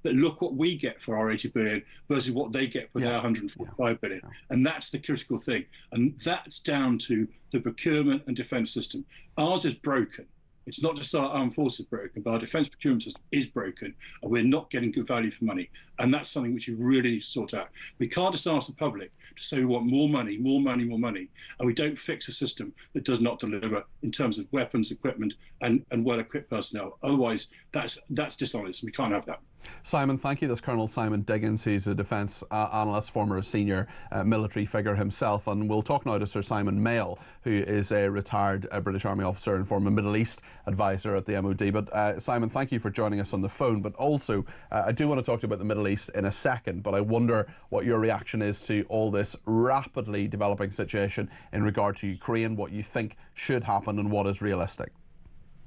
But look what we get for our $80 billion versus what they get for their 145 billion. And that's the critical thing. And that's down to the procurement and defence system. Ours is broken. It's not just our armed forces broken, but our defence procurement system is broken, and we're not getting good value for money. And that's something which we really need to sort out. We can't just ask the public to say we want more money, more money, more money, and we don't fix a system that does not deliver in terms of weapons, equipment, and well-equipped personnel. Otherwise, that's dishonest. We can't have that. Simon, thank you. That's Colonel Simon Diggins. He's a defence analyst, former senior military figure himself. And we'll talk now to Sir Simon Mail, who is a retired British Army officer and former Middle East advisor at the MOD. But Simon, thank you for joining us on the phone. But also, I do want to talk to you about the Middle East in a second, but I wonder what your reaction is to all this rapidly developing situation in regard to Ukraine, what you think should happen and what is realistic.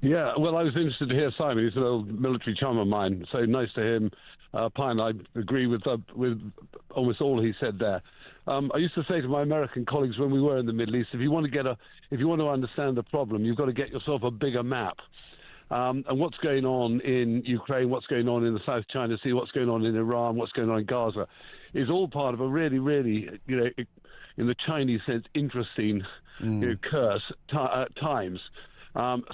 Yeah, well, I was interested to hear Simon. He's an old military chum of mine, so nice to hear him. Pine, I agree with almost all he said there. I used to say to my American colleagues when we were in the Middle East, if you want to understand the problem, you've got to get yourself a bigger map. And what's going on in Ukraine, what's going on in the South China Sea, what's going on in Iran, what's going on in Gaza, is all part of a really, really, in the Chinese sense, interesting, curse times.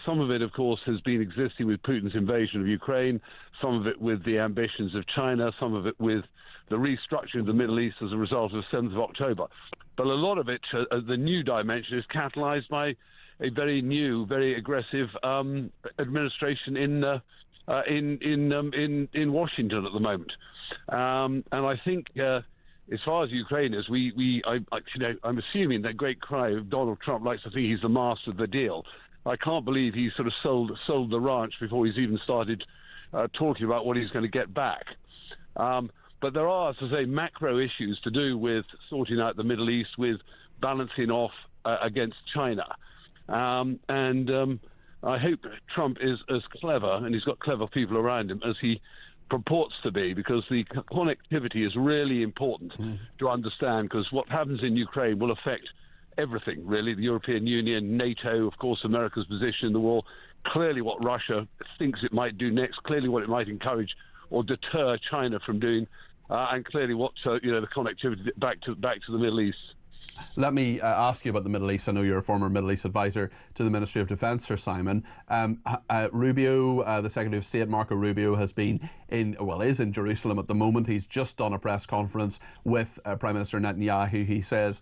Some of it, of course, has been existing with Putin's invasion of Ukraine, some of it with the ambitions of China, some of it with the restructuring of the Middle East as a result of the 7th of October. But a lot of it, the new dimension, is catalyzed by a very new, very aggressive administration in Washington at the moment. And I think, as far as Ukraine is, I'm assuming that great cry of Donald Trump likes to think he's the master of the deal. I can't believe he sort of sold the ranch before he's even started talking about what he's going to get back. But there are, as I say, macro issues to do with sorting out the Middle East, with balancing off against China. I hope Trump is as clever, and he's got clever people around him, as he purports to be, because the connectivity is really important to understand, because what happens in Ukraine will affect everything, really. The European Union, NATO, of course, America's position in the war, clearly what Russia thinks it might do next, clearly what it might encourage or deter China from doing, and clearly what the connectivity back to the Middle East. Let me ask you about the Middle East. I know you're a former Middle East advisor to the Ministry of Defence, Sir Simon. Rubio, the Secretary of State, Marco Rubio, is in Jerusalem at the moment. He's just done a press conference with Prime Minister Netanyahu.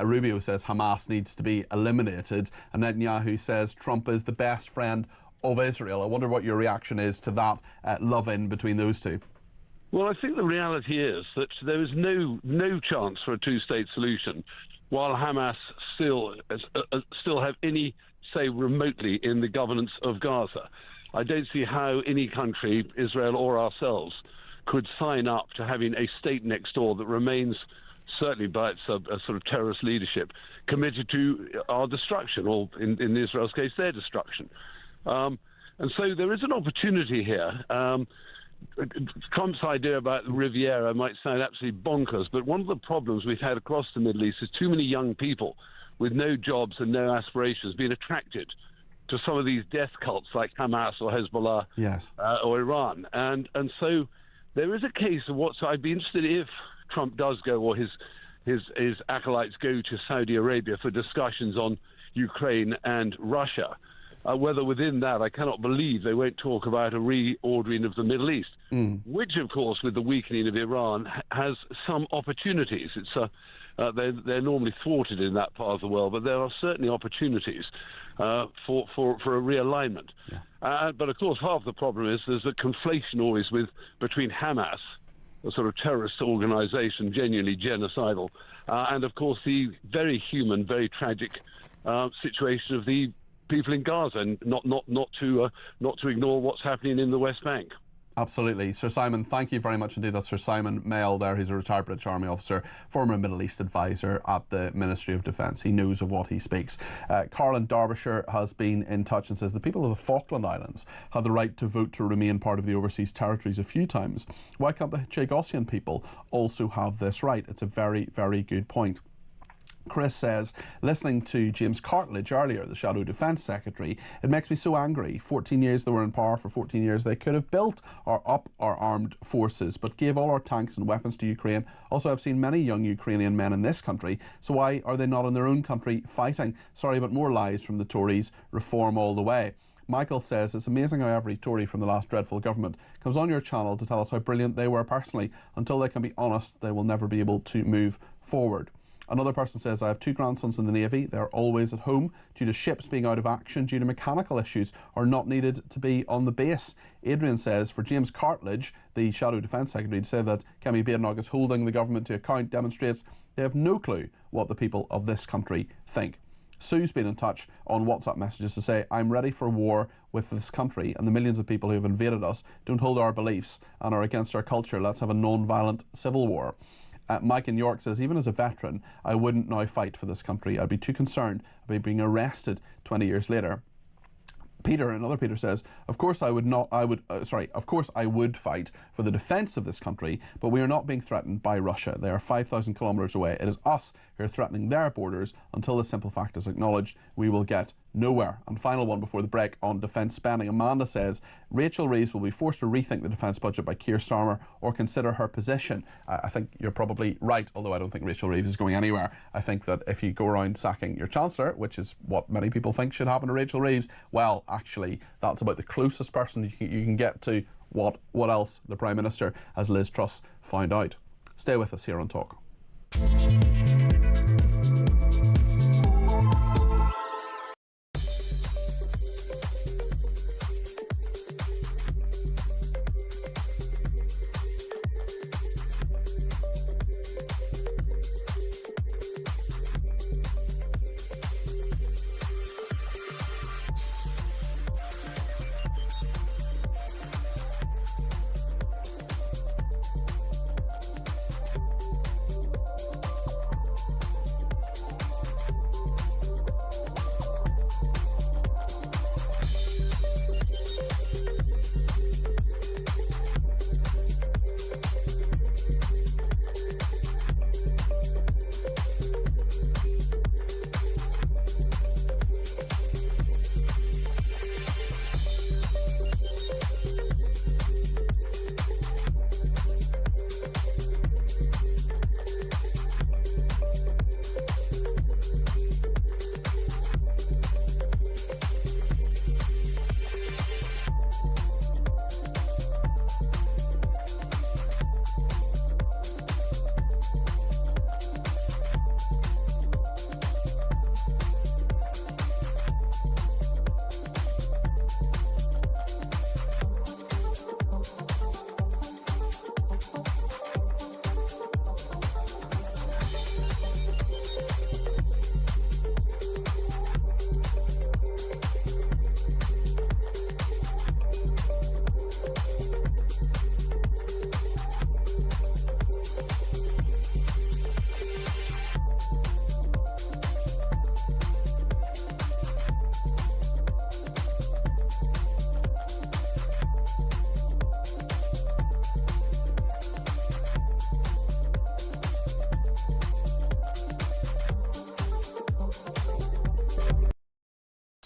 Rubio says Hamas needs to be eliminated, and Netanyahu says Trump is the best friend of Israel. I wonder what your reaction is to that love-in between those two. Well, I think the reality is that there is no chance for a two-state solution while Hamas still have any say remotely in the governance of Gaza. I don't see how any country, Israel or ourselves, could sign up to having a state next door that remains, certainly by its sort of terrorist leadership, committed to our destruction, or in Israel's case, their destruction. And so there is an opportunity here. Trump's idea about the Riviera might sound absolutely bonkers, but one of the problems we've had across the Middle East is too many young people with no jobs and no aspirations being attracted to some of these death cults like Hamas or Hezbollah, or Iran. And so there is a case of so I'd be interested if Trump does go, or his acolytes go to Saudi Arabia for discussions on Ukraine and Russia. Whether within that, I cannot believe they won't talk about a reordering of the Middle East, which, of course, with the weakening of Iran, has some opportunities. They're normally thwarted in that part of the world, but there are certainly opportunities for a realignment. But, of course, half the problem is there's a conflation always between Hamas a sort of terrorist organisation, genuinely genocidal, and of course the very human, very tragic situation of the people in Gaza, and not to ignore what's happening in the West Bank. Absolutely. Sir Simon, thank you very much indeed. That's Sir Simon Mail there, who's a retired British Army officer, former Middle East advisor at the Ministry of Defence. He knows of what he speaks. Carl in Derbyshire has been in touch and says the people of the Falkland Islands have the right to vote to remain part of the overseas territories a few times. Why can't the Chagosian people also have this right? It's a very, very good point. Chris says, listening to James Cartledge earlier, the Shadow Defence Secretary, it makes me so angry. 14 years they were in power. For 14 years they could have built or up our armed forces, but gave all our tanks and weapons to Ukraine. Also, I've seen many young Ukrainian men in this country, so why are they not in their own country fighting? Sorry, but more lies from the Tories. Reform all the way. Michael says, it's amazing how every Tory from the last dreadful government comes on your channel to tell us how brilliant they were personally. Until they can be honest, they will never be able to move forward. Another person says, I have 2 grandsons in the Navy. They're always at home due to ships being out of action due to mechanical issues or not needed to be on the base. Adrian says, for James Cartledge, the Shadow Defence Secretary, to say that Kemi Badenoch is holding the government to account demonstrates they have no clue what the people of this country think. Sue's been in touch on WhatsApp messages to say, I'm ready for war with this country, and the millions of people who have invaded us don't hold our beliefs and are against our culture. Let's have a non-violent civil war. Mike in York says, even as a veteran, I wouldn't now fight for this country. I'd be too concerned about being arrested 20 years later. Peter, another Peter says, of course I would fight for the defence of this country, but we are not being threatened by Russia. They are 5,000 kilometres away. It is us who are threatening their borders. Until this simple fact is acknowledged, we will get nowhere. And final one before the break on defence spending. Amanda says, Rachel Reeves will be forced to rethink the defence budget by Keir Starmer or consider her position. I think you're probably right, although I don't think Rachel Reeves is going anywhere. I think that if you go around sacking your Chancellor, which is what many people think should happen to Rachel Reeves, well, actually, that's about the closest person you can get to what else the Prime Minister, as Liz Truss found out. Stay with us here on Talk.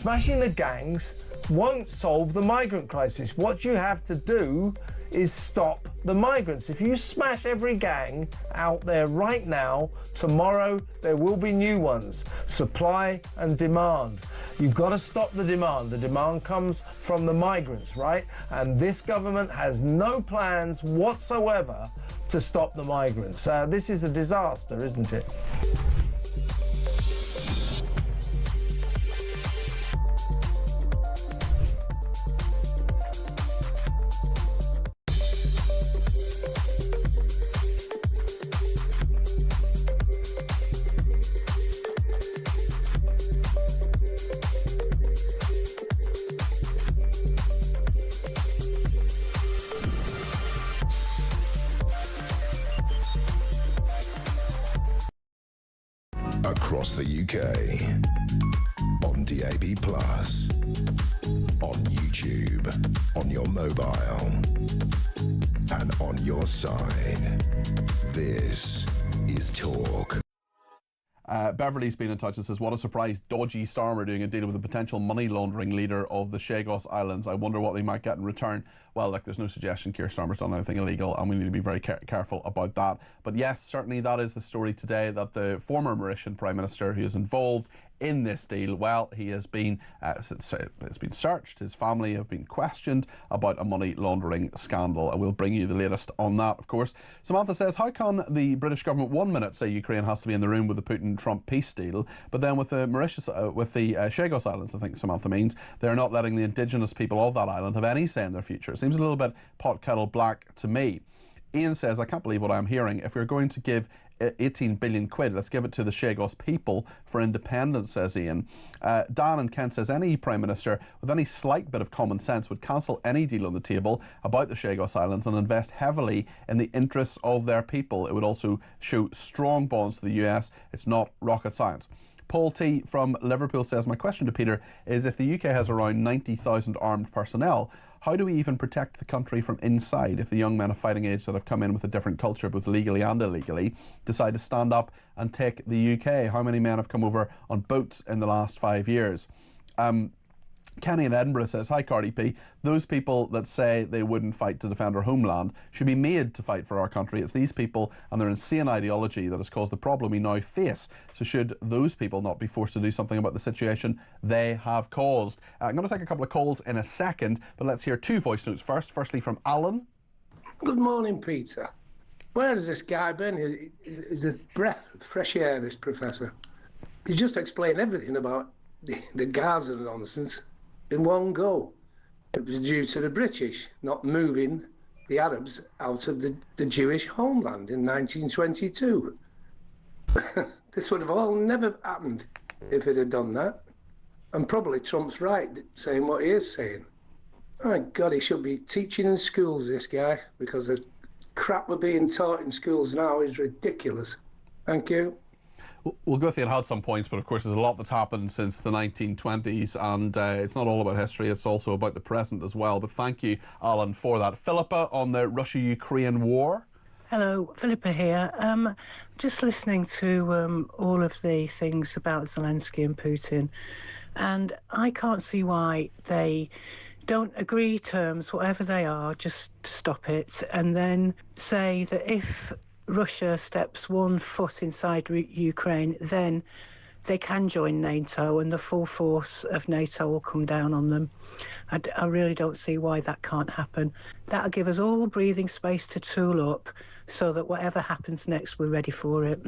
Smashing the gangs won't solve the migrant crisis. What you have to do is stop the migrants. If you smash every gang out there right now, tomorrow there will be new ones. Supply and demand. You've got to stop the demand. The demand comes from the migrants, right? And this government has no plans whatsoever to stop the migrants. This is a disaster, isn't it? across the UK, on DAB+, on YouTube, on your mobile, and on your side. This is Talk. Beverly's been in touch and says, what a surprise, dodgy Starmer doing a deal with a potential money laundering leader of the Scours Islands. I wonder what they might get in return. Well, look, there's no suggestion Keir Starmer's done anything illegal, and we need to be very careful about that. But yes, certainly that is the story today, that the former Mauritian Prime Minister who is involved in this deal, well, he has been searched. His family have been questioned about a money laundering scandal, and we'll bring you the latest on that, of course. Samantha says, how can the British government 1 minute say Ukraine has to be in the room with the Putin-Trump peace deal, but then with the Scours Islands, I think Samantha means, they're not letting the indigenous people of that island have any say in their future? It seems a little bit pot kettle black to me. Ian says, I can't believe what I'm hearing. If we're going to give 18 billion quid, let's give it to the Scours people for independence, says Ian. Dan in Kent says, any Prime Minister with any slight bit of common sense would cancel any deal on the table about the Scours Islands and invest heavily in the interests of their people. It would also show strong bonds to the US. It's not rocket science. Paul T from Liverpool says, my question to Peter is, if the UK has around 90,000 armed personnel, how do we even protect the country from inside if the young men of fighting age that have come in with a different culture, both legally and illegally, decide to stand up and take the UK? How many men have come over on boats in the last 5 years? Kenny in Edinburgh says, hi Cardi P, those people that say they wouldn't fight to defend our homeland should be made to fight for our country. It's these people and their insane ideology that has caused the problem we now face. So should those people not be forced to do something about the situation they have caused? I'm going to take a couple of calls in a second, but let's hear two voice notes first. Firstly from Alan. Good morning, Peter. Where has this guy been? Is a breath of fresh air, this professor. He's just explained everything about the Gaza nonsense in one go. It was due to the British not moving the Arabs out of the Jewish homeland in 1922. This would have all never happened if it had done that. And probably Trump's right saying what he is saying. My God, he should be teaching in schools, this guy, because the crap we're being taught in schools now is ridiculous. Thank you. We'll go through and had some points, but of course there's a lot that's happened since the 1920s, and it's not all about history, it's also about the present as well. But thank you, Alan, for that. Philippa on the Russia-Ukraine war. Hello, Philippa here. Just listening to all of the things about Zelensky and Putin, and I can't see why they don't agree terms, whatever they are, just to stop it, and then say that if Russia steps 1 foot inside Ukraine, then they can join NATO and the full force of NATO will come down on them. I really don't see why that can't happen. That'll give us all breathing space to tool up so that whatever happens next, we're ready for it.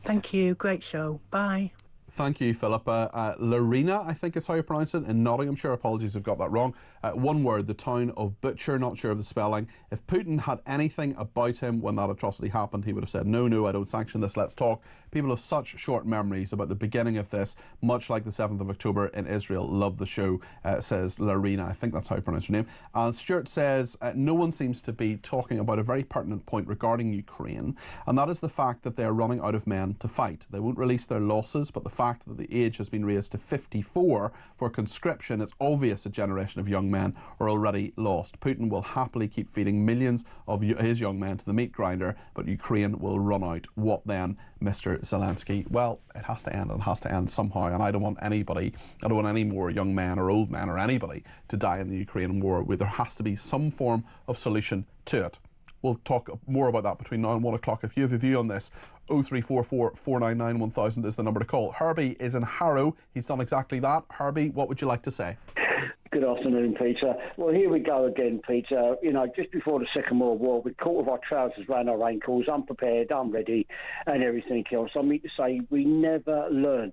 Thank you. Great show. Bye. Thank you, Philippa. Lorena, I think is how you pronounce it, in Nottinghamshire. Apologies if I've got that wrong. One word, the town of Butcher, not sure of the spelling. If Putin had anything about him when that atrocity happened, he would have said, no, I don't sanction this, let's talk. People have such short memories about the beginning of this, much like the 7th of October in Israel. Love the show, says Lorena. I think that's how you pronounce her name. And Stuart says, no one seems to be talking about a very pertinent point regarding Ukraine, and that is the fact that they are running out of men to fight. They won't release their losses, but the fact that the age has been raised to 54 for conscription, it's obvious a generation of young men are already lost. Putin will happily keep feeding millions of his young men to the meat grinder, but Ukraine will run out. What then, Mr. Zelensky? Well, it has to end, and it has to end somehow, and I don't want any more young men or old men or anybody to die in the Ukraine war. There has to be some form of solution to it. We'll talk more about that between now and 1 o'clock. If you have a view on this, 0344 499 1000 is the number to call. Herbie is in Harrow. He's done exactly that. Herbie, what would you like to say? Good afternoon, Peter. Well, here we go again, Peter. You know, just before the Second World War, we caught with our trousers round our ankles, unprepared, unready, and everything else. I mean to say, we never learn.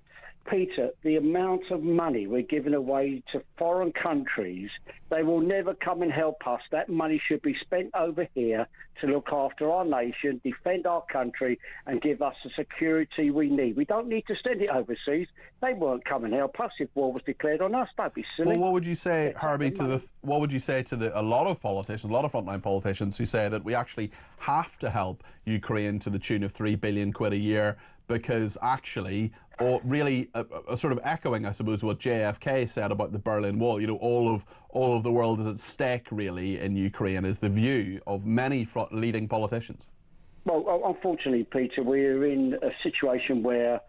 Peter, the amount of money we're giving away to foreign countries, they will never come and help us. That money should be spent over here to look after our nation, defend our country, and give us the security we need. We don't need to send it overseas. They won't come and help us if war was declared on us. Don't be silly. Well, what would you say, Herbie, what would you say to a lot of politicians, a lot of frontline politicians who say that we actually have to help Ukraine to the tune of 3 billion quid a year because actually, or really sort of echoing, I suppose, what JFK said about the Berlin Wall. You know, all of the world is at stake, really, in Ukraine, is the view of many leading politicians. Well, unfortunately, Peter, we're in a situation where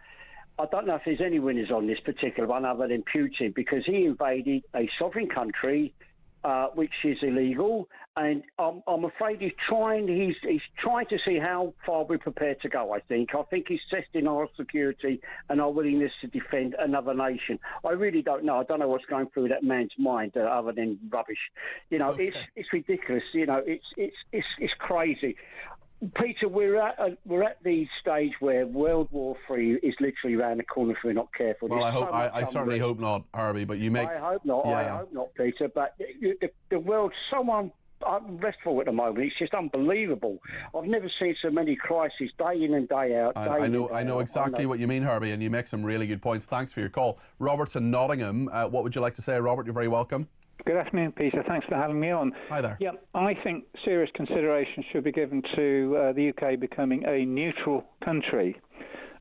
I don't know if there's any winners on this particular one other than Putin, because he invaded a sovereign country, which is illegal, and I'm afraid he's trying to see how far we're prepared to go. I think he's testing our security and our willingness to defend another nation. I really don't know. I don't know what's going through that man's mind other than rubbish. You know, it's ridiculous. You know, it's crazy. Peter, we're at the stage where World War III is literally around the corner if we're not careful. Well, I certainly hope not, Herbie. But you make. I hope not. Yeah. I hope not, Peter. But the world's so unrestful at the moment. It's just unbelievable. I've never seen so many crises day in and day out. I know exactly what you mean, Herbie, and you make some really good points. Thanks for your call, Robert's in Nottingham. What would you like to say, Robert? You're very welcome. Good afternoon, Peter. Thanks for having me on. Hi there. Yeah, I think serious consideration should be given to the UK becoming a neutral country.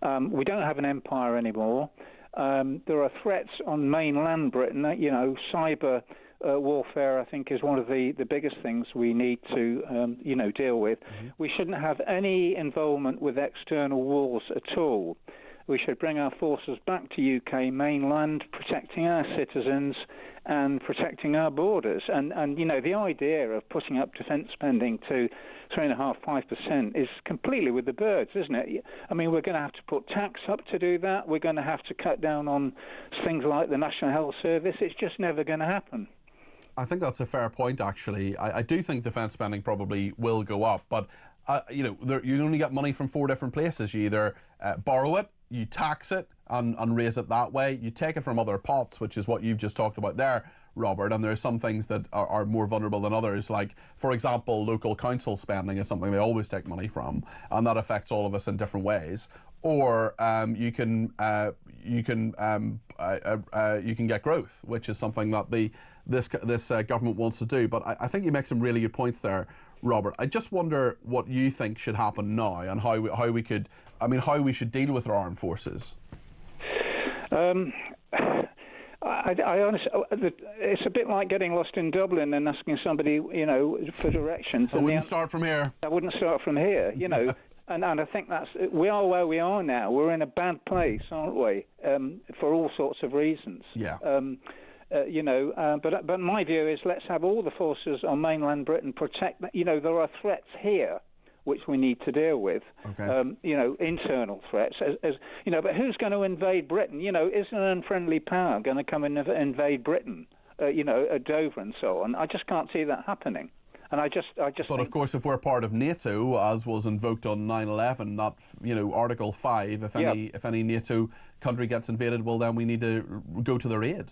We don't have an empire anymore. There are threats on mainland Britain. You know, cyber warfare, I think, is one of the biggest things we need to, deal with. Mm-hmm. We shouldn't have any involvement with external wars at all. We should bring our forces back to UK mainland, protecting our citizens and protecting our borders. And you know, the idea of putting up defence spending to 3.5%-5% is completely with the birds, isn't it? I mean, we're going to have to put tax up to do that. We're going to have to cut down on things like the National Health Service. It's just never going to happen. I think that's a fair point, actually. I do think defence spending probably will go up, but you only get money from 4 different places. You either borrow it, you tax it and raise it that way. You take it from other pots, which is what you've just talked about there, Robert, and there are some things that are more vulnerable than others. Like, for example, local council spending is something they always take money from, and that affects all of us in different ways. Or you can get growth, which is something that this government wants to do. But I think you make some really good points there, Robert. I just wonder what you think should happen now, and how we should deal with our armed forces. I honestly, it's a bit like getting lost in Dublin and asking somebody, for directions. I wouldn't start from here. I wouldn't start from here, And I think we are where we are now. We're in a bad place, aren't we? For all sorts of reasons. Yeah. But my view is let's have all the forces on mainland Britain protect. There are threats here which we need to deal with. Okay. Internal threats. But who's going to invade Britain? Is an unfriendly power going to come and invade Britain? At Dover and so on. I just can't see that happening. And I just. But of course, if we're part of NATO, as was invoked on 9/11, that Article 5, if any NATO country gets invaded, well, then we need to go to their aid.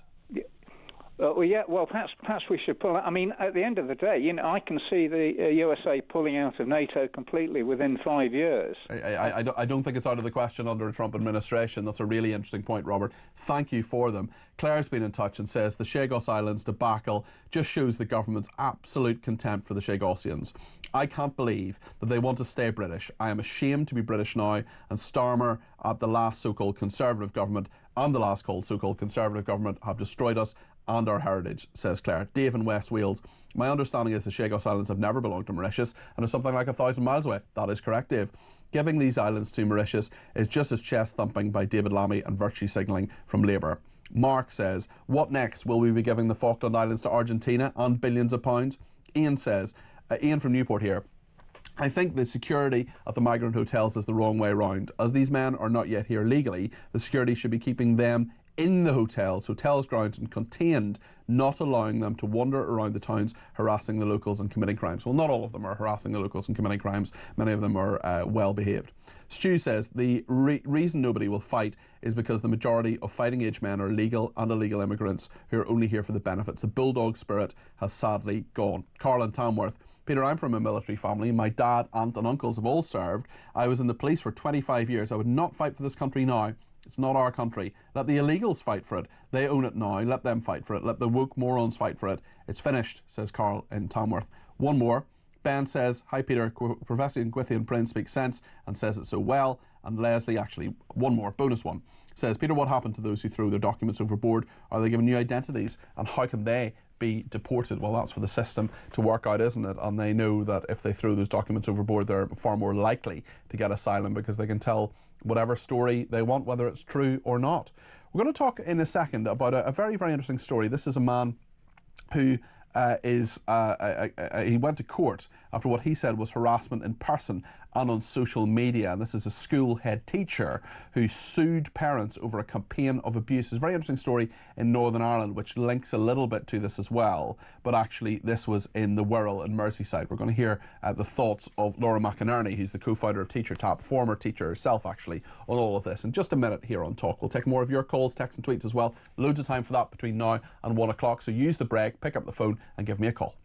Perhaps we should pull out. I mean, at the end of the day, I can see the USA pulling out of NATO completely within 5 years. I don't think it's out of the question under a Trump administration. That's a really interesting point, Robert. Thank you for them. Claire's been in touch and says the Chagos Islands debacle just shows the government's absolute contempt for the Chagosians. I can't believe that they want to stay British. I am ashamed to be British now, and Starmer at the last so-called Conservative government and the last so-called Conservative government have destroyed us and our heritage, says Claire. Dave in West Wales. My understanding is the Chagos Islands have never belonged to Mauritius and are something like 1,000 miles away. That is correct, Dave. Giving these islands to Mauritius is just as chest-thumping by David Lammy and virtue signalling from Labour. Mark says, what next? Will we be giving the Falkland Islands to Argentina and billions of pounds? Ian says, Ian from Newport here, I think the security at the migrant hotels is the wrong way round. As these men are not yet here legally, the security should be keeping them in the hotels, grounds, and contained, not allowing them to wander around the towns harassing the locals and committing crimes. Well, not all of them are harassing the locals and committing crimes. Many of them are well behaved. Stu says the reason nobody will fight is because the majority of fighting age men are legal and illegal immigrants who are only here for the benefits. The bulldog spirit has sadly gone. Carl and Tamworth. Peter, I'm from a military family. My dad, aunt and uncles have all served. I was in the police for 25 years. I would not fight for this country now. It's not our country. Let the illegals fight for it. They own it now. Let them fight for it. Let the woke morons fight for it. It's finished, says Carl in Tamworth. One more. Ben says, hi Peter, Professor Gwithian Prince speaks sense and says it so well. And Leslie, actually, one more, bonus one, says, Peter, what happened to those who throw their documents overboard? Are they given new identities? And how can they be deported? Well, that's for the system to work out, isn't it? And they know that if they throw those documents overboard, they're far more likely to get asylum because they can tell whatever story they want, whether it's true or not. We're going to talk in a second about a very, very interesting story. This is a man who he went to court after what he said was harassment in person and on social media. And this is a school head teacher who sued parents over a campaign of abuse. It's a very interesting story in Northern Ireland, which links a little bit to this as well. But actually, this was in the Wirral in Merseyside. We're going to hear the thoughts of Laura McInerney, who's the co-founder of Teacher Tap, former teacher herself, actually, on all of this. In just a minute here on Talk. We'll take more of your calls, texts and tweets as well. Loads of time for that between now and 1 o'clock. So use the break, pick up the phone and give me a call.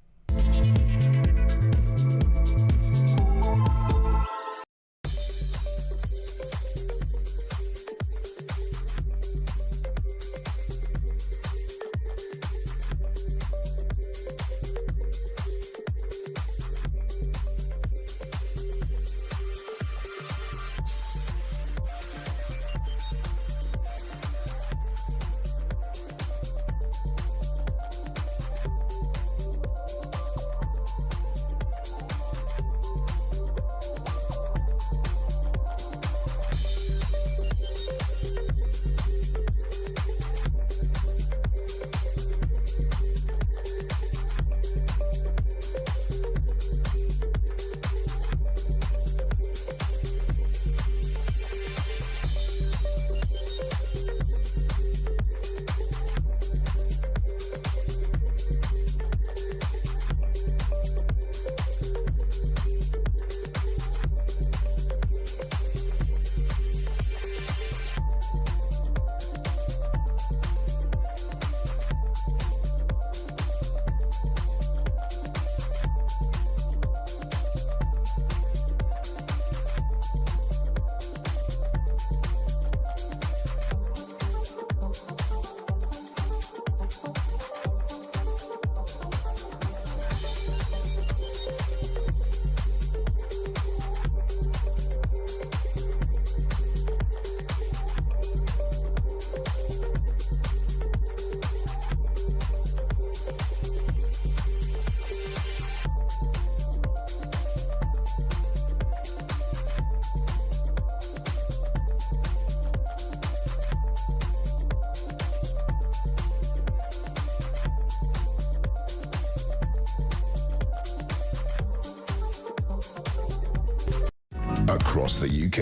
Across the UK,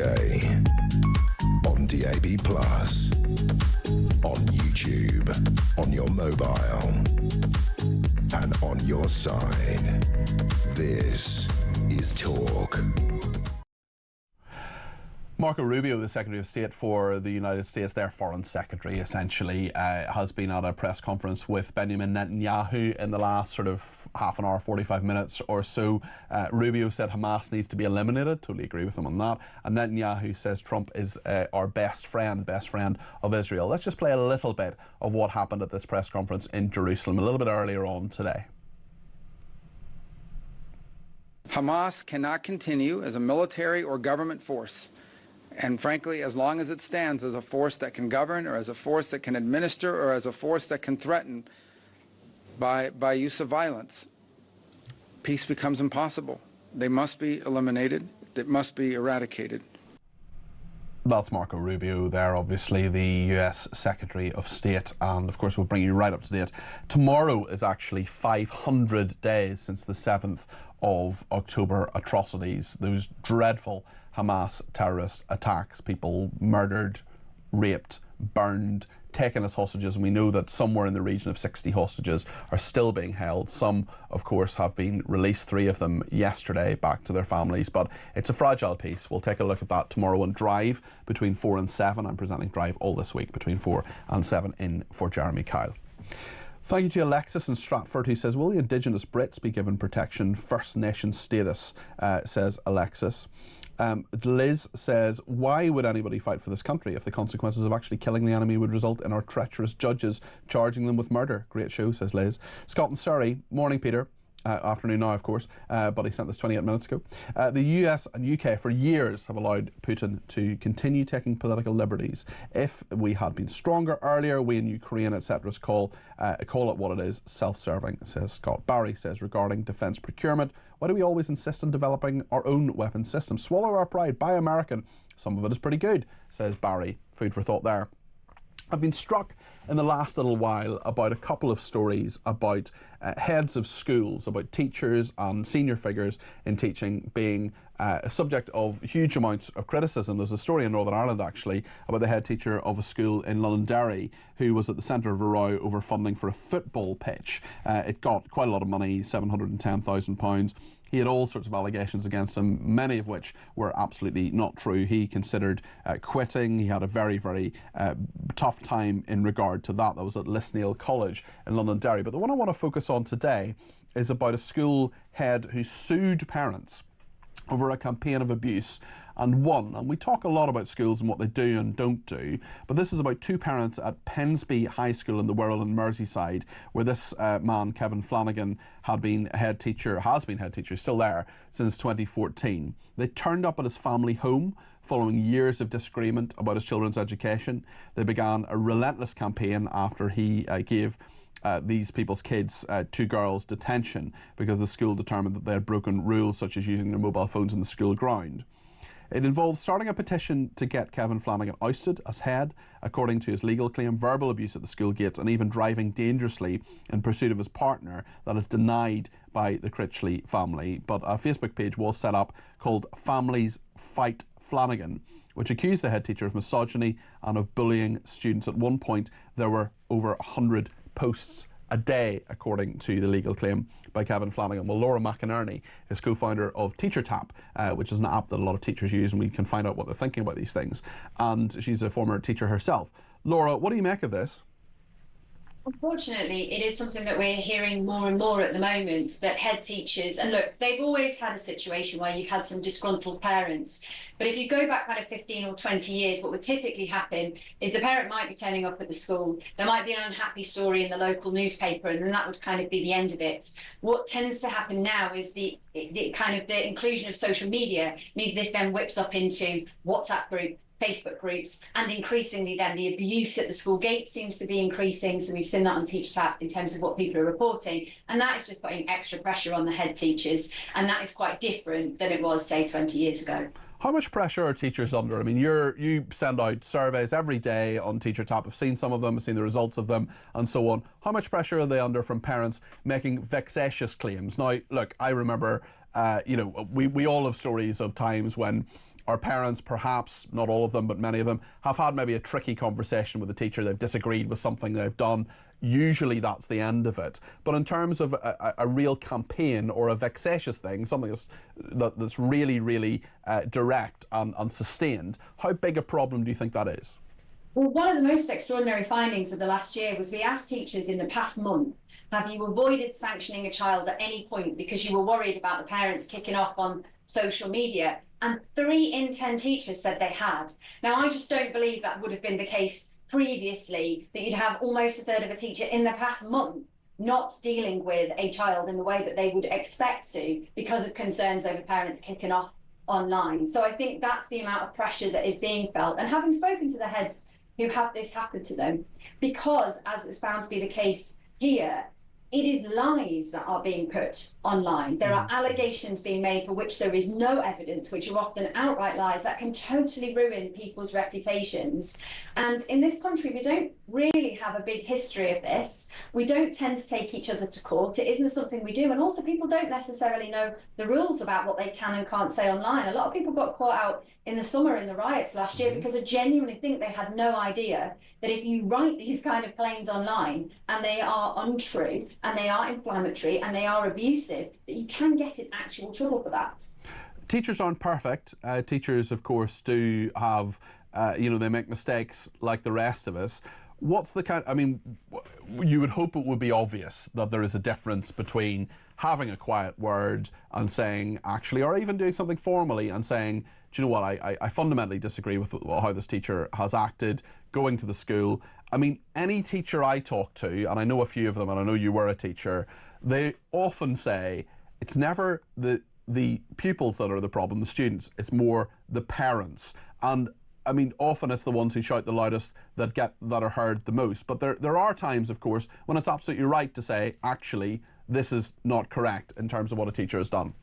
on DAB+, on YouTube, on your mobile, and on your side. This is Talk. Marco Rubio, the Secretary of State for the United States, their Foreign Secretary, essentially, has been at a press conference with Benjamin Netanyahu in the last sort of half an hour, 45 minutes or so. Rubio said Hamas needs to be eliminated. Totally agree with him on that. And Netanyahu says Trump is our best friend of Israel. Let's just play a little bit of what happened at this press conference in Jerusalem a little bit earlier on today. Hamas cannot continue as a military or government force. And frankly, as long as it stands as a force that can govern or as a force that can administer or as a force that can threaten by use of violence, peace becomes impossible. They must be eliminated. They must be eradicated. That's Marco Rubio there, obviously the US Secretary of State, and of course we'll bring you right up to date. Tomorrow is actually 500 days since the 7th of October atrocities, those dreadful Hamas terrorist attacks, people murdered, raped, burned, taken as hostages, and we know that somewhere in the region of 60 hostages are still being held. Some, of course, have been released, 3 of them yesterday, back to their families, but it's a fragile peace. We'll take a look at that tomorrow on Drive between 4 and 7. I'm presenting Drive all this week between 4 and 7 in for Jeremy Kyle. Thank you to Alexis in Stratford, who says, will the Indigenous Brits be given protection, First Nation status, says Alexis. Liz says, why would anybody fight for this country if the consequences of actually killing the enemy would result in our treacherous judges charging them with murder? Great show, says Liz. Scott and Surrey, morning Peter. afternoon now, of course, but he sent this 28 minutes ago. The US and UK for years have allowed Putin to continue taking political liberties. If we had been stronger earlier, we in Ukraine, etc., call it what it is, self-serving, says Scott. Barry says, regarding defence procurement, why do we always insist on developing our own weapons system? Swallow our pride, buy American. Some of it is pretty good, says Barry. Food for thought there. I've been struck in the last little while about a couple of stories about heads of schools, about teachers and senior figures in teaching being a subject of huge amounts of criticism. There's a story in Northern Ireland, actually, about the head teacher of a school in Londonderry who was at the centre of a row over funding for a football pitch. It got quite a lot of money, £710,000. He had all sorts of allegations against him, many of which were absolutely not true. He considered quitting. He had a very, very tough time in regard to that. That was at Lisneal College in Londonderry. But the one I want to focus on today is about a school head who sued parents over a campaign of abuse and won. And we talk a lot about schools and what they do and don't do, but this is about two parents at Pensby High School in the Wirral in Merseyside, where this man, Kevin Flanagan, has been head teacher, still there, since 2014. They turned up at his family home following years of disagreement about his children's education. They began a relentless campaign after he gave these people's kids, two girls, detention because the school determined that they had broken rules such as using their mobile phones in the school ground. It involved starting a petition to get Kevin Flanagan ousted as head, according to his legal claim, verbal abuse at the school gates and even driving dangerously in pursuit of his partner. That is denied by the Critchley family. But a Facebook page was set up called Families Fight Flanagan, which accused the head teacher of misogyny and of bullying students. At one point, there were over 100 posts a day, according to the legal claim by Kevin Flanagan. Well, Laura McInerney is co-founder of TeacherTap, which is an app that a lot of teachers use, and we can find out what they're thinking about these things. And she's a former teacher herself. Laura, what do you make of this? Unfortunately, it is something that we're hearing more and more at the moment, that head teachers, and look, they've always had a situation where you've had some disgruntled parents. But if you go back kind of 15 or 20 years, what would typically happen is the parent might be turning up at the school. There might be an unhappy story in the local newspaper, and then that would kind of be the end of it. What tends to happen now is the inclusion of social media means this then whips up into WhatsApp group, Facebook groups, and increasingly then the abuse at the school gate seems to be increasing. So we've seen that on TeacherTap in terms of what people are reporting, and that is just putting extra pressure on the head teachers, and that is quite different than it was, say, 20 years ago. How much pressure are teachers under? I mean, you send out surveys every day on TeacherTap. I've seen some of them, I've seen the results of them, and so on. How much pressure are they under from parents making vexatious claims? Now, look, I remember, we all have stories of times when our parents, perhaps not all of them, but many of them, have had maybe a tricky conversation with a teacher. They've disagreed with something they've done. Usually that's the end of it. But in terms of a real campaign or a vexatious thing, something that's really, really direct and sustained, how big a problem do you think that is? Well, one of the most extraordinary findings of the last year was we asked teachers in the past month, have you avoided sanctioning a child at any point because you were worried about the parents kicking off on social media? And 3 in 10 teachers said they had. Now, I just don't believe that would have been the case previously, that you'd have almost a third of a teacher in the past month not dealing with a child in the way that they would expect to because of concerns over parents kicking off online. So I think that's the amount of pressure that is being felt. And having spoken to the heads who have this happen to them, because, as it's found to be the case here, it is lies that are being put online. There are allegations being made for which there is no evidence, which are often outright lies that can totally ruin people's reputations. And in this country, we don't really have a big history of this. We don't tend to take each other to court. It isn't something we do. And also, people don't necessarily know the rules about what they can and can't say online. A lot of people got caught out in the summer in the riots last year because I genuinely think they had no idea that if you write these kind of claims online and they are untrue and they are inflammatory and they are abusive, that you can get in actual trouble for that. Teachers aren't perfect. Teachers, of course, do have, they make mistakes like the rest of us. What's the kind, I mean, you would hope it would be obvious that there is a difference between having a quiet word and saying, actually, or even doing something formally and saying, do you know what, I fundamentally disagree with how this teacher has acted, going to the school. I mean, any teacher I talk to, and I know a few of them, and I know you were a teacher, they often say it's never the pupils that are the problem, the students, it's more the parents. And I mean, often it's the ones who shout the loudest that are heard the most. But there are times, of course, when it's absolutely right to say, actually, this is not correct in terms of what a teacher has done.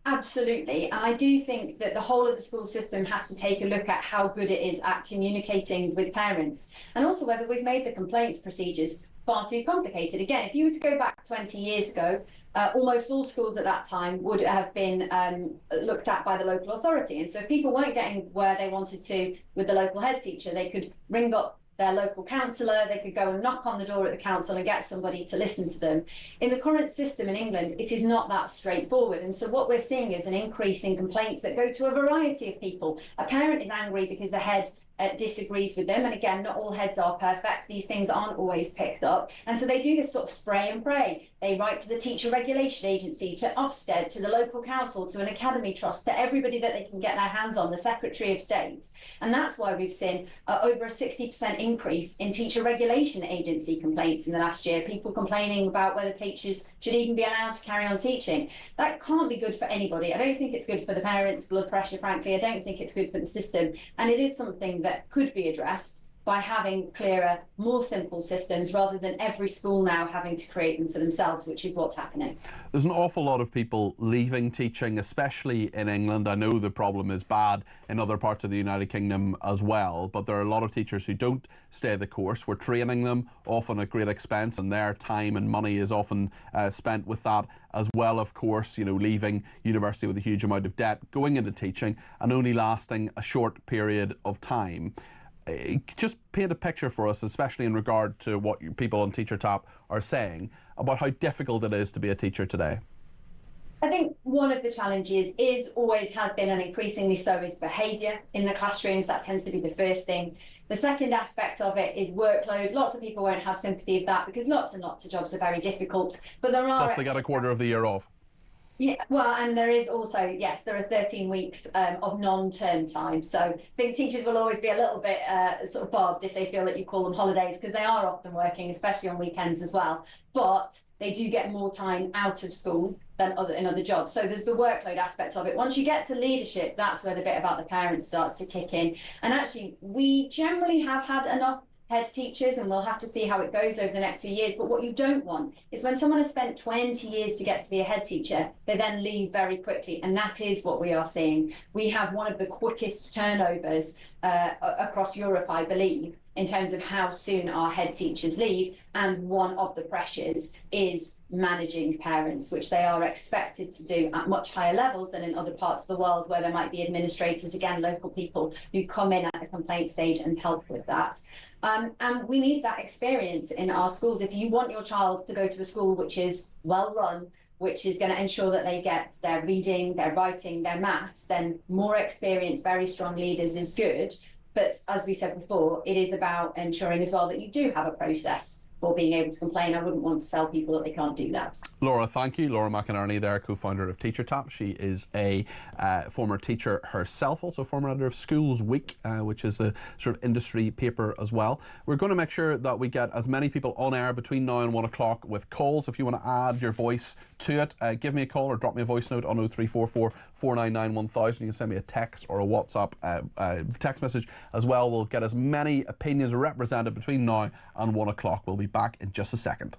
Absolutely. And I do think that the whole of the school system has to take a look at how good it is at communicating with parents, and also whether we've made the complaints procedures far too complicated. Again, if you were to go back 20 years ago, almost all schools at that time would have been looked at by the local authority. And so if people weren't getting where they wanted to with the local head teacher, they could ring up their local councillor, they could go and knock on the door at the council and get somebody to listen to them. In the current system in England, it is not that straightforward. And so what we're seeing is an increase in complaints that go to a variety of people. A parent is angry because the head disagrees with them, and again, not all heads are perfect. These things aren't always picked up, and so they do this sort of spray and pray. They write to the Teacher Regulation Agency, to Ofsted, to the local council, to an academy trust, to everybody that they can get their hands on, the Secretary of State. And that's why we've seen over a 60% increase in Teacher Regulation Agency complaints in the last year, people complaining about whether teachers should even be allowed to carry on teaching. That can't be good for anybody. I don't think it's good for the parents' blood pressure, frankly. I don't think it's good for the system, and it is something that could be addressed by having clearer, more simple systems rather than every school now having to create them for themselves, which is what's happening. There's an awful lot of people leaving teaching, especially in England. I know the problem is bad in other parts of the United Kingdom as well, but there are a lot of teachers who don't stay the course. We're training them, often at great expense, and their time and money is often spent with that as well, of course, you know, leaving university with a huge amount of debt, going into teaching and only lasting a short period of time. Just paint a picture for us, especially in regard to what people on Teacher Tap are saying about how difficult it is to be a teacher today. I think one of the challenges always has been, and increasingly so, is behaviour in the classrooms. That tends to be the first thing. The second aspect of it is workload. Lots of people won't have sympathy of that because lots and lots of jobs are very difficult. But there are... Plus they get a quarter of the year off. Yeah, well, and there is also, yes, there are 13 weeks of non-term time. So I think teachers will always be a little bit sort of bothered if they feel that you call them holidays, because they are often working, especially on weekends as well. But they do get more time out of school than in other jobs. So there's the workload aspect of it. Once you get to leadership, that's where the bit about the parents starts to kick in. And actually, we generally have had enough head teachers, and we'll have to see how it goes over the next few years. But what you don't want is when someone has spent 20 years to get to be a head teacher, they then leave very quickly, and that is what we are seeing. We have one of the quickest turnovers across Europe, I believe, in terms of how soon our head teachers leave, and one of the pressures is managing parents, which they are expected to do at much higher levels than in other parts of the world, where there might be administrators, again, local people who come in at the complaint stage and help with that. And we need that experience in our schools. If you want your child to go to a school which is well run, which is going to ensure that they get their reading, their writing, their maths, then more experienced, very strong leaders is good. But as we said before, it is about ensuring as well that you do have a process for being able to complain. I wouldn't want to tell people that they can't do that. Laura, thank you. Laura McInerney there, co-founder of Teacher Tap. She is a former teacher herself, also former editor of Schools Week, which is a sort of industry paper as well. We're going to make sure that we get as many people on air between now and 1 o'clock with calls. If you want to add your voice to it, give me a call or drop me a voice note on 0344 499 1000. You can send me a text or a WhatsApp text message as well. We'll get as many opinions represented between now and 1 o'clock. We'll be back in just a second.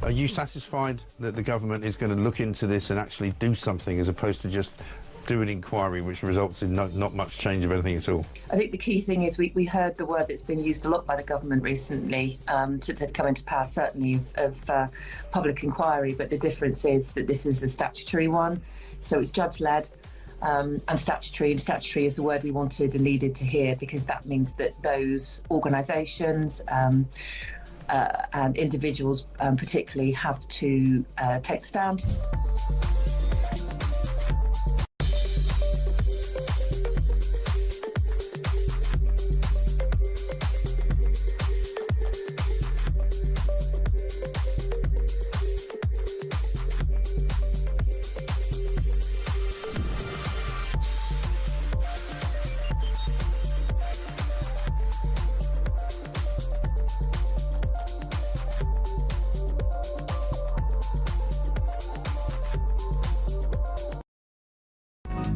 Are you satisfied that the government is going to look into this and actually do something as opposed to just do an inquiry which results in not much change of anything at all? I think the key thing is we heard the word that's been used a lot by the government recently to come into power, certainly of public inquiry, but the difference is that this is a statutory one, so it's judge-led. And statutory is the word we wanted and needed to hear, because that means that those organisations and individuals particularly have to take the stand.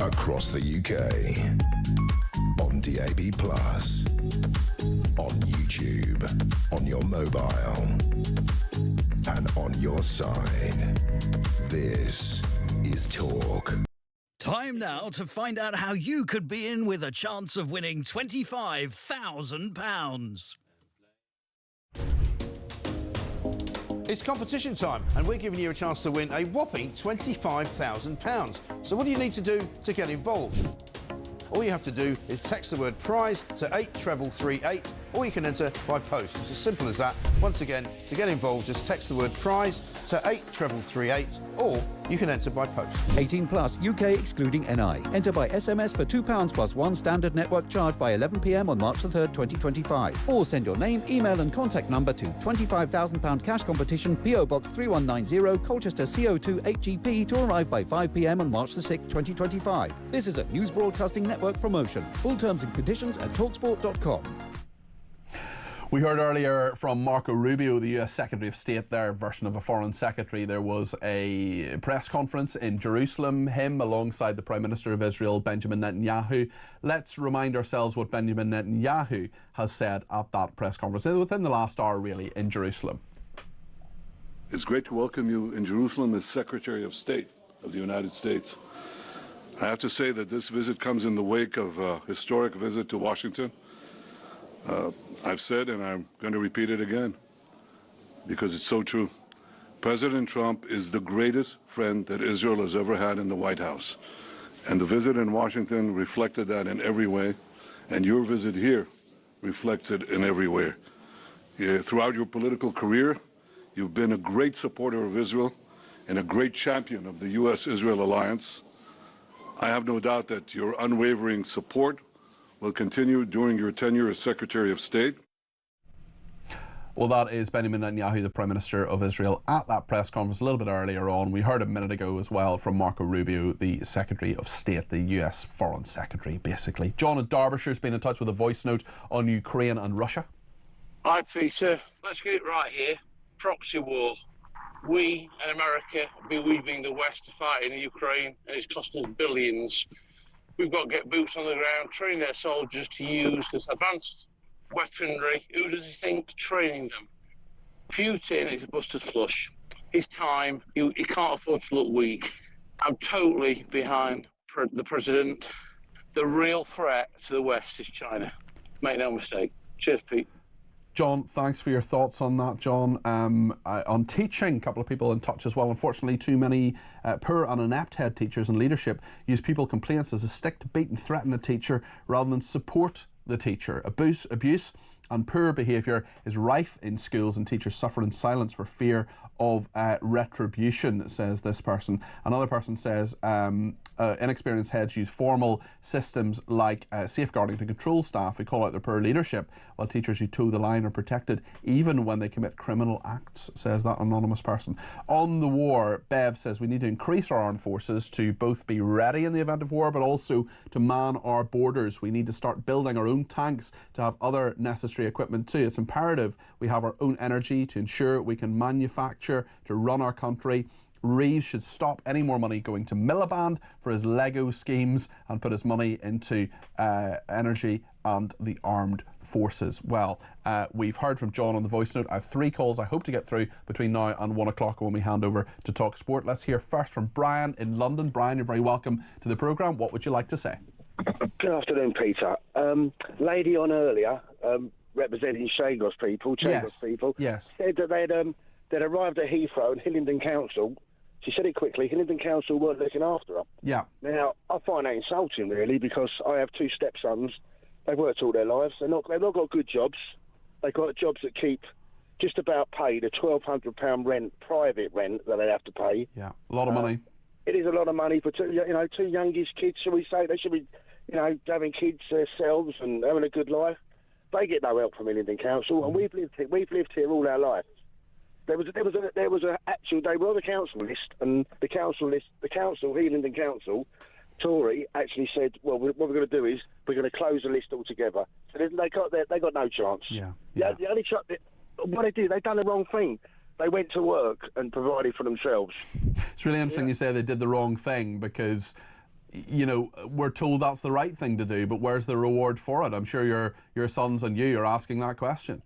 Across the UK, on DAB+, on YouTube, on your mobile, and on your side. This is Talk. Time now to find out how you could be in with a chance of winning £25,000. It's competition time, and we're giving you a chance to win a whopping £25,000. So what do you need to do to get involved? All you have to do is text the word prize to 83338, or you can enter by post. It's as simple as that. Once again, to get involved, just text the word prize to 83338, or you can enter by post. 18 plus, UK excluding NI. Enter by SMS for £2 plus one standard network charge by 11 p.m. on March the 3rd, 2025. Or send your name, email and contact number to £25,000 cash competition, PO Box 3190, Colchester CO2 8GP, to arrive by 5 p.m. on March the 6th, 2025. This is a news broadcasting network promotion. Full terms and conditions at talksport.com. We heard earlier from Marco Rubio, the US Secretary of State, their version of a foreign secretary. There was a press conference in Jerusalem, him alongside the Prime Minister of Israel, Benjamin Netanyahu. Let's remind ourselves what Benjamin Netanyahu has said at that press conference, within the last hour really, in Jerusalem. It's great to welcome you in Jerusalem as Secretary of State of the United States. I have to say that this visit comes in the wake of a historic visit to Washington. I've said, and I'm going to repeat it again, because it's so true. President Trump is the greatest friend that Israel has ever had in the White House. And the visit in Washington reflected that in every way, and your visit here reflects it in every way. Throughout your political career, you've been a great supporter of Israel and a great champion of the U.S.-Israel alliance. I have no doubt that your unwavering support will continue during your tenure as Secretary of State. Well, that is Benjamin Netanyahu, the Prime Minister of Israel, at that press conference a little bit earlier on. We heard a minute ago as well from Marco Rubio, the Secretary of State, the US Foreign Secretary, basically. John in Derbyshire's been in touch with a voice note on Ukraine and Russia. Hi, Peter. Let's get it right here. Proxy war. We and America are beweaving the West to fight in Ukraine, and it's cost us billions. We've got to get boots on the ground, train their soldiers to use this advanced weaponry. Who does he think training them? Putin is a busted flush. His time, he can't afford to look weak. I'm totally behind the president. The real threat to the West is China. Make no mistake. Cheers, Pete. John, thanks for your thoughts on that, John. On teaching, a couple of people in touch as well. Unfortunately, too many poor and inept head teachers and leadership use people complaints as a stick to beat and threaten a teacher rather than support the teacher. Abuse and poor behaviour is rife in schools, and teachers suffer in silence for fear of retribution, says this person. Another person says inexperienced heads use formal systems like safeguarding to control staff who call out their poor leadership, while teachers who toe the line are protected even when they commit criminal acts, says that anonymous person. On the war, Bev says we need to increase our armed forces to both be ready in the event of war, but also to man our borders. We need to start building our own tanks, to have other necessary equipment too. It's imperative we have our own energy to ensure we can manufacture, to run our country. Reeves should stop any more money going to Miliband for his Lego schemes and put his money into energy and the armed forces. Well, we've heard from John on the voice note. I have 3 calls I hope to get through between now and 1 o'clock when we hand over to Talk Sport. Let's hear first from Brian in London. Brian, you're very welcome to the programme. What would you like to say? Good afternoon, Peter. Lady on earlier, representing Chagos people, said that they'd arrived at Heathrow and Hillingdon Council. She said it quickly. Hillingdon Council weren't looking after her. Yeah. Now, I find that insulting, really, because I have 2 stepsons. They've worked all their lives. They've not got good jobs. They've got jobs that keep just about paid a £1,200 rent, private rent that they have to pay. Yeah, a lot of money. It is a lot of money for 2 youngish kids, shall we say. They should be, having kids themselves and having a good life. They get no help from Hillingdon Council, and we've lived here all our life. They were on the council list, and the council, Hillingdon Council, Tory, actually said, well, what we're going to do is we're going to close the list altogether. So they got no chance. Yeah. The only what they did, they done the wrong thing. They went to work and provided for themselves. It's really interesting you say they did the wrong thing, because we're told that's the right thing to do, but where's the reward for it? I'm sure your sons and you are asking that question.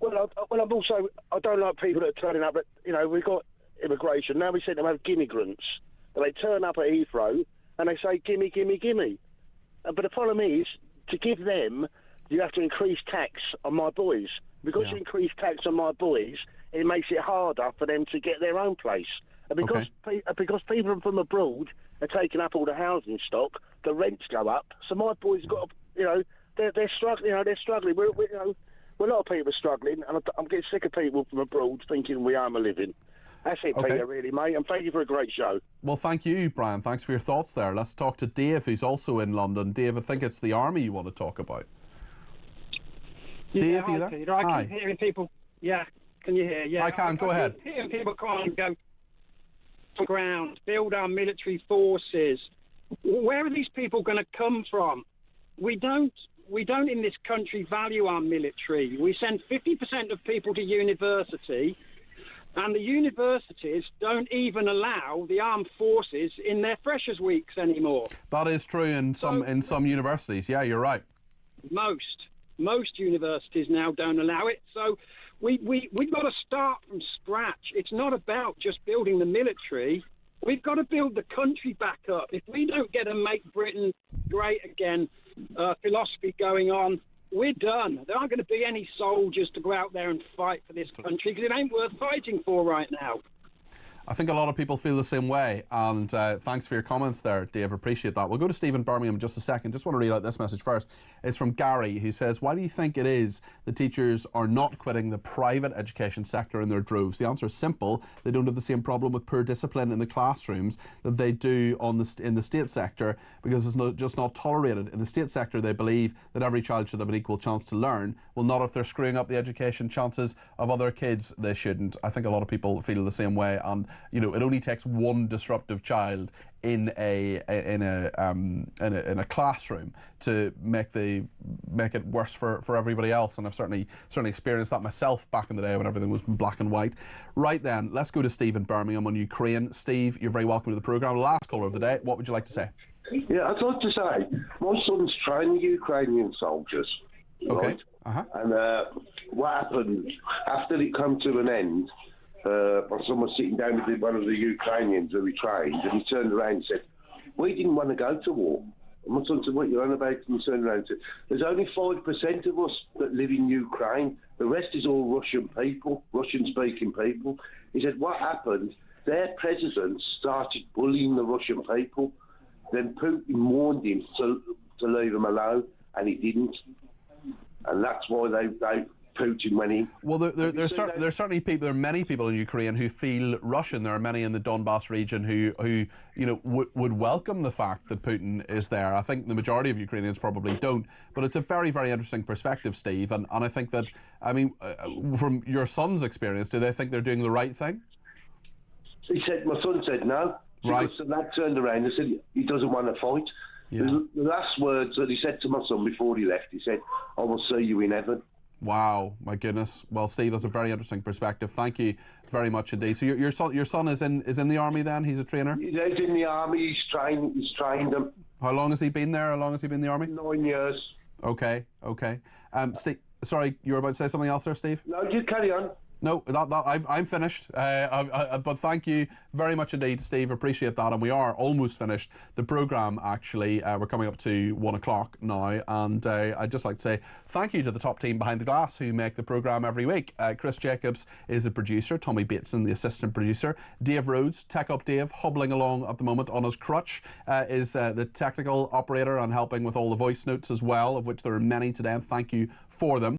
Well, I don't like people that are turning up. We've got immigration now. We send them have immigrants, and they turn up at Heathrow and they say, "Gimme, gimme, gimme." But the problem is, to give them, you have to increase tax on my boys. Because you increase tax on my boys, it makes it harder for them to get their own place. And because people from abroad are taking up all the housing stock, the rents go up. So my boys have got, they're struggling. They're struggling. A lot of people are struggling, and I'm getting sick of people from abroad thinking we are a living. That's it, Peter, really, mate, and thank you for a great show. Well, thank you, Brian. Thanks for your thoughts there. Let's talk to Dave, who's also in London. Dave, I think it's the army you want to talk about. Dave, hi, Peter. I keep hearing people... Yeah, can you hear? Yeah, I can. Go ahead. I keep hearing people come and go on ground, build our military forces. Where are these people going to come from? We don't in this country value our military. We send 50% of people to university, and the universities don't even allow the armed forces in their freshers' weeks anymore. That is true in some universities. Yeah, you're right. Most universities now don't allow it. So we've got to start from scratch. It's not about just building the military. We've got to build the country back up. If we don't get a Make Britain Great Again philosophy going on, we're done. There aren't going to be any soldiers to go out there and fight for this country, because it ain't worth fighting for right now. I think a lot of people feel the same way, and thanks for your comments there, Dave. Appreciate that. We'll go to Stephen Birmingham in just a second. Just want to read out this message first. It's from Gary, who says, why do you think it is the teachers are not quitting the private education sector in their droves? The answer is simple. They don't have the same problem with poor discipline in the classrooms that they do in the state sector, because it's just not tolerated. In the state sector, they believe that every child should have an equal chance to learn. Well, not if they're screwing up the education chances of other kids. They shouldn't. I think a lot of people feel the same way, and it only takes one disruptive child in a classroom to make it worse for everybody else. And I've certainly experienced that myself back in the day when everything was in black and white. Right then, let's go to Steve in Birmingham on Ukraine. Steve, you're very welcome to the programme. Last caller of the day. What would you like to say? Yeah, I'd like to say my son's training Ukrainian soldiers. Okay. Right? And what happened after it come to an end? My son was sitting down with one of the Ukrainians who we trained, and he turned around and said, we didn't want to go to war. And my son said, what are you on about? And he turned around and said, there's only 5% of us that live in Ukraine. The rest is all Russian people, Russian-speaking people. He said, what happened? Their president started bullying the Russian people. Then Putin warned him to leave them alone, and he didn't. And that's why they Putin went in. Well, there's certainly people. There are many people in Ukraine who feel Russian. There are many in the Donbass region who would welcome the fact that Putin is there. I think the majority of Ukrainians probably don't. But it's a very, very interesting perspective, Steve. And I think that, from your son's experience, do they think they're doing the right thing? My son said no. Right. So the lad turned around and said he doesn't want to fight. Yeah. The last words that he said to my son before he left, he said, I will see you in heaven. Wow, my goodness. Well, Steve, that's a very interesting perspective. Thank you very much indeed. So your son is in the army then? He's a trainer? He's in the army. He's trained him. How long has he been there? How long has he been in the army? 9 years. Okay, okay. Steve, sorry, you were about to say something else there, Steve? No, you carry on. No, I'm finished. But thank you very much indeed, Steve. Appreciate that. And we are almost finished the programme, actually. We're coming up to 1 o'clock now. And I'd just like to say thank you to the top team behind the glass who make the programme every week. Chris Jacobs is the producer. Tommy Bateson, the assistant producer. Dave Rhodes, Tech Up Dave, hobbling along at the moment on his crutch, is the technical operator and helping with all the voice notes as well, of which there are many today. And thank you for them.